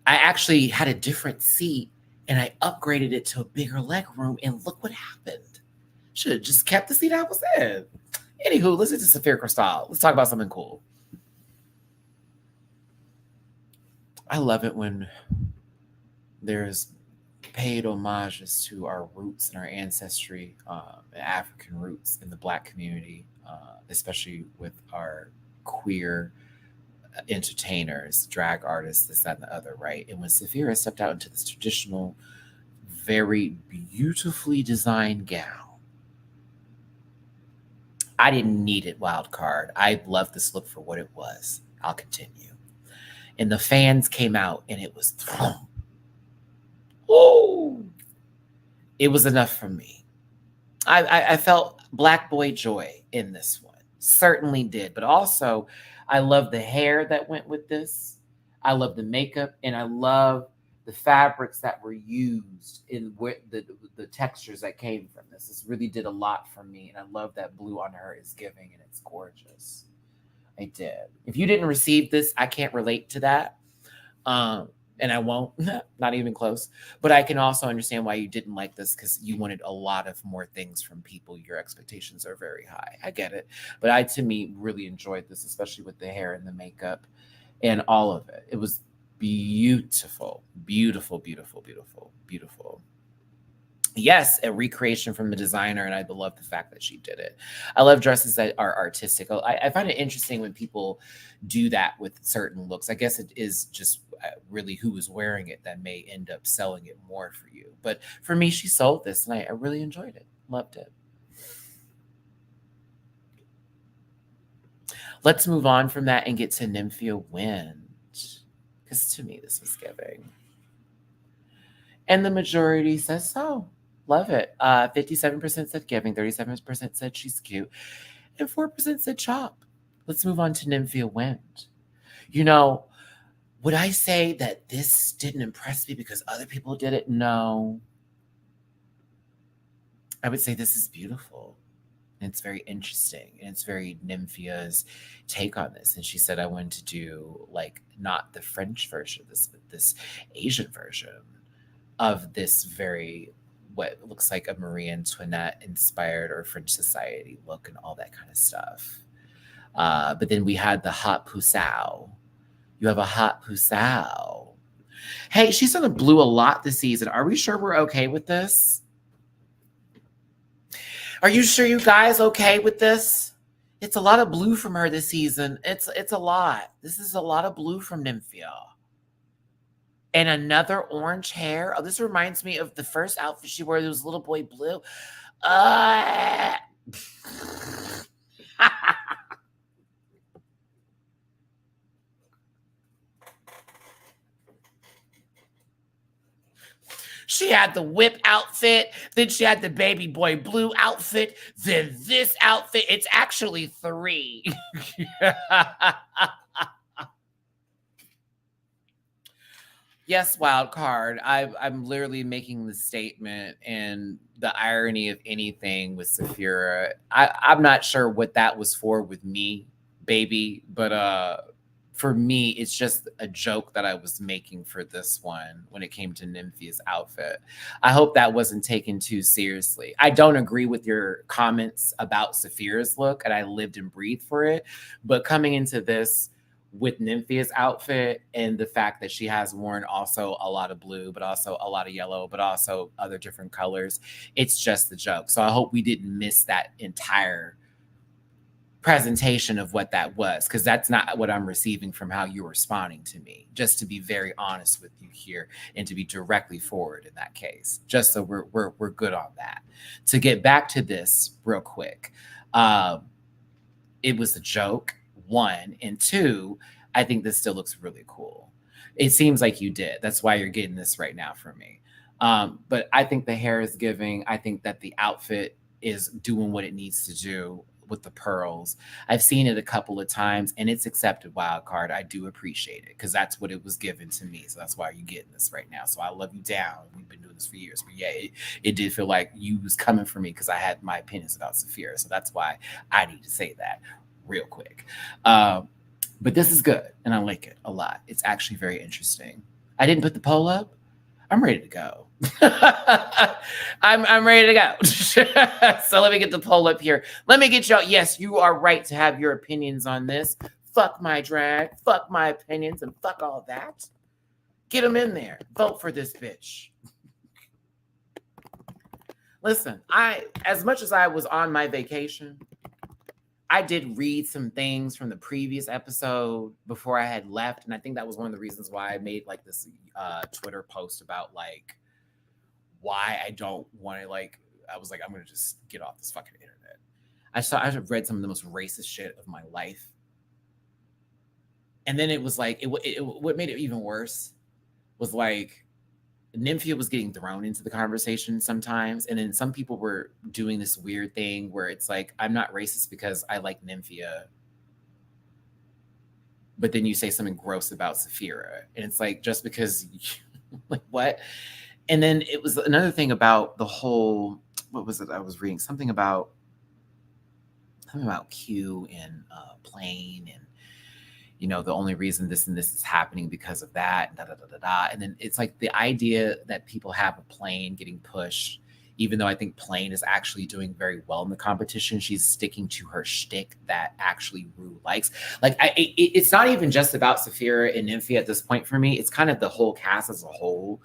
I actually had a different seat and I upgraded it to a bigger leg room, and look what happened. Should have just kept the seat I was in. Anywho, listen to Safira Cristal. Let's talk about something cool. I love it when there's paid homages to our roots and our ancestry, African roots in the Black community, especially with our queer entertainers, drag artists, this, that, and the other, right? And when Safira stepped out into this traditional, very beautifully designed gown. I didn't need it, wild card. I love this look for what it was. I'll continue. And the fans came out and it was thrown. Oh, it was enough for me. I felt black boy joy in this one. Certainly did. But also, I love the hair that went with this. I love the makeup, and I love the fabrics that were used in the textures that came from this. This really did a lot for me, and I love that blue on her is giving, and it's gorgeous. I did. If you didn't receive this, I can't relate to that. And I won't, not even close. But I can also understand why you didn't like this, because you wanted a lot of more things from people. Your expectations are very high. I get it. But I, to me, really enjoyed this, especially with the hair and the makeup and all of it. It was beautiful, beautiful, beautiful, beautiful, beautiful. Yes, a recreation from the designer, and I love the fact that she did it. I love dresses that are artistic. I find it interesting when people do that with certain looks. I guess it is just really who is wearing it that may end up selling it more for you. But for me, she sold this, and I really enjoyed it. Loved it. Let's move on from that and get to Nymphia Wind, because to me, this was giving. And the majority says so. Love it. 57% said giving, 37% said she's cute, and 4% said chop. Let's move on to Nymphia Wind. You know, would I say that this didn't impress me because other people did it? No. I would say this is beautiful. And it's very interesting. And it's very Nymphia's take on this. And she said, I wanted to do, like, not the French version of this, but this Asian version of this very, what looks like a Marie Antoinette inspired or French society look and all that kind of stuff. But then we had the hot Pusao. You have a hot Pusao. Hey, she's done the blue a lot this season. Are we sure we're okay with this? Are you sure you guys okay with this? It's a lot of blue from her this season. It's a lot. This is a lot of blue from Nymphia. And another orange hair. Oh, this reminds me of the first outfit she wore. It was little boy blue. She had the whip outfit. Then she had the baby boy blue outfit. Then this outfit. It's actually 3. Yes, wild card. I'm literally making the statement, and the irony of anything with Safira. I'm not sure what that was for with me, baby, but for me, it's just a joke that I was making for this one when it came to Nymphia's outfit. I hope that wasn't taken too seriously. I don't agree with your comments about Safira's look, and I lived and breathed for it. But coming into this with Nymphia's outfit and the fact that she has worn also a lot of blue, but also a lot of yellow, but also other different colors, it's just the joke. So I hope we didn't miss that entire presentation of what that was, because that's not what I'm receiving from how you're responding to me. Just to be very honest with you here and to be directly forward in that case, just so we're good on that. To get back to this real quick, it was a joke, 1, and 2, I think this still looks really cool. It seems like you did. That's why you're getting this right now from me. But I think the hair is giving. I think that the outfit is doing what it needs to do with the pearls. I've seen it a couple of times, and it's accepted, wild card. I do appreciate it because that's what it was given to me. So that's why you're getting this right now. So I love you down. We've been doing this for years. But yeah, it did feel like you was coming for me because I had my opinions about Safira. So that's why I need to say that real quick. But this is good, and I like it a lot. It's actually very interesting. I didn't put the poll up. I'm ready to go. I'm ready to go. So let me get the poll up here. Let me get y'all. Yes, you are right to have your opinions on this. Fuck my drag. Fuck my opinions, and fuck all that. Get them in there. Vote for this bitch. Listen, as much as I was on my vacation, I did read some things from the previous episode before I had left. And I think that was one of the reasons why I made like this Twitter post about like why I don't want to I was like, I'm gonna just get off this fucking internet. I've read some of the most racist shit of my life. And then it was like, what made it even worse was like, Nymphia was getting thrown into the conversation sometimes. And then some people were doing this weird thing where it's like, I'm not racist because I like Nymphia. But then you say something gross about Safira. And it's like, just because, like, what? And then it was another thing about the whole, what was it? I was reading something about Q and Plane, and the only reason this and this is happening because of that, and da da da da da. And then it's like the idea that people have a Plane getting pushed, even though I think Plane is actually doing very well in the competition. She's sticking to her shtick that actually Ru likes. Like, it's not even just about Safira and Nymphia at this point for me. It's kind of the whole cast as a whole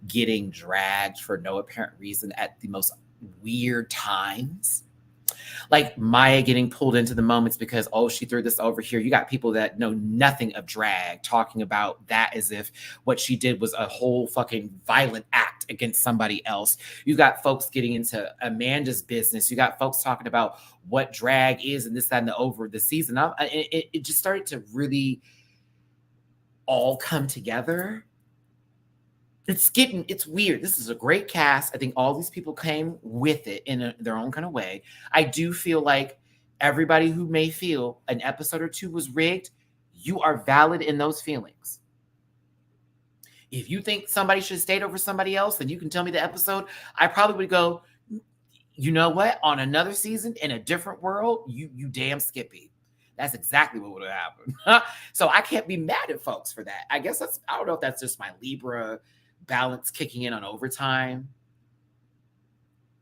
getting dragged for no apparent reason at the most weird times. Like Maya getting pulled into the moments because, oh, she threw this over here. You got people that know nothing of drag talking about that as if what she did was a whole fucking violent act against somebody else. You got folks getting into Amanda's business. You got folks talking about what drag is and this, that, and the over the season. It just started to really all come together. It's weird. This is a great cast. I think all these people came with it in their own kind of way. I do feel like everybody who may feel an episode or two was rigged, you are valid in those feelings. If you think somebody should have stayed over somebody else, then you can tell me the episode. I probably would go, you know what? On another season, in a different world, you damn Skippy. That's exactly what would have happened. So I can't be mad at folks for that. I guess I don't know if that's just my Libra balance kicking in on overtime,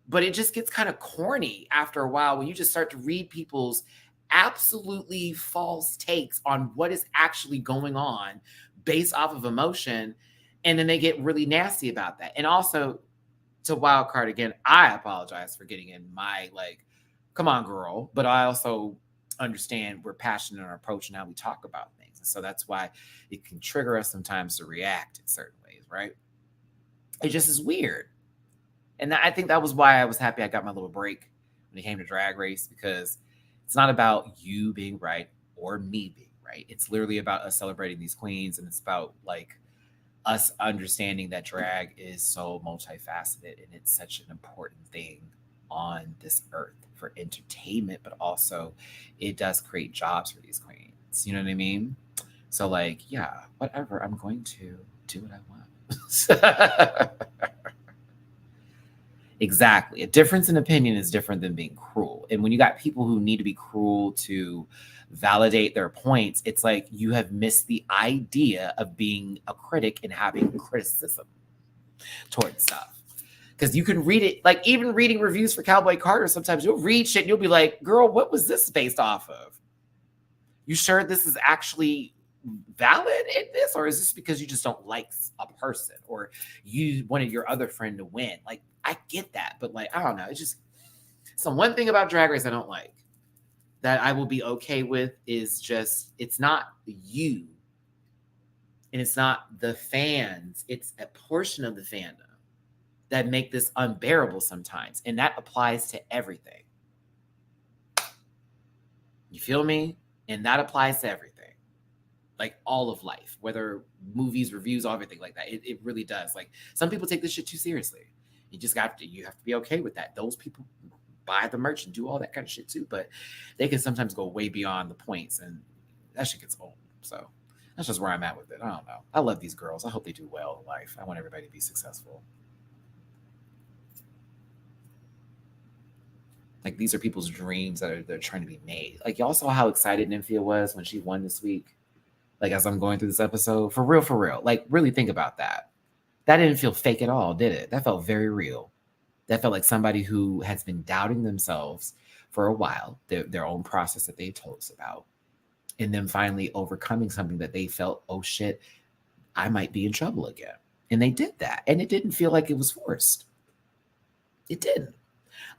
but it just gets kind of corny after a while when you just start to read people's absolutely false takes on what is actually going on based off of emotion, and then they get really nasty about that. And also, to Wildcard again, I apologize for getting in my come on girl, but I also understand we're passionate in our approach and how we talk about things, and so that's why it can trigger us sometimes to react in certain ways, right? It just is weird. And I think that was why I was happy I got my little break when it came to Drag Race, because it's not about you being right or me being right. It's literally about us celebrating these queens, and it's about us understanding that drag is so multifaceted and it's such an important thing on this earth for entertainment, but also it does create jobs for these queens. You know what I mean? So yeah, whatever. I'm going to do what I want. Exactly. A difference in opinion is different than being cruel. And when you got people who need to be cruel to validate their points, it's like you have missed the idea of being a critic and having criticism towards stuff. Because you can read it, even reading reviews for Cowboy Carter, sometimes you'll read shit and you'll be like, girl, what was this based off of? You sure this is actually valid in this, or is this because you just don't like a person or you wanted your other friend to win? I get that, but I don't know. It's just one thing about Drag Race I don't like that I will be okay with is just it's not you and it's not the fans. It's a portion of the fandom that make this unbearable sometimes, and that applies to everything. You feel me? And that applies to everything. All of life, whether movies, reviews, everything like that. It really does. Some people take this shit too seriously. You have to be okay with that. Those people buy the merch and do all that kind of shit too, but they can sometimes go way beyond the points, and that shit gets old. So that's just where I'm at with it. I don't know. I love these girls. I hope they do well in life. I want everybody to be successful. These are people's dreams that they're trying to be made. Y'all saw how excited Nymphia was when she won this week. As I'm going through this episode, for real. Really think about that. That didn't feel fake at all, did it? That felt very real. That felt like somebody who has been doubting themselves for a while, their own process that they told us about, and then finally overcoming something that they felt, oh shit, I might be in trouble again. And they did that. And it didn't feel like it was forced. It didn't.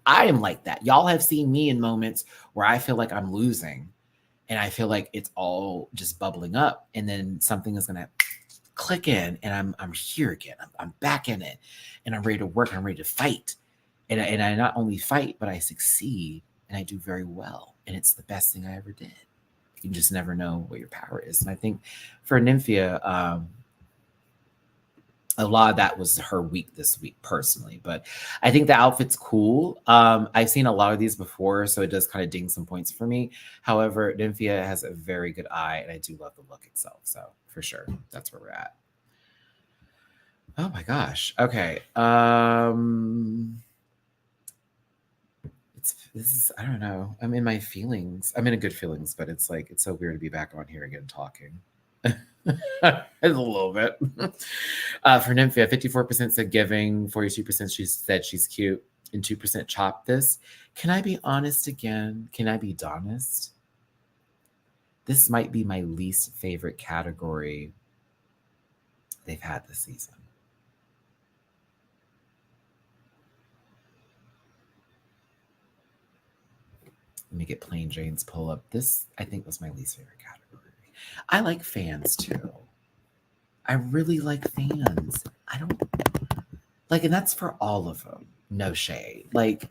I am like that. Y'all have seen me in moments where I feel like I'm losing and I feel like it's all just bubbling up, and then something is going to clicking, and I'm here again. I'm back in it, and I'm ready to work. I'm ready to fight, and I not only fight, but I succeed, and I do very well, and it's the best thing I ever did. You just never know what your power is, and I think for Nymphia, a lot of that was her week this week personally, but I think the outfit's cool. I've seen a lot of these before, so it does kind of ding some points for me. However, Nymphia has a very good eye, and I do love the look itself. So for sure, that's where we're at. Oh my gosh. Okay. This is, I don't know. I'm in my feelings. I'm in a good feelings, but it's like it's so weird to be back on here again talking. A little bit. For Nymphia, 54% said giving, 42% she said she's cute, and 2% chopped this. Can I be honest again? Can I be honest? This might be my least favorite category they've had this season. Let me get Plain Jane's pull up. This, I think, was my least favorite category. I like fans too. I really like fans. I don't like, and that's for all of them. No shade. Like,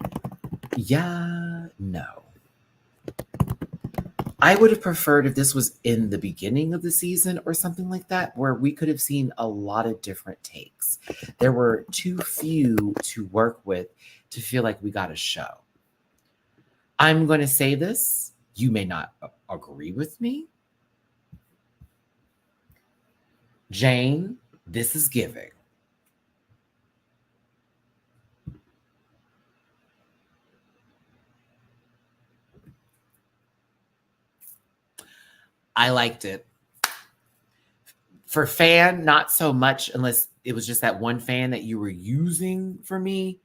yeah, no. I would have preferred if this was in the beginning of the season or something like that, where we could have seen a lot of different takes. There were too few to work with to feel like we got a show. I'm going to say this. You may not agree with me. Jane, this is giving. I liked it. For fan, not so much, unless it was just that one fan that you were using for me.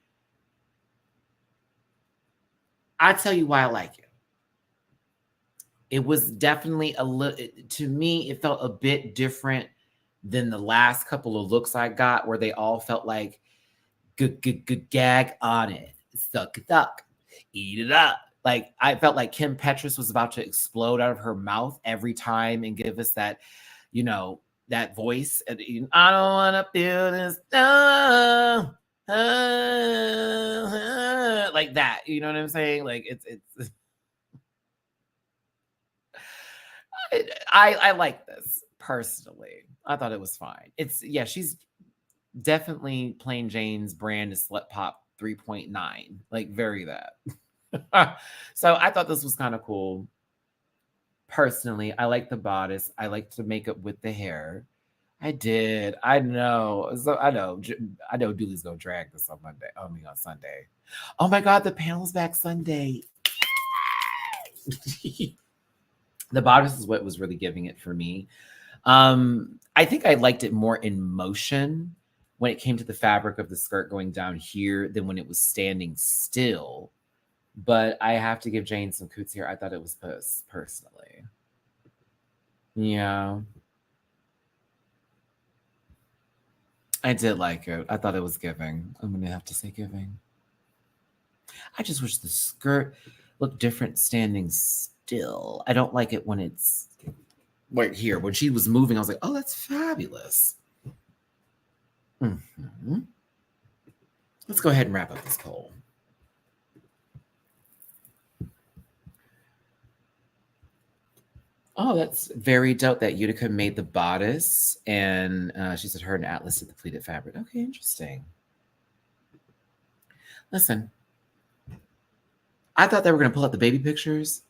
I tell you why I like it. It was definitely a little, to me, it felt a bit different than the last couple of looks I got, where they all felt like good gag on it, suck it up, eat it up. Like I felt like Kim Petras was about to explode out of her mouth every time and give us that, you know, that voice. And I don't want to feel this, like that. You know what I'm saying? Like it's. I like this personally. I thought it was fine. It's yeah, she's definitely Plain Jane's brand is Slut Pop 3.9. Like very that. So I thought this was kind of cool. Personally, I like the bodice. I like the makeup with the hair. I did. I know. So I know. I know Dooley's gonna drag this on Monday. I mean on Sunday. Oh my god, the panel's back Sunday. The bodice is what was really giving it for me. I think I liked it more in motion when it came to the fabric of the skirt going down here than when it was standing still. But I have to give Jane some coots here. I thought it was personally. Yeah. I did like it. I thought it was giving. I'm going to have to say giving. I just wish the skirt looked different standing still. I don't like it when it's right here. When she was moving, I was like, oh, that's fabulous. Mm-hmm. Let's go ahead and wrap up this poll. Oh, that's very dope that Utica made the bodice. And she said her and Atlas did the pleated fabric. Okay, interesting. Listen, I thought they were going to pull out the baby pictures.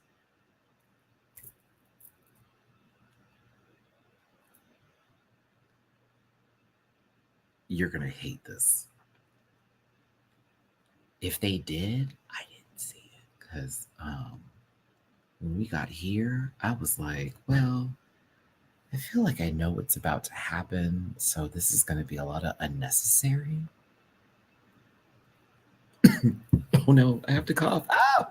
You're going to hate this. If they did, I didn't see it because when we got here, I was like, well, I feel like I know what's about to happen. So this is going to be a lot of unnecessary. Oh no, I have to cough. Ah!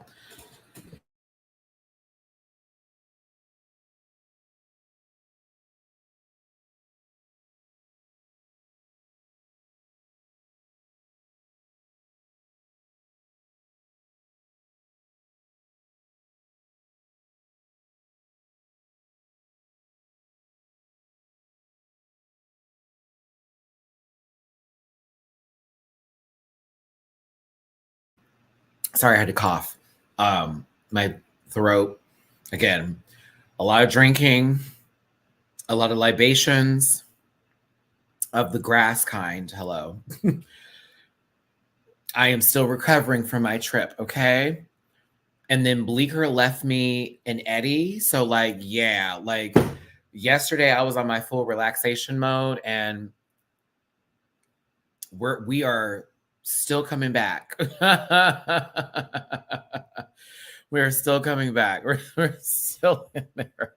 Sorry, I had to cough. My throat, again, a lot of drinking, a lot of libations of the grass kind. Hello. I am still recovering from my trip, okay? And then Bleecker left me an Eddie. So, like, yeah, like yesterday I was on my full relaxation mode, and we are still coming back. We're still coming back. We're still in there.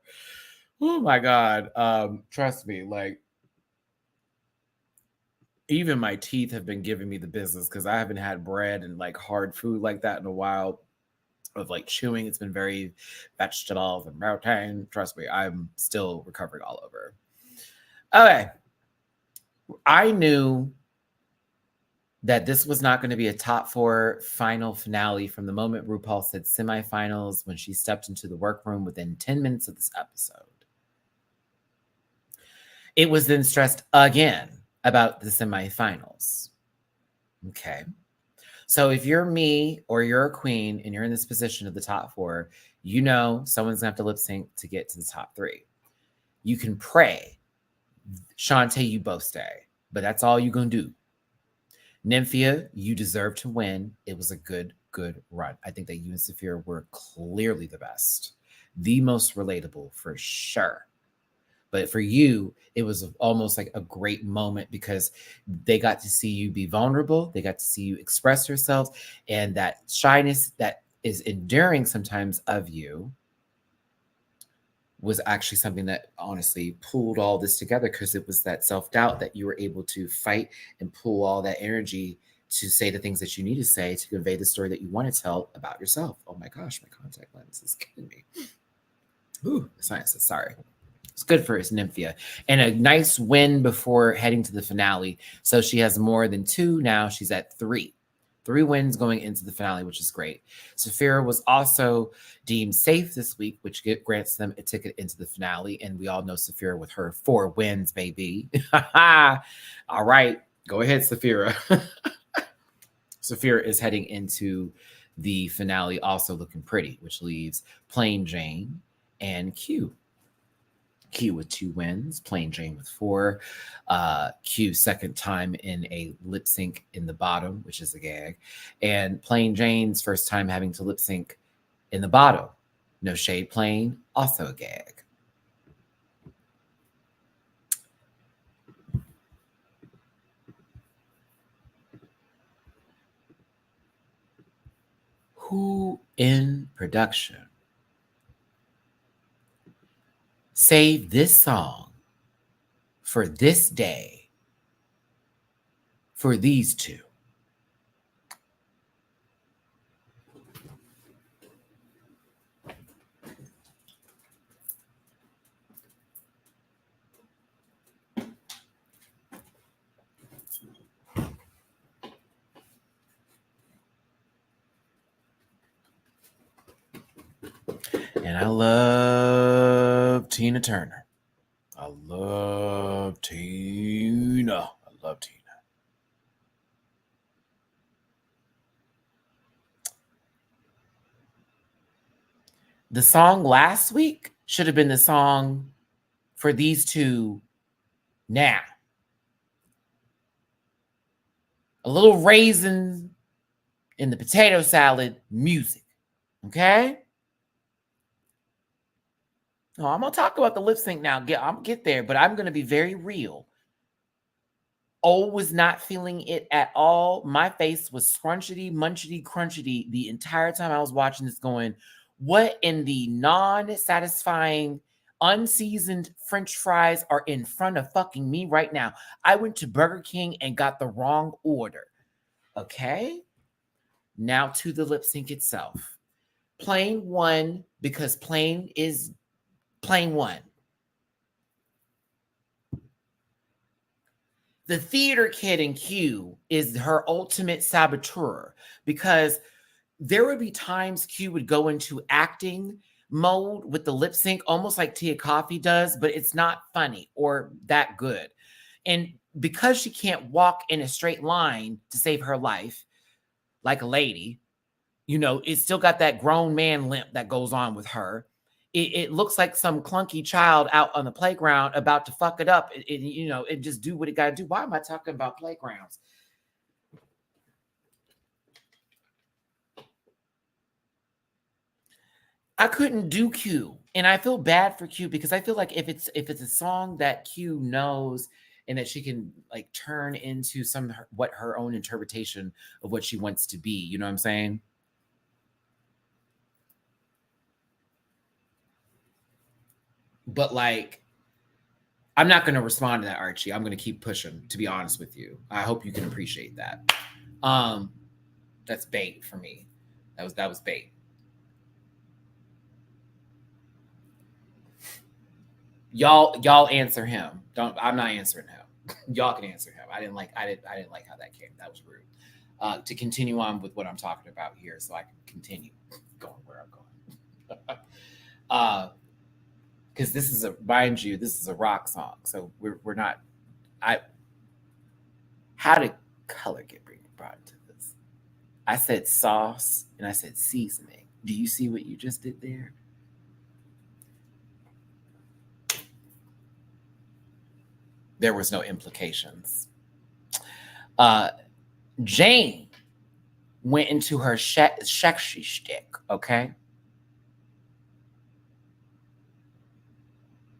Oh my God. Trust me, like even my teeth have been giving me the business because I haven't had bread and like hard food like that in a while. Of like chewing, it's been very vegetables and protein. Trust me, I'm still recovering all over. Okay. I knew that this was not going to be a top 4 final finale from the moment RuPaul said semifinals when she stepped into the workroom within 10 minutes of this episode. It was then stressed again about the semifinals. Okay. So if you're me or you're a queen and you're in this position of the top 4, you know someone's going to have to lip sync to get to the top 3. You can pray, Shantae, you both stay, but that's all you're going to do. Nymphia, you deserve to win. It was a good run. I think that you and Safira were clearly the best, the most relatable for sure. But for you, it was almost like a great moment because they got to see you be vulnerable. They got to see you express yourselves, and that shyness that is enduring sometimes of you was actually something that honestly pulled all this together because it was that self-doubt that you were able to fight and pull all that energy to say the things that you need to say to convey the story that you want to tell about yourself. Oh my gosh, my contact lens is killing me. Ooh, the sciences, sorry. It's good for us, Nymphia. And a nice win before heading to the finale. So she has more than 2 now. She's at 3. 3 wins going into the finale, which is great. Safira was also deemed safe this week, which grants them a ticket into the finale. And we all know Safira with her 4 wins, baby. All right, go ahead, Safira. Safira is heading into the finale also looking pretty, which leaves Plain Jane and Q. Q with 2 wins, Plain Jane with 4. Q second time in a lip sync in the bottom, which is a gag. And Plain Jane's first time having to lip sync in the bottom. No shade, Plain, also a gag. Who in production saved this song for this day for these 2? And I love Tina Turner. I love Tina. The song last week should have been the song for these 2 now. A little raisin in the potato salad music. Okay? No, I'm going to talk about the lip sync now. I'm get there, but I'm going to be very real. Was not feeling it at all. My face was scrunchity, munchity, crunchity the entire time I was watching this going, what in the non-satisfying, unseasoned French fries are in front of fucking me right now? I went to Burger King and got the wrong order. Okay? Now to the lip sync itself. Plain won because Plain is Plain won. The theater kid in Q is her ultimate saboteur because there would be times Q would go into acting mode with the lip sync, almost like Tia Coffee does, but it's not funny or that good. And because she can't walk in a straight line to save her life, like a lady, It's still got that grown man limp that goes on with her. It looks like some clunky child out on the playground about to fuck it up and just do what it got to do. Why am I talking about playgrounds? I couldn't do Q, and I feel bad for Q because I feel like if it's a song that Q knows and that she can like turn into what her own interpretation of what she wants to be, you know what I'm saying? But like, I'm not going to respond to that, Archie. I'm going to keep pushing, to be honest with you. I hope you can appreciate that. That's bait for me. That was bait. Y'all answer him. I'm not answering him. Y'all can answer him. I didn't like how that came. That was rude. To continue on with what I'm talking about here, so I can continue going where I'm going. Because this is mind you, this is a rock song, so we're not. How did color get brought into this? I said sauce and I said seasoning. Do you see what you just did there? There was no implications. Jane went into her sexy shtick, okay?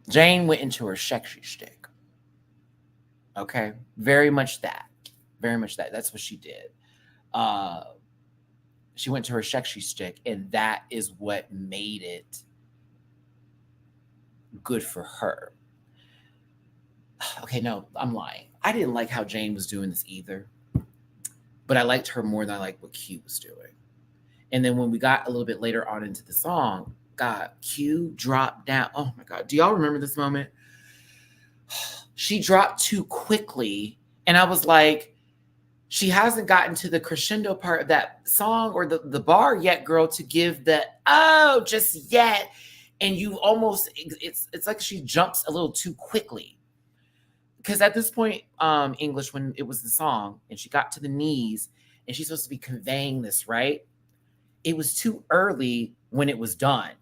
Jane went into her sexy shtick. Okay? Very much that. Very much that. That's what she did. She went to her sexy shtick, and that is what made it good for her. Okay, no, I'm lying. I didn't like how Jane was doing this either, but I liked her more than I liked what Q was doing. And then when we got a little bit later on into the song, God, Q dropped down. Oh my God. Do y'all remember this moment? She dropped too quickly. And I was like, she hasn't gotten to the crescendo part of that song or the bar yet, girl, to give the, oh, just yet. And you almost, it's like she jumps a little too quickly. Because at this point, English, when it was the song and she got to the knees and she's supposed to be conveying this, right? It was too early when it was done.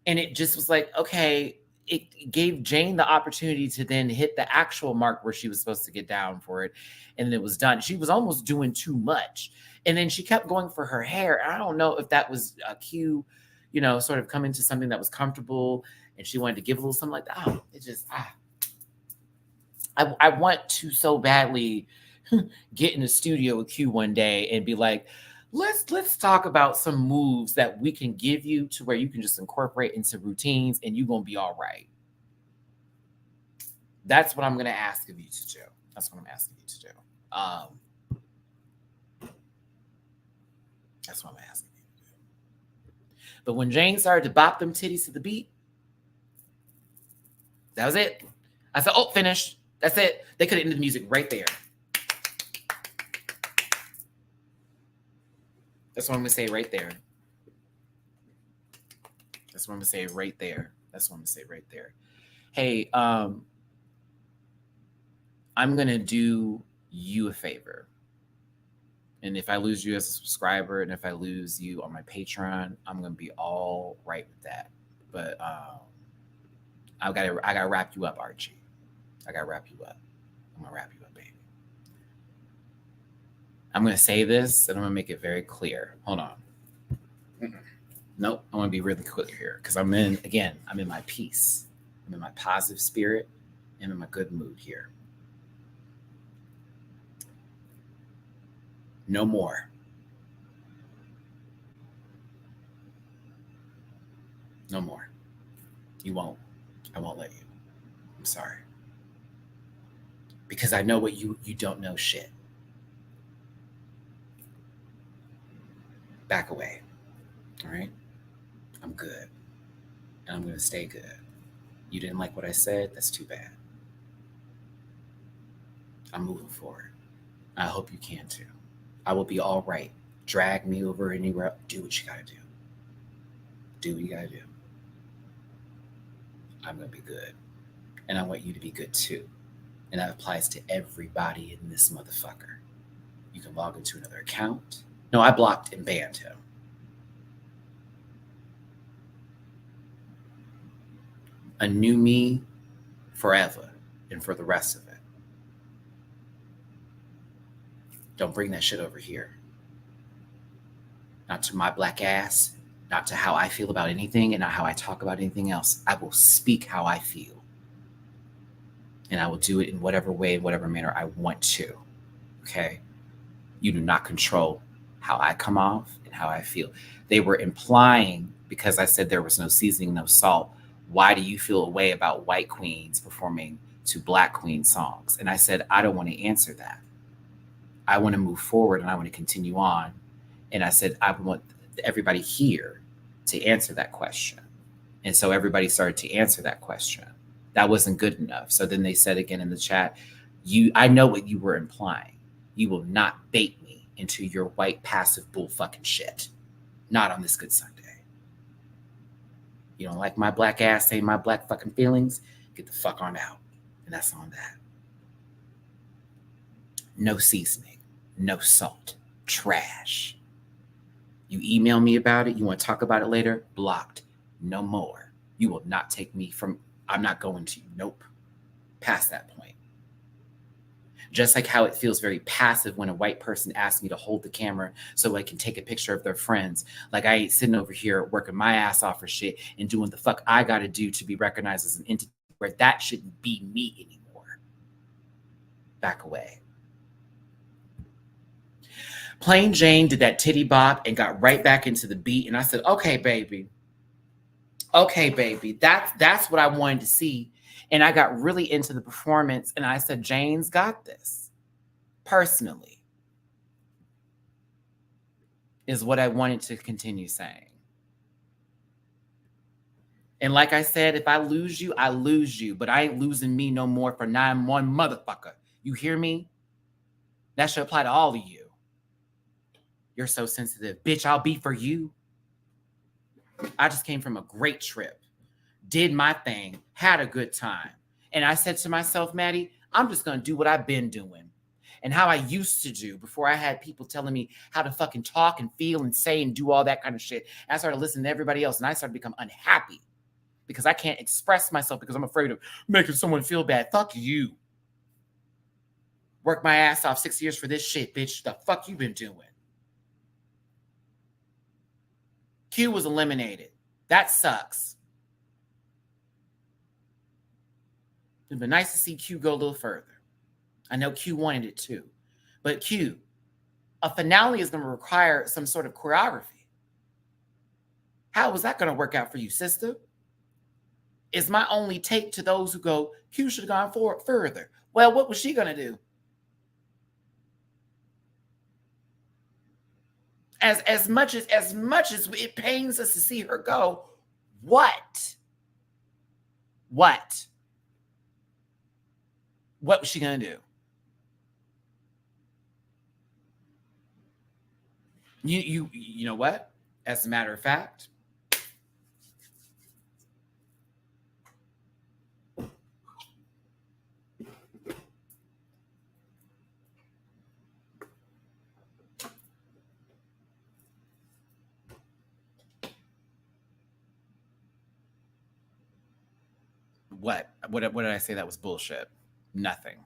And it just was like, okay, it gave Jane the opportunity to then hit the actual mark where she was supposed to get down for it. And then it was done. She was almost doing too much. And then she kept going for her hair. And I don't know if that was a cue, sort of coming to something that was comfortable and she wanted to give a little something like that. Oh, it just, I want to so badly get in the studio with Q one day and be like, let's talk about some moves that we can give you to where you can just incorporate into routines and you're going to be all right. That's what I'm going to ask of you to do. That's what I'm asking you to do. That's what I'm asking you to do. But when Jane started to bop them titties to the beat, that was it. I said, oh, finished. That's it. They could have ended the music right there. That's what I'm going to say right there. That's what I'm going to say right there. That's what I'm going to say right there. Hey, I'm going to do you a favor. And if I lose you as a subscriber and if I lose you on my Patreon, I'm going to be all right with that. But I got to wrap you up, Archie. I got to wrap you up. I'm going to wrap you up, baby. I'm going to say this and I'm going to make it very clear. Hold on. Nope. I want to be really clear here because I'm in my peace. I'm in my positive spirit. I'm in my good mood here. No more. No more. You won't. I won't let you. I'm sorry. Because I know what you don't know shit. Back away. All right? I'm good. And I'm going to stay good. You didn't like what I said? That's too bad. I'm moving forward. I hope you can too. I will be all right. Drag me over anywhere. Do what you got to do. Do what you got to do. I'm going to be good. And I want you to be good too. And that applies to everybody in this motherfucker. You can log into another account. No, I blocked and banned him. a new me forever and for the rest of it. Don't bring that shit over here. Not to my black ass, not to how I feel about anything, and not how I talk about anything else. I will speak how I feel. And I will do it in whatever way, whatever manner I want to. Okay? You do not control how I come off and how I feel. They were implying, because I said there was no seasoning, no salt, why do you feel a way about white queens performing to black queen songs? And I said, I don't want to answer that. I want to move forward and I want to continue on. And I said, I want everybody here to answer that question. And so everybody started to answer that question. That wasn't good enough. So then they said again in the chat, I know what you were implying. You will not bait me into your white passive bull fucking shit. Not on this Good Sunday. You don't like my black ass saying my black fucking feelings? Get the fuck on out. And that's on that. No seasoning, no salt, trash. You email me about it, you want to talk about it later? Blocked. No more. You will not take me from, I'm not going to. Nope. Past that point. Just like how it feels very passive when a white person asks me to hold the camera so I can take a picture of their friends. Like I ain't sitting over here working my ass off for shit and doing the fuck I got to do to be recognized as an entity where that shouldn't be me anymore. Back away. Plain Jane did that titty bop and got right back into the beat. And I said, okay, baby. Okay, baby. That's what I wanted to see. And I got really into the performance. And I said, Jane's got this. Personally. Is what I wanted to continue saying. And like I said, if I lose you, I lose you. But I ain't losing me no more for 9-1 motherfucker. You hear me? That should apply to all of you. You're so sensitive. Bitch, I'll be for you. I just came from a great trip. Did my thing. Had a good time. And I said to myself, Maddie, I'm just going to do what I've been doing. And how I used to do before I had people telling me how to fucking talk and feel and say and do all that kind of shit. And I started listening to everybody else. And I started to become unhappy. Because I can't express myself because I'm afraid of making someone feel bad. Fuck you. Work my ass off 6 years for this shit, bitch. The fuck you been doing? Q was eliminated. That sucks. It'd been nice to see Q go a little further. I know Q wanted it too. But Q, a finale is going to require some sort of choreography. How was that going to work out for you, sister? Is my only take to those who go, Q should have gone forward further. Well, what was she going to do? As much as it pains us to see her go, what was she gonna do? You know what? As a matter of fact, what did I say that was bullshit? Nothing.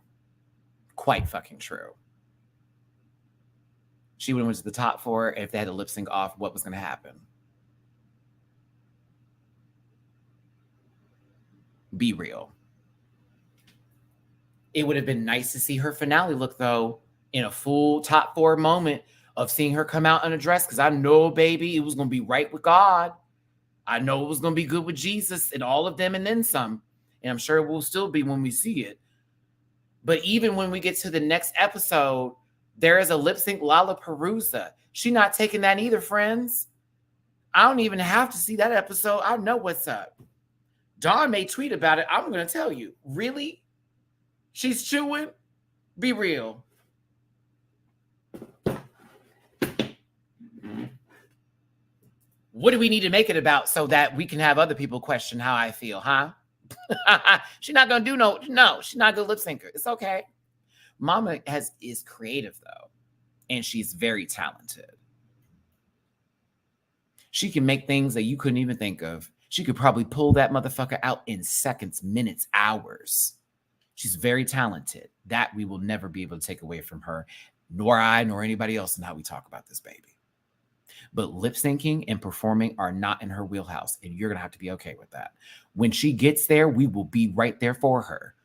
Quite fucking true. She would have went to the top 4 if they had to lip sync off what was going to happen. Be real. It would have been nice to see her finale look, though, in a full top 4 moment of seeing her come out unaddressed, because I know, baby, it was going to be right with God. I know it was going to be good with Jesus and all of them and then some. And I'm sure it will still be when we see it. But even when we get to the next episode, there is a lip sync Lollapalooza. She not taking that either, friends. I don't even have to see that episode. I know what's up. Dawn may tweet about it. I'm going to tell you. Really? She's chewing? Be real. What do we need to make it about so that we can have other people question how I feel, huh? She's not going to do no, she's not a good lip syncer. It's okay. Mama is creative, though, and she's very talented. She can make things that you couldn't even think of. She could probably pull that motherfucker out in seconds, minutes, hours. She's very talented. That we will never be able to take away from her, nor I, nor anybody else in how we talk about this baby. But lip syncing and performing are not in her wheelhouse, and you're going to have to be okay with that. When she gets there, we will be right there for her.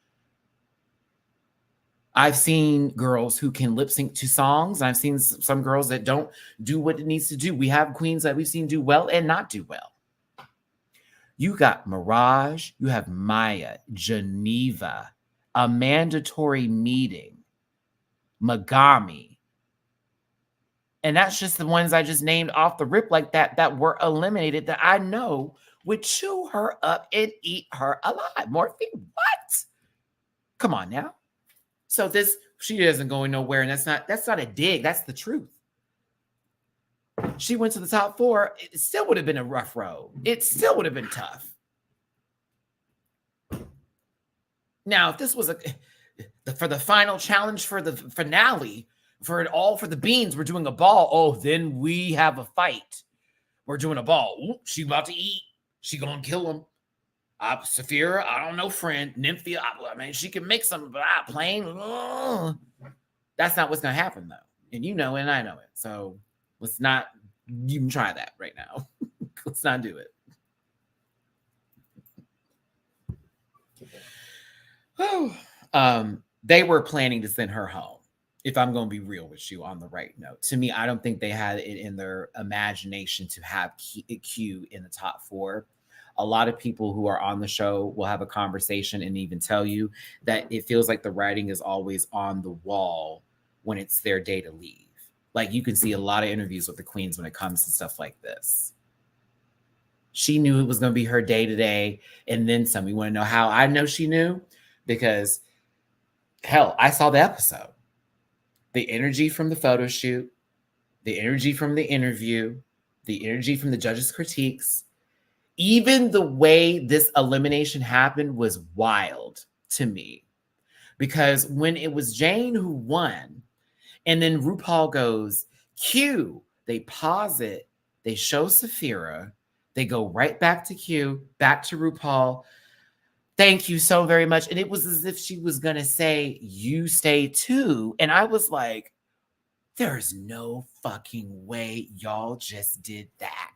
I've seen girls who can lip sync to songs. I've seen some girls that don't do what it needs to do. We have queens that we've seen do well and not do well. You got Mirage, you have Maya, Geneva, A Mandatory Meeting, Megami. And that's just the ones I just named off the rip like that were eliminated that I know would chew her up and eat her alive. Morphine, what? Come on now. So she isn't going nowhere, and that's not a dig. That's the truth. She went to the top 4. It still would have been a rough road. It still would have been tough. Now, if this was for the final challenge for the finale, for it all for the beans, we're doing a ball. Oh, then we have a fight. We're doing a ball. Ooh, she about to eat. She gonna kill him. Safira, I don't know, friend. Nymphia, I mean, she can make something, but plain. That's not what's going to happen, though. And you know it, and I know it. So let's not even try that right now. Let's not do it. They were planning to send her home, if I'm going to be real with you on the right note. To me, I don't think they had it in their imagination to have Q in the top 4. A lot of people who are on the show will have a conversation and even tell you that it feels like the writing is always on the wall when it's their day to leave. Like you can see a lot of interviews with the queens when it comes to stuff like this. She knew it was going to be her day to day and then some. You want to know how I know she knew? Because hell, I saw the episode. The energy from the photo shoot, the energy from the interview, the energy from the judges' critiques. Even the way this elimination happened was wild to me. Because when it was Jane who won, and then RuPaul goes, Q, they pause it, they show Safira, they go right back to Q, back to RuPaul. Thank you so very much. And it was as if she was going to say, you stay too. And I was like, there's no fucking way y'all just did that.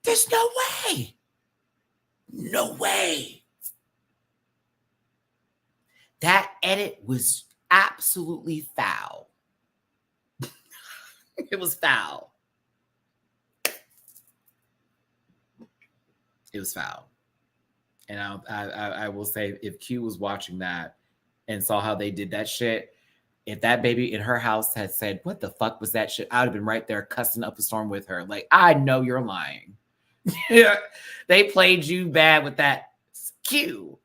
There's no way. No way. That edit was absolutely foul. It was foul. It was foul. And I will say, if Q was watching that and saw how they did that shit, if that baby in her house had said, what the fuck was that shit? I would have been right there cussing up a storm with her. Like, I know you're lying. Yeah, they played you bad with that. Q.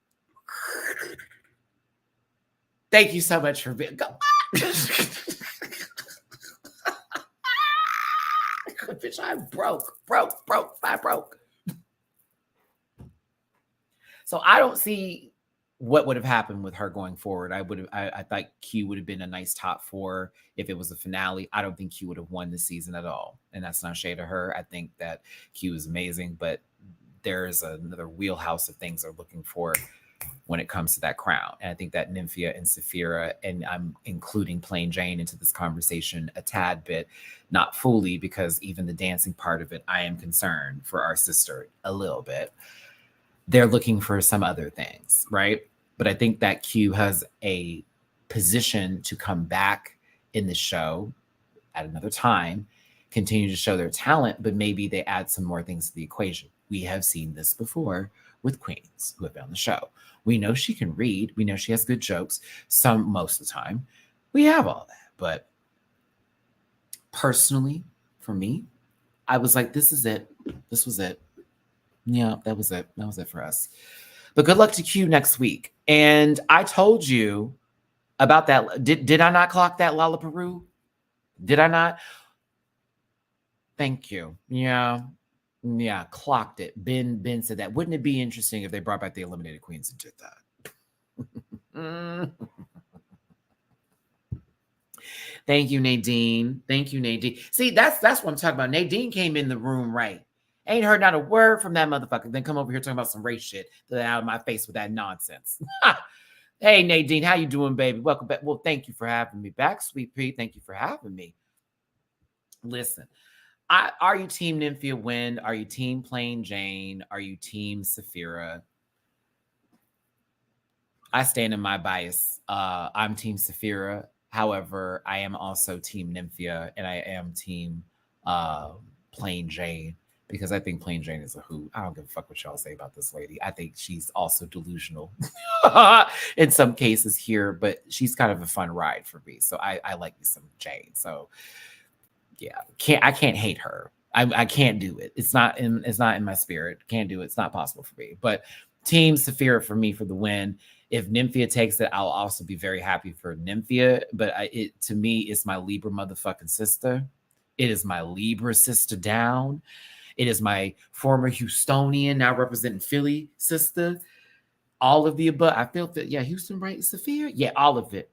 Thank you so much for being. Bitch, I broke. I broke. So I don't see what would have happened with her going forward. I thought Q would have been a nice top 4 if it was a finale. I don't think Q would have won this season at all. And that's not shade of her. I think that Q is amazing, but there's another wheelhouse of things they're looking for when it comes to that crown. And I think that Nymphia and Safira, and I'm including Plain Jane into this conversation a tad bit, not fully, because even the dancing part of it, I am concerned for our sister a little bit. They're looking for some other things, right? But I think that Q has a position to come back in the show at another time, continue to show their talent, but maybe they add some more things to the equation. We have seen this before with queens who have been on the show. We know she can read. We know she has good jokes. Most of the time. We have all that. But personally, for me, I was like, this is it. This was it. Yeah, that was it. That was it for us. But good luck to Q next week. And I told you about that. Did I not clock that, Lollaparoo? Did I not? Thank you. Yeah, clocked it. Ben said that. Wouldn't it be interesting if they brought back the eliminated queens and did that? Thank you, Nadine. See, that's what I'm talking about. Nadine came in the room right. Ain't heard not a word from that motherfucker. Then come over here talking about some race shit. Then out of my face with that nonsense. Hey, Nadine, how you doing, baby? Welcome back. Well, thank you for having me back, Sweet Pea. Thank you for having me. Listen, are you team Nymphia win? Are you team Plain Jane? Are you team Safira? I stand in my bias. I'm team Safira. However, I am also team Nymphia, and I am team Plain Jane because I think Plain Jane is a hoot. I don't give a fuck what y'all say about this lady. I think she's also delusional in some cases here, but she's kind of a fun ride for me. So I like me some Jane. So yeah, I can't hate her. I can't do it. It's not in my spirit. Can't do it. It's not possible for me. But team Safira for me for the win. If Nymphia takes it, I'll also be very happy for Nymphia. But to me, it's my Libra motherfucking sister. It is my Libra sister down. It is my former Houstonian, now representing Philly sister. All of the above. I feel that, yeah, Houston, right? Safira? Yeah, all of it.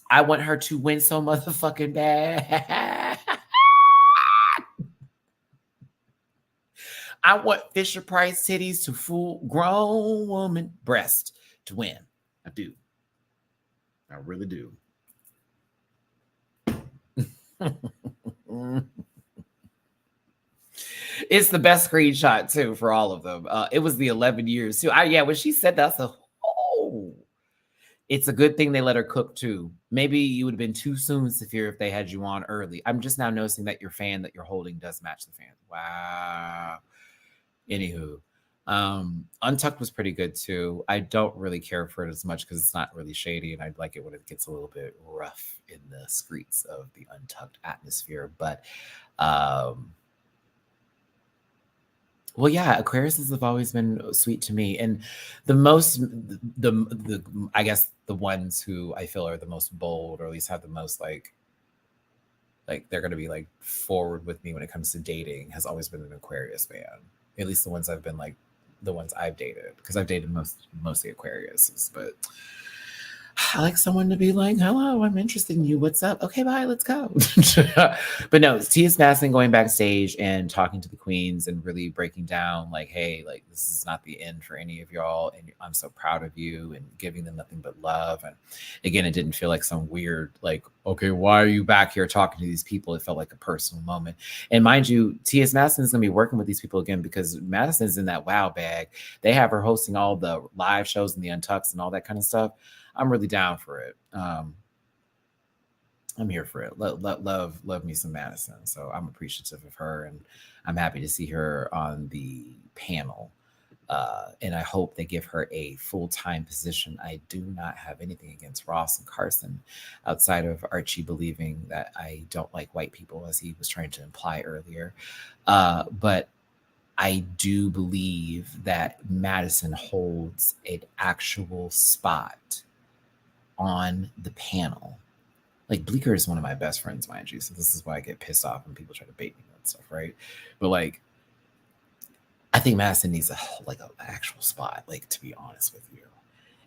I want her to win so motherfucking bad. I want Fisher Price titties to full grown woman breast to win. I do. I really do. It's the best screenshot too for all of them. It was the 11 years too. When she said that, I said, oh, it's a good thing they let her cook too. Maybe you would have been too soon, Safira, if they had you on early. I'm just now noticing that your fan that you're holding does match the fan. Wow. Anywho, Untucked was pretty good too. I don't really care for it as much because it's not really shady, and I like it when it gets a little bit rough in the streets of the Untucked atmosphere. But well, yeah, Aquariuses have always been sweet to me, and the I guess the ones who I feel are the most bold, or at least have the most like they're gonna be like forward with me when it comes to dating, has always been an Aquarius man. At least the ones I've been like the ones I've dated, because I've dated mostly Aquariuses, but I like someone to be like, hello, I'm interested in you. What's up? Okay, bye, let's go. But no, T.S. Madison going backstage and talking to the queens and really breaking down like, hey, like this is not the end for any of y'all. And I'm so proud of you, and giving them nothing but love. And again, it didn't feel like some weird, like, okay, why are you back here talking to these people? It felt like a personal moment. And mind you, T.S. Madison is going to be working with these people again because Madison's in that wow bag. They have her hosting all the live shows and the Untucks and all that kind of stuff. I'm really down for it. I'm here for it. Love me some Madison. So I'm appreciative of her, and I'm happy to see her on the panel. And I hope they give her a full-time position. I do not have anything against Ross and Carson outside of Archie believing that I don't like white people, as he was trying to imply earlier. But I do believe that Madison holds an actual spot on the panel. Like, Bleecker is one of my best friends, mind you, so this is why I get pissed off when people try to bait me and stuff, right? But like, I think Madison needs an actual spot, like, to be honest with you.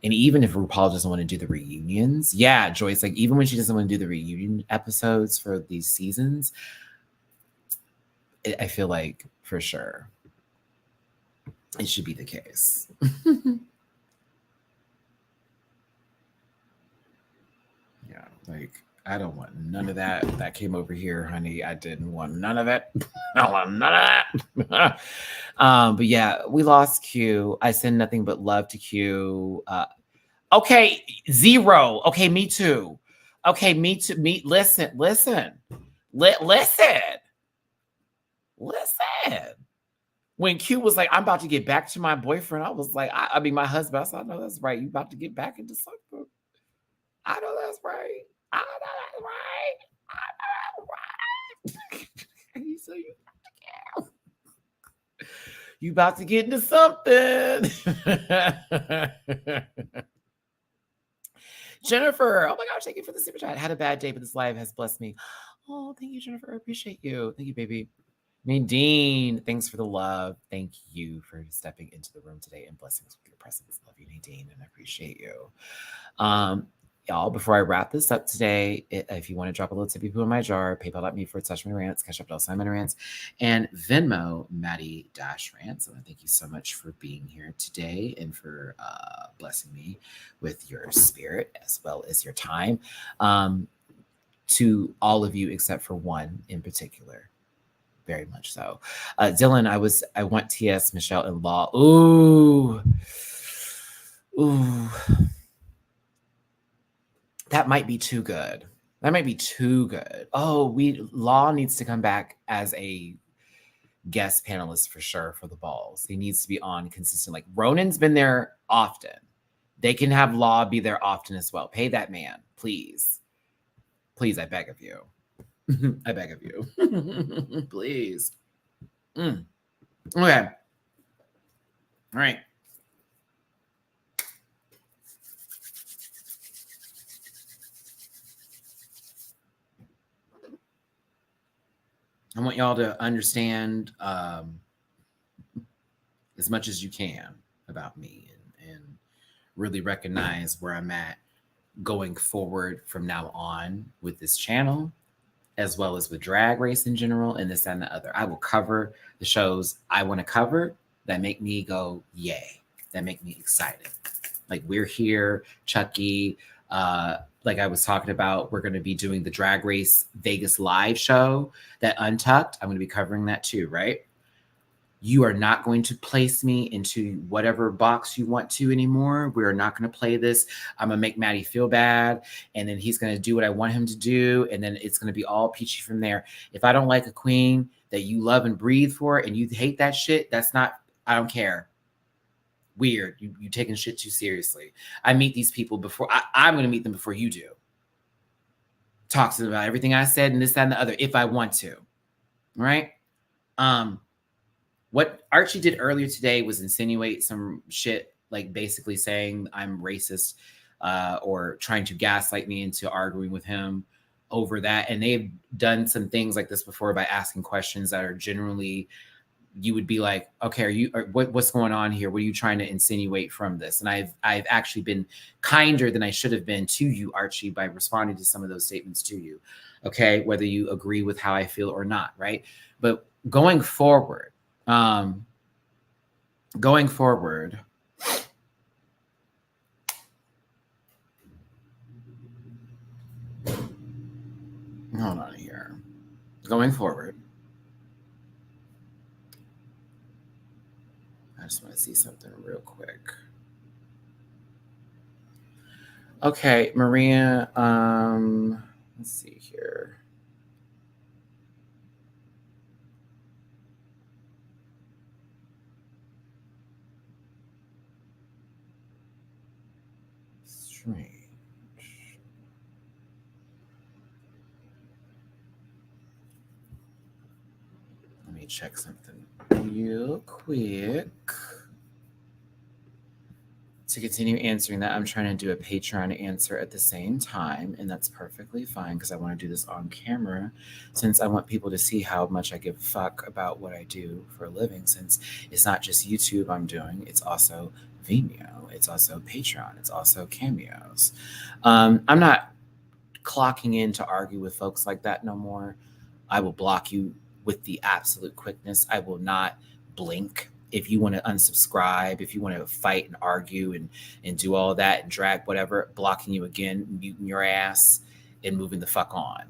And even if RuPaul doesn't want to do the reunions, yeah, Joyce, like, even when she doesn't want to do the reunion episodes for these seasons, I feel like for sure it should be the case. Yeah, like, I don't want none of that. That came over here, honey. I didn't want none of it. I don't want none of that. But yeah, we lost Q. I send nothing but love to Q. Okay, 0. Okay, me too. Okay, me too. Listen. When Q was like, I'm about to get back to my boyfriend, I was like, I mean, my husband. I said, I know that's right. You about to get back into something. I know that's right. I know that's right. So you about to get into something. Jennifer, oh my gosh, thank you for the super chat. Had a bad day, but this live has blessed me. Oh, thank you, Jennifer. I appreciate you. Thank you, baby. Nadine, thanks for the love. Thank you for stepping into the room today and blessing us with your presence. Love you, Nadine, and I appreciate you. Y'all, before I wrap this up today, if you want to drop a little tippy poo in my jar, paypal.me/MattyRants, Cash App @MattyRants, and Venmo Matty-Rants. I want to thank you so much for being here today and for blessing me with your spirit as well as your time. To all of you except for one in particular. Very much so. Dylan, I want TS, Michelle, and Law. Ooh. That might be too good. Oh, Law needs to come back as a guest panelist for sure for the balls. He needs to be on consistent. Like Ronan's been there often. They can have Law be there often as well. Pay that man, please. Please, I beg of you. I beg of you. Please. Okay. All right. I want y'all to understand as much as you can about me and really recognize where I'm at going forward from now on with this channel, as well as with Drag Race in general, and this and the other. I will cover the shows I want to cover that make me go, yay, that make me excited. Like We're Here, Chucky, like I was talking about, we're going to be doing the Drag Race Vegas live show, that Untucked. I'm going to be covering that too, right? You are not going to place me into whatever box you want to anymore. We are not going to play this. I'm going to make Maddie feel bad, and then he's going to do what I want him to do, and then it's going to be all peachy from there. If I don't like a queen that you love and breathe for and you hate that shit, that's not, I don't care. Weird. You taking shit too seriously. I meet these people before, I'm going to meet them before you do. Talk to them about everything I said and this, that, and the other, if I want to. Right? What Archie did earlier today was insinuate some shit, like basically saying I'm racist or trying to gaslight me into arguing with him over that. And they've done some things like this before by asking questions that are generally, you would be like, okay, what's going on here? What are you trying to insinuate from this? And I've actually been kinder than I should have been to you, Archie, by responding to some of those statements to you. Okay, whether you agree with how I feel or not, right? But going forward, hold on here. Going forward, I just want to see something real quick. Okay, Maria, let's see here. Strange. Let me check something real quick. To continue answering that, I'm trying to do a Patreon answer at the same time, and that's perfectly fine because I want to do this on camera since I want people to see how much I give a fuck about what I do for a living, since it's not just YouTube I'm doing, it's also Vimeo, it's also Patreon, it's also cameos. I'm not clocking in to argue with folks like that no more. I will block you with the absolute quickness. I will not blink. If you want to unsubscribe, if you want to fight and argue and do all that and drag whatever, blocking you again, muting your ass and moving the fuck on.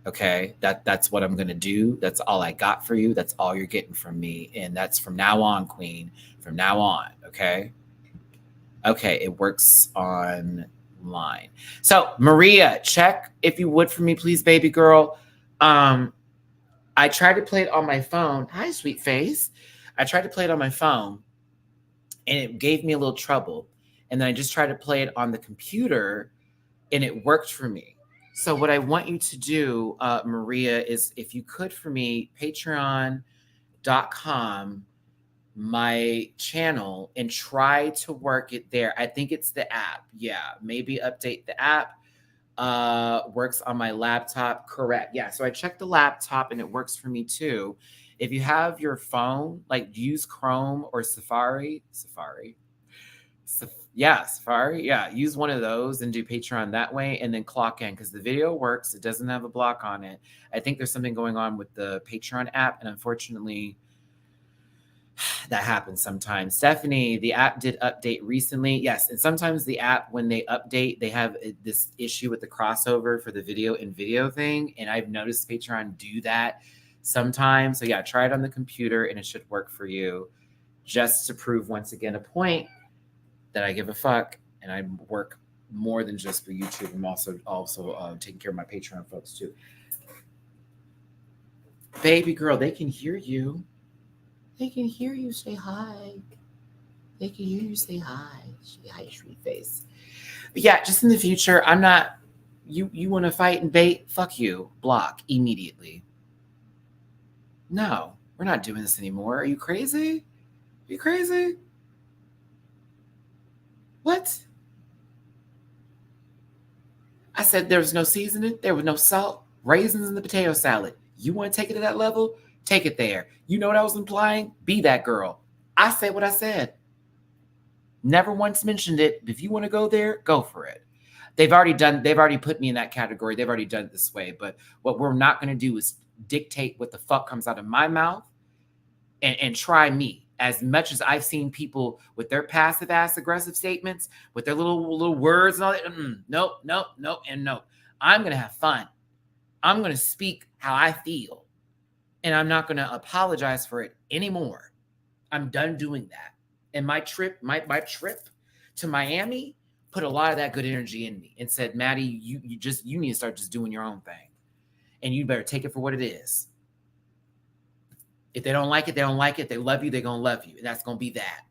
Okay, that's what I'm going to do. That's all I got for you. That's all you're getting from me. And that's from now on, Queen. From now on, okay? Okay, it works online. So, Maria, check if you would for me, please, baby girl. I tried to play it on my phone. Hi, sweet face. I tried to play it on my phone, and it gave me a little trouble. And then I just tried to play it on the computer, and it worked for me. So what I want you to do, Maria, is if you could for me, patreon.com, my channel, and try to work it there. I think it's the app. Yeah, maybe update the app. Works on my laptop. Correct. Yeah. So I checked the laptop and it works for me too. If you have your phone, like use Chrome or Safari. Yeah, Safari. Yeah, use one of those and do Patreon that way, and then clock in because the video works. It doesn't have a block on it. I think there's something going on with the Patreon app, and unfortunately, that happens sometimes. Stephanie, the app did update recently. Yes, and sometimes the app, when they update, they have this issue with the crossover for the video and video thing, and I've noticed Patreon do that sometimes. So yeah, try it on the computer, and it should work for you. Just to prove once again a point that I give a fuck and I work more than just for YouTube. I'm also taking care of my Patreon folks too. Baby girl, they can hear you. They can hear you say hi. They can hear you say hi. Say hi, sweet face. But yeah, just in the future, I'm not. You want to fight and bait? Fuck you. Block immediately. No, we're not doing this anymore. Are you crazy? Are you crazy? What? I said there was no seasoning, there was no salt, raisins in the potato salad. You want to take it to that level? Take it there. You know what I was implying? Be that girl. I said what I said. Never once mentioned it. If you want to go there, go for it. They've already put me in that category. They've already done it this way. But what we're not going to do is dictate what the fuck comes out of my mouth and try me. As much as I've seen people with their passive ass aggressive statements, with their little words and all that, nope, and no. I'm going to have fun. I'm going to speak how I feel. And I'm not going to apologize for it anymore. I'm done doing that. And my trip to Miami put a lot of that good energy in me and said, Maddie, you need to start just doing your own thing. And you better take it for what it is. If they don't like it, they don't like it. They love you, they're going to love you. And that's going to be that.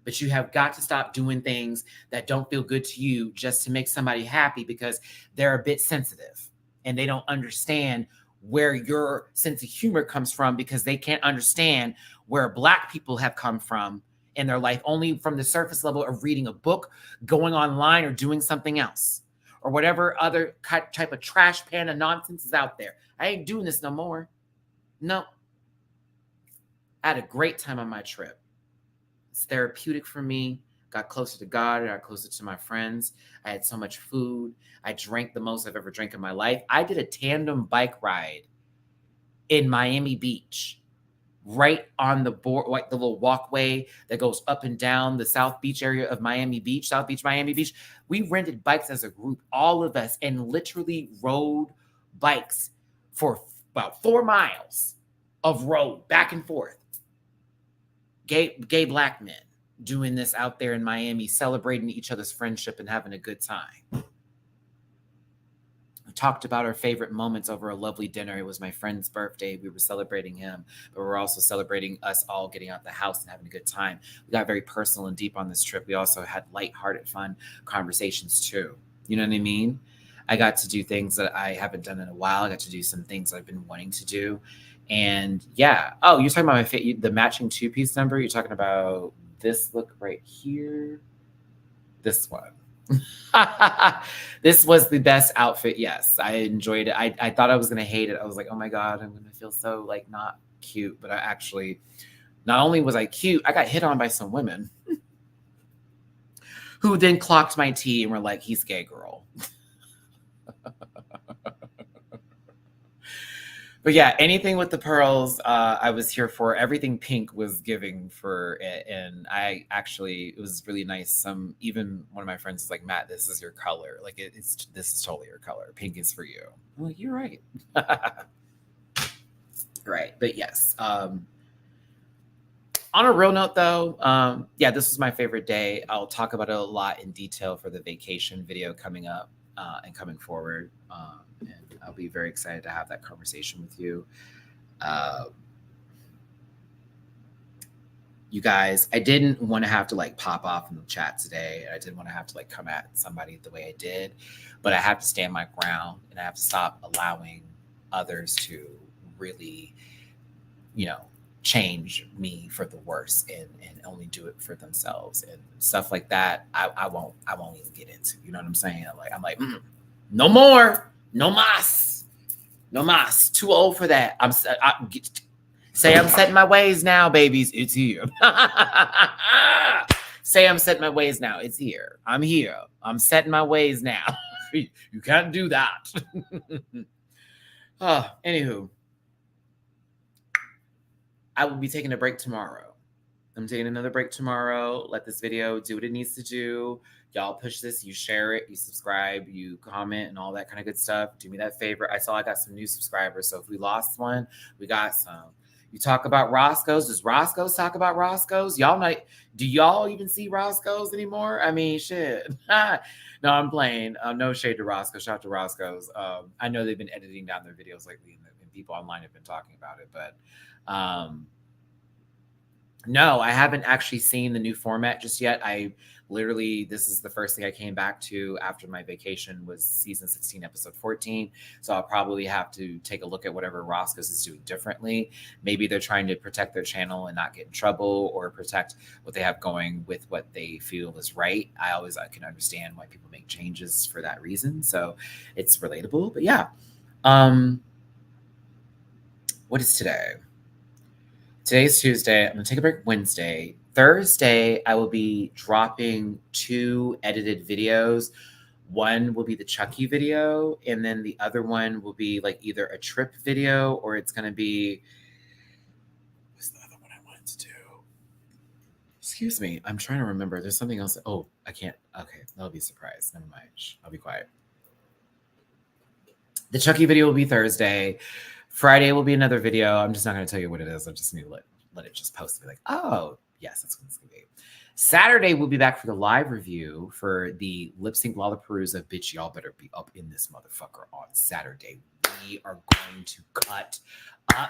But you have got to stop doing things that don't feel good to you just to make somebody happy because they're a bit sensitive and they don't understand where your sense of humor comes from because they can't understand where Black people have come from in their life only from the surface level of reading a book, going online, or doing something else, or whatever other type of trash pan of nonsense is out there. I ain't doing this no more. No. I had a great time on my trip. It's therapeutic for me. Got closer to God. I got closer to my friends. I had so much food. I drank the most I've ever drank in my life. I did a tandem bike ride in Miami Beach, right on the board, like the little walkway that goes up and down the South Beach area of Miami Beach, South Beach, Miami Beach. We rented bikes as a group, all of us, and literally rode bikes for about 4 miles of road back and forth. Gay Black men doing this out there in Miami, celebrating each other's friendship and having a good time. We talked about our favorite moments over a lovely dinner. It was my friend's birthday. We were celebrating him, but we're also celebrating us all getting out the house and having a good time. We got very personal and deep on this trip. We also had lighthearted, fun conversations too. You know what I mean? I got to do things that I haven't done in a while. I got to do some things I've been wanting to do. And yeah. Oh, you're talking about the matching 2-piece number. You're talking about this look right here. This one. This was the best outfit. Yes, I enjoyed it. I thought I was going to hate it. I was like, oh my God, I'm going to feel so like not cute. But I actually, not only was I cute, I got hit on by some women who then clocked my tea and were like, he's gay, girl. But yeah, anything with the pearls, I was here for. Everything pink was giving for it. And it was really nice. Even one of my friends was like, Matt, this is your color. Like this is totally your color. Pink is for you. I'm like, you're right. Right. But yes. On a real note though, yeah, this was my favorite day. I'll talk about it a lot in detail for the vacation video coming up and coming forward. And I'll be very excited to have that conversation with you. You guys, I didn't want to have to like pop off in the chat today. I didn't want to have to like come at somebody the way I did, but I have to stand my ground and I have to stop allowing others to really, change me for the worse and only do it for themselves and stuff like that. I won't even get into, you know what I'm saying? I'm like, no more. No mas. Too old for that. I'm setting my ways now, babies. It's here. Say I'm setting my ways now. It's here. I'm here. I'm setting my ways now. You can't do that. Anywho, I will be taking a break tomorrow. I'm taking another break tomorrow. Let this video do what it needs to do. Y'all push this, you share it, you subscribe, you comment, and all that kind of good stuff. Do me that favor. I saw I got some new subscribers, so if we lost one, we got some. You talk about Roscoe's. Does Roscoe's talk about Roscoe's? Do y'all even see Roscoe's anymore? I mean, shit. No, I'm playing. No shade to Roscoe. Shout out to Roscoe's. I know they've been editing down their videos lately, and people online have been talking about it, but no, I haven't actually seen the new format just yet. This is the first thing I came back to after my vacation was season 16, episode 14. So I'll probably have to take a look at whatever Roscoe's is doing differently. Maybe they're trying to protect their channel and not get in trouble, or protect what they have going with what they feel is right. I can understand why people make changes for that reason. So it's relatable, but yeah. What is today? Today's Tuesday. I'm going to take a break Wednesday. Thursday, I will be dropping 2 edited videos. One will be the Chucky video, and then the other one will be like either a trip video, or it's going to be... What's the other one I wanted to do? Excuse me. I'm trying to remember. There's something else. Oh, I can't. Okay. That'll be a surprise. Never mind. I'll be quiet. The Chucky video will be Thursday. Friday will be another video. I'm just not going to tell you what it is. I just need to let it just post and be like, oh, yes, that's what it's going to be. Saturday, we'll be back for the live review for the Lip Sync Lollapalooza. Bitch, y'all better be up in this motherfucker on Saturday. We are going to cut up.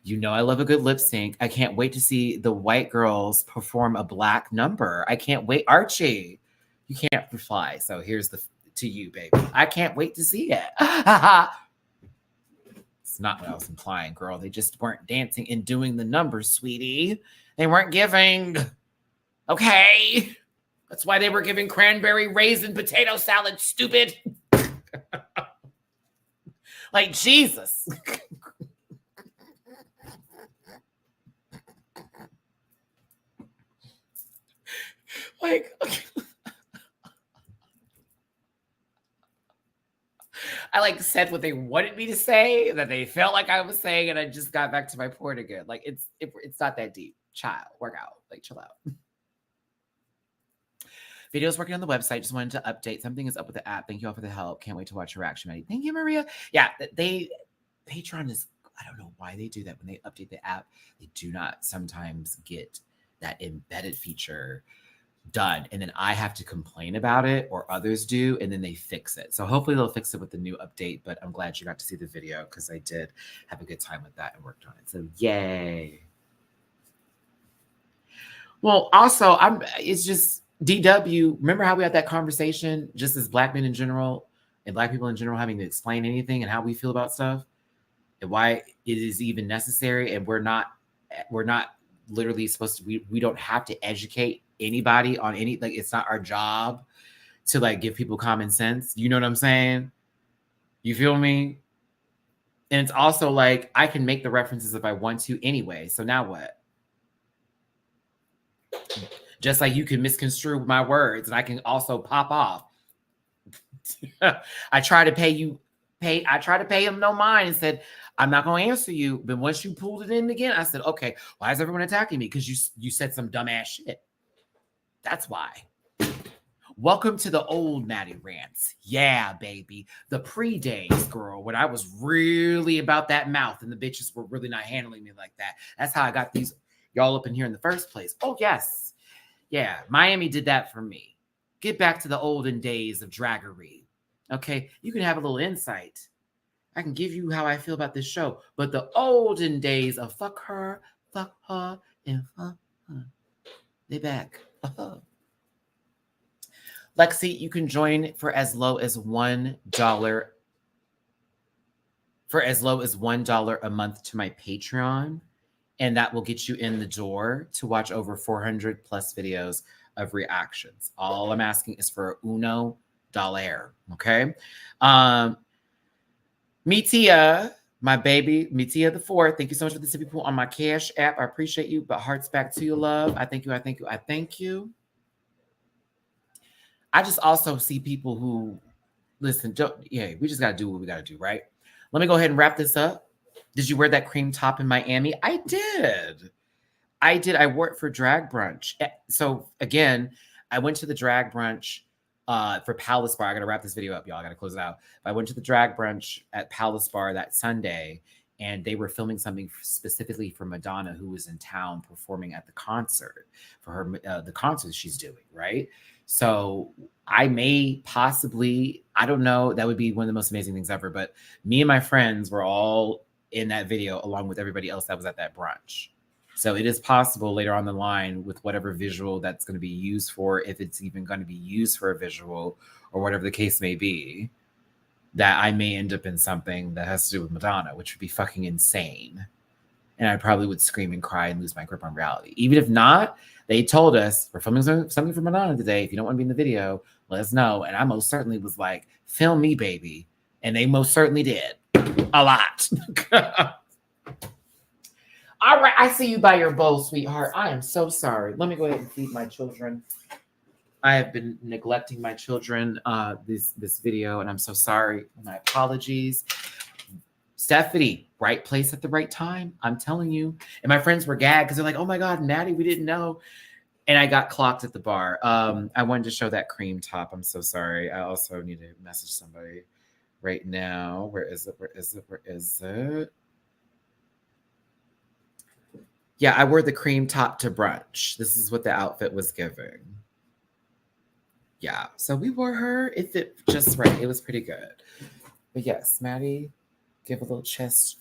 You know I love a good lip sync. I can't wait to see the white girls perform a black number. I can't wait. Archie, you can't fly. So here's to you, baby. I can't wait to see it. It's not what I was implying, girl. They just weren't dancing and doing the numbers, sweetie. They weren't giving. Okay. That's why they were giving cranberry raisin potato salad, stupid. Like, Jesus. Like, okay. I said what they wanted me to say, that they felt like I was saying, and I just got back to my point again. Like, it's not that deep. Child, work out. Like, chill out. Videos working on the website. Just wanted to update. Something is up with the app. Thank you all for the help. Can't wait to watch your reaction, Maddie. Thank you, Maria. Yeah, Patreon is, I don't know why they do that. When they update the app, they do not sometimes get that embedded feature done, and then I have to complain about it, or others do, and then they fix it. So hopefully they'll fix it with the new update, but I'm glad you got to see the video because I did have a good time with that and worked on it. So yay. Well, also, it's just DW. Remember how we had that conversation just as Black men in general and Black people in general having to explain anything and how we feel about stuff and why it is even necessary, and we're not literally supposed to, we don't have to educate anybody on any, like, it's not our job to like give people common sense. You know what I'm saying? You feel me? And it's also like, I can make the references if I want to anyway. So now what? Just like you can misconstrue my words and I can also pop off. I try to pay him no mind and said, I'm not going to answer you. But once you pulled it in again, I said, okay, why is everyone attacking me? Because you said some dumbass shit. That's why. Welcome to the old Matty-Rants. Yeah, baby. The pre-days, girl, when I was really about that mouth and the bitches were really not handling me like that. That's how I got these y'all up in here in the first place. Oh, yes. Yeah, Miami did that for me. Get back to the olden days of draggery. Okay, you can have a little insight. I can give you how I feel about this show. But the olden days of fuck her, and fuck her. They back. Lexi, you can join for as low as $1. For as low as $1 a month to my Patreon. And that will get you in the door to watch over 400 plus videos of reactions. All I'm asking is for $1. Okay. Mitia, my baby, Mitia the fourth. Thank you so much for the people on my Cash app. I appreciate you, but hearts back to you, love. I thank you. I just also see people who listen. Yeah, we just gotta do what we gotta do, right? Let me go ahead and wrap this up. Did you wear that cream top in Miami? I did. I did. I wore it for drag brunch. So again, I went to the drag brunch for Palace Bar. I gotta wrap this video up, y'all. I gotta close it out. I went to the drag brunch at Palace Bar that Sunday, and they were filming something specifically for Madonna, who was in town performing at the concert for her the concert she's doing, right? So I may possibly, I don't know, that would be one of the most amazing things ever. But me and my friends were all in that video along with everybody else that was at that brunch. So it is possible later on the line with whatever visual that's going to be used for, if it's even going to be used for a visual or whatever the case may be, that I may end up in something that has to do with Madonna, which would be fucking insane. And I probably would scream and cry and lose my grip on reality. Even if not, they told us, we're filming something for Madonna today. If you don't want to be in the video, let us know. And I most certainly was like, film me, baby. And they most certainly did. A lot. All right, I see you by your bowl, sweetheart. I am so sorry. Let me go ahead and feed my children. I have been neglecting my children this video, and I'm so sorry. My apologies. Stephanie, right place at the right time. I'm telling you. And my friends were gagged because they're like, oh my God, Maddie, we didn't know. And I got clocked at the bar. I wanted to show that cream top. I'm so sorry. I also need to message somebody right now. Where is it? Where is it? Where is it? Yeah, I wore the cream top to brunch. This is what the outfit was giving. Yeah, so we wore her. It fit just right. It was pretty good. But yes, Maddie, give a little chest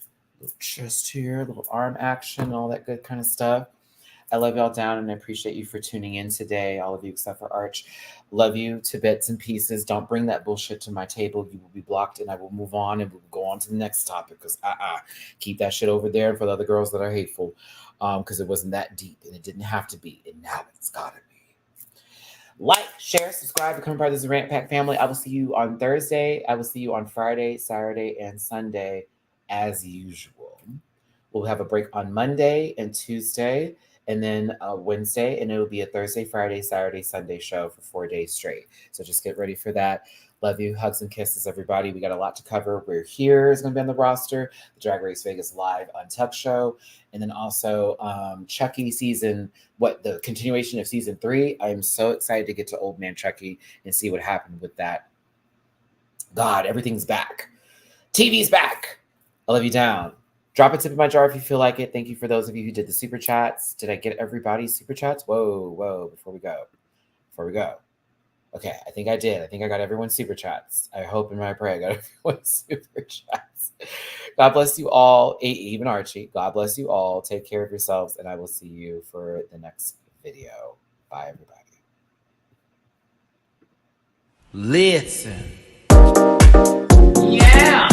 here, a little arm action, all that good kind of stuff. I love y'all down, and I appreciate you for tuning in today, all of you except for Arch. Love you to bits and pieces. Don't bring that bullshit to my table. You will be blocked, and I will move on, and we'll go on to the next topic, because keep that shit over there for the other girls that are hateful, because it wasn't that deep, and it didn't have to be, and now it's gotta be. Like, share, subscribe, become part of this Rant Pack family. I will see you on Thursday. I will see you on Friday, Saturday, and Sunday as usual. We'll have a break on Monday and Tuesday, and then Wednesday, and it'll be a Thursday, Friday, Saturday, Sunday show for 4 days straight. So just get ready for that. Love you. Hugs and kisses, everybody. We got a lot to cover. We're Here is going to be on the roster. The Drag Race Vegas Live Untucked show. And then also Chucky the continuation of season 3. I am so excited to get to Old Man Chucky and see what happened with that. God, everything's back. TV's back. I love you down. Drop a tip in my jar if you feel like it. Thank you for those of you who did the super chats. Did I get everybody's super chats? Whoa, before we go. Okay, I think I did. I think I got everyone's super chats. I hope and I pray I got everyone's super chats. God bless you all, even Archie. God bless you all. Take care of yourselves, and I will see you for the next video. Bye, everybody. Listen. Yeah.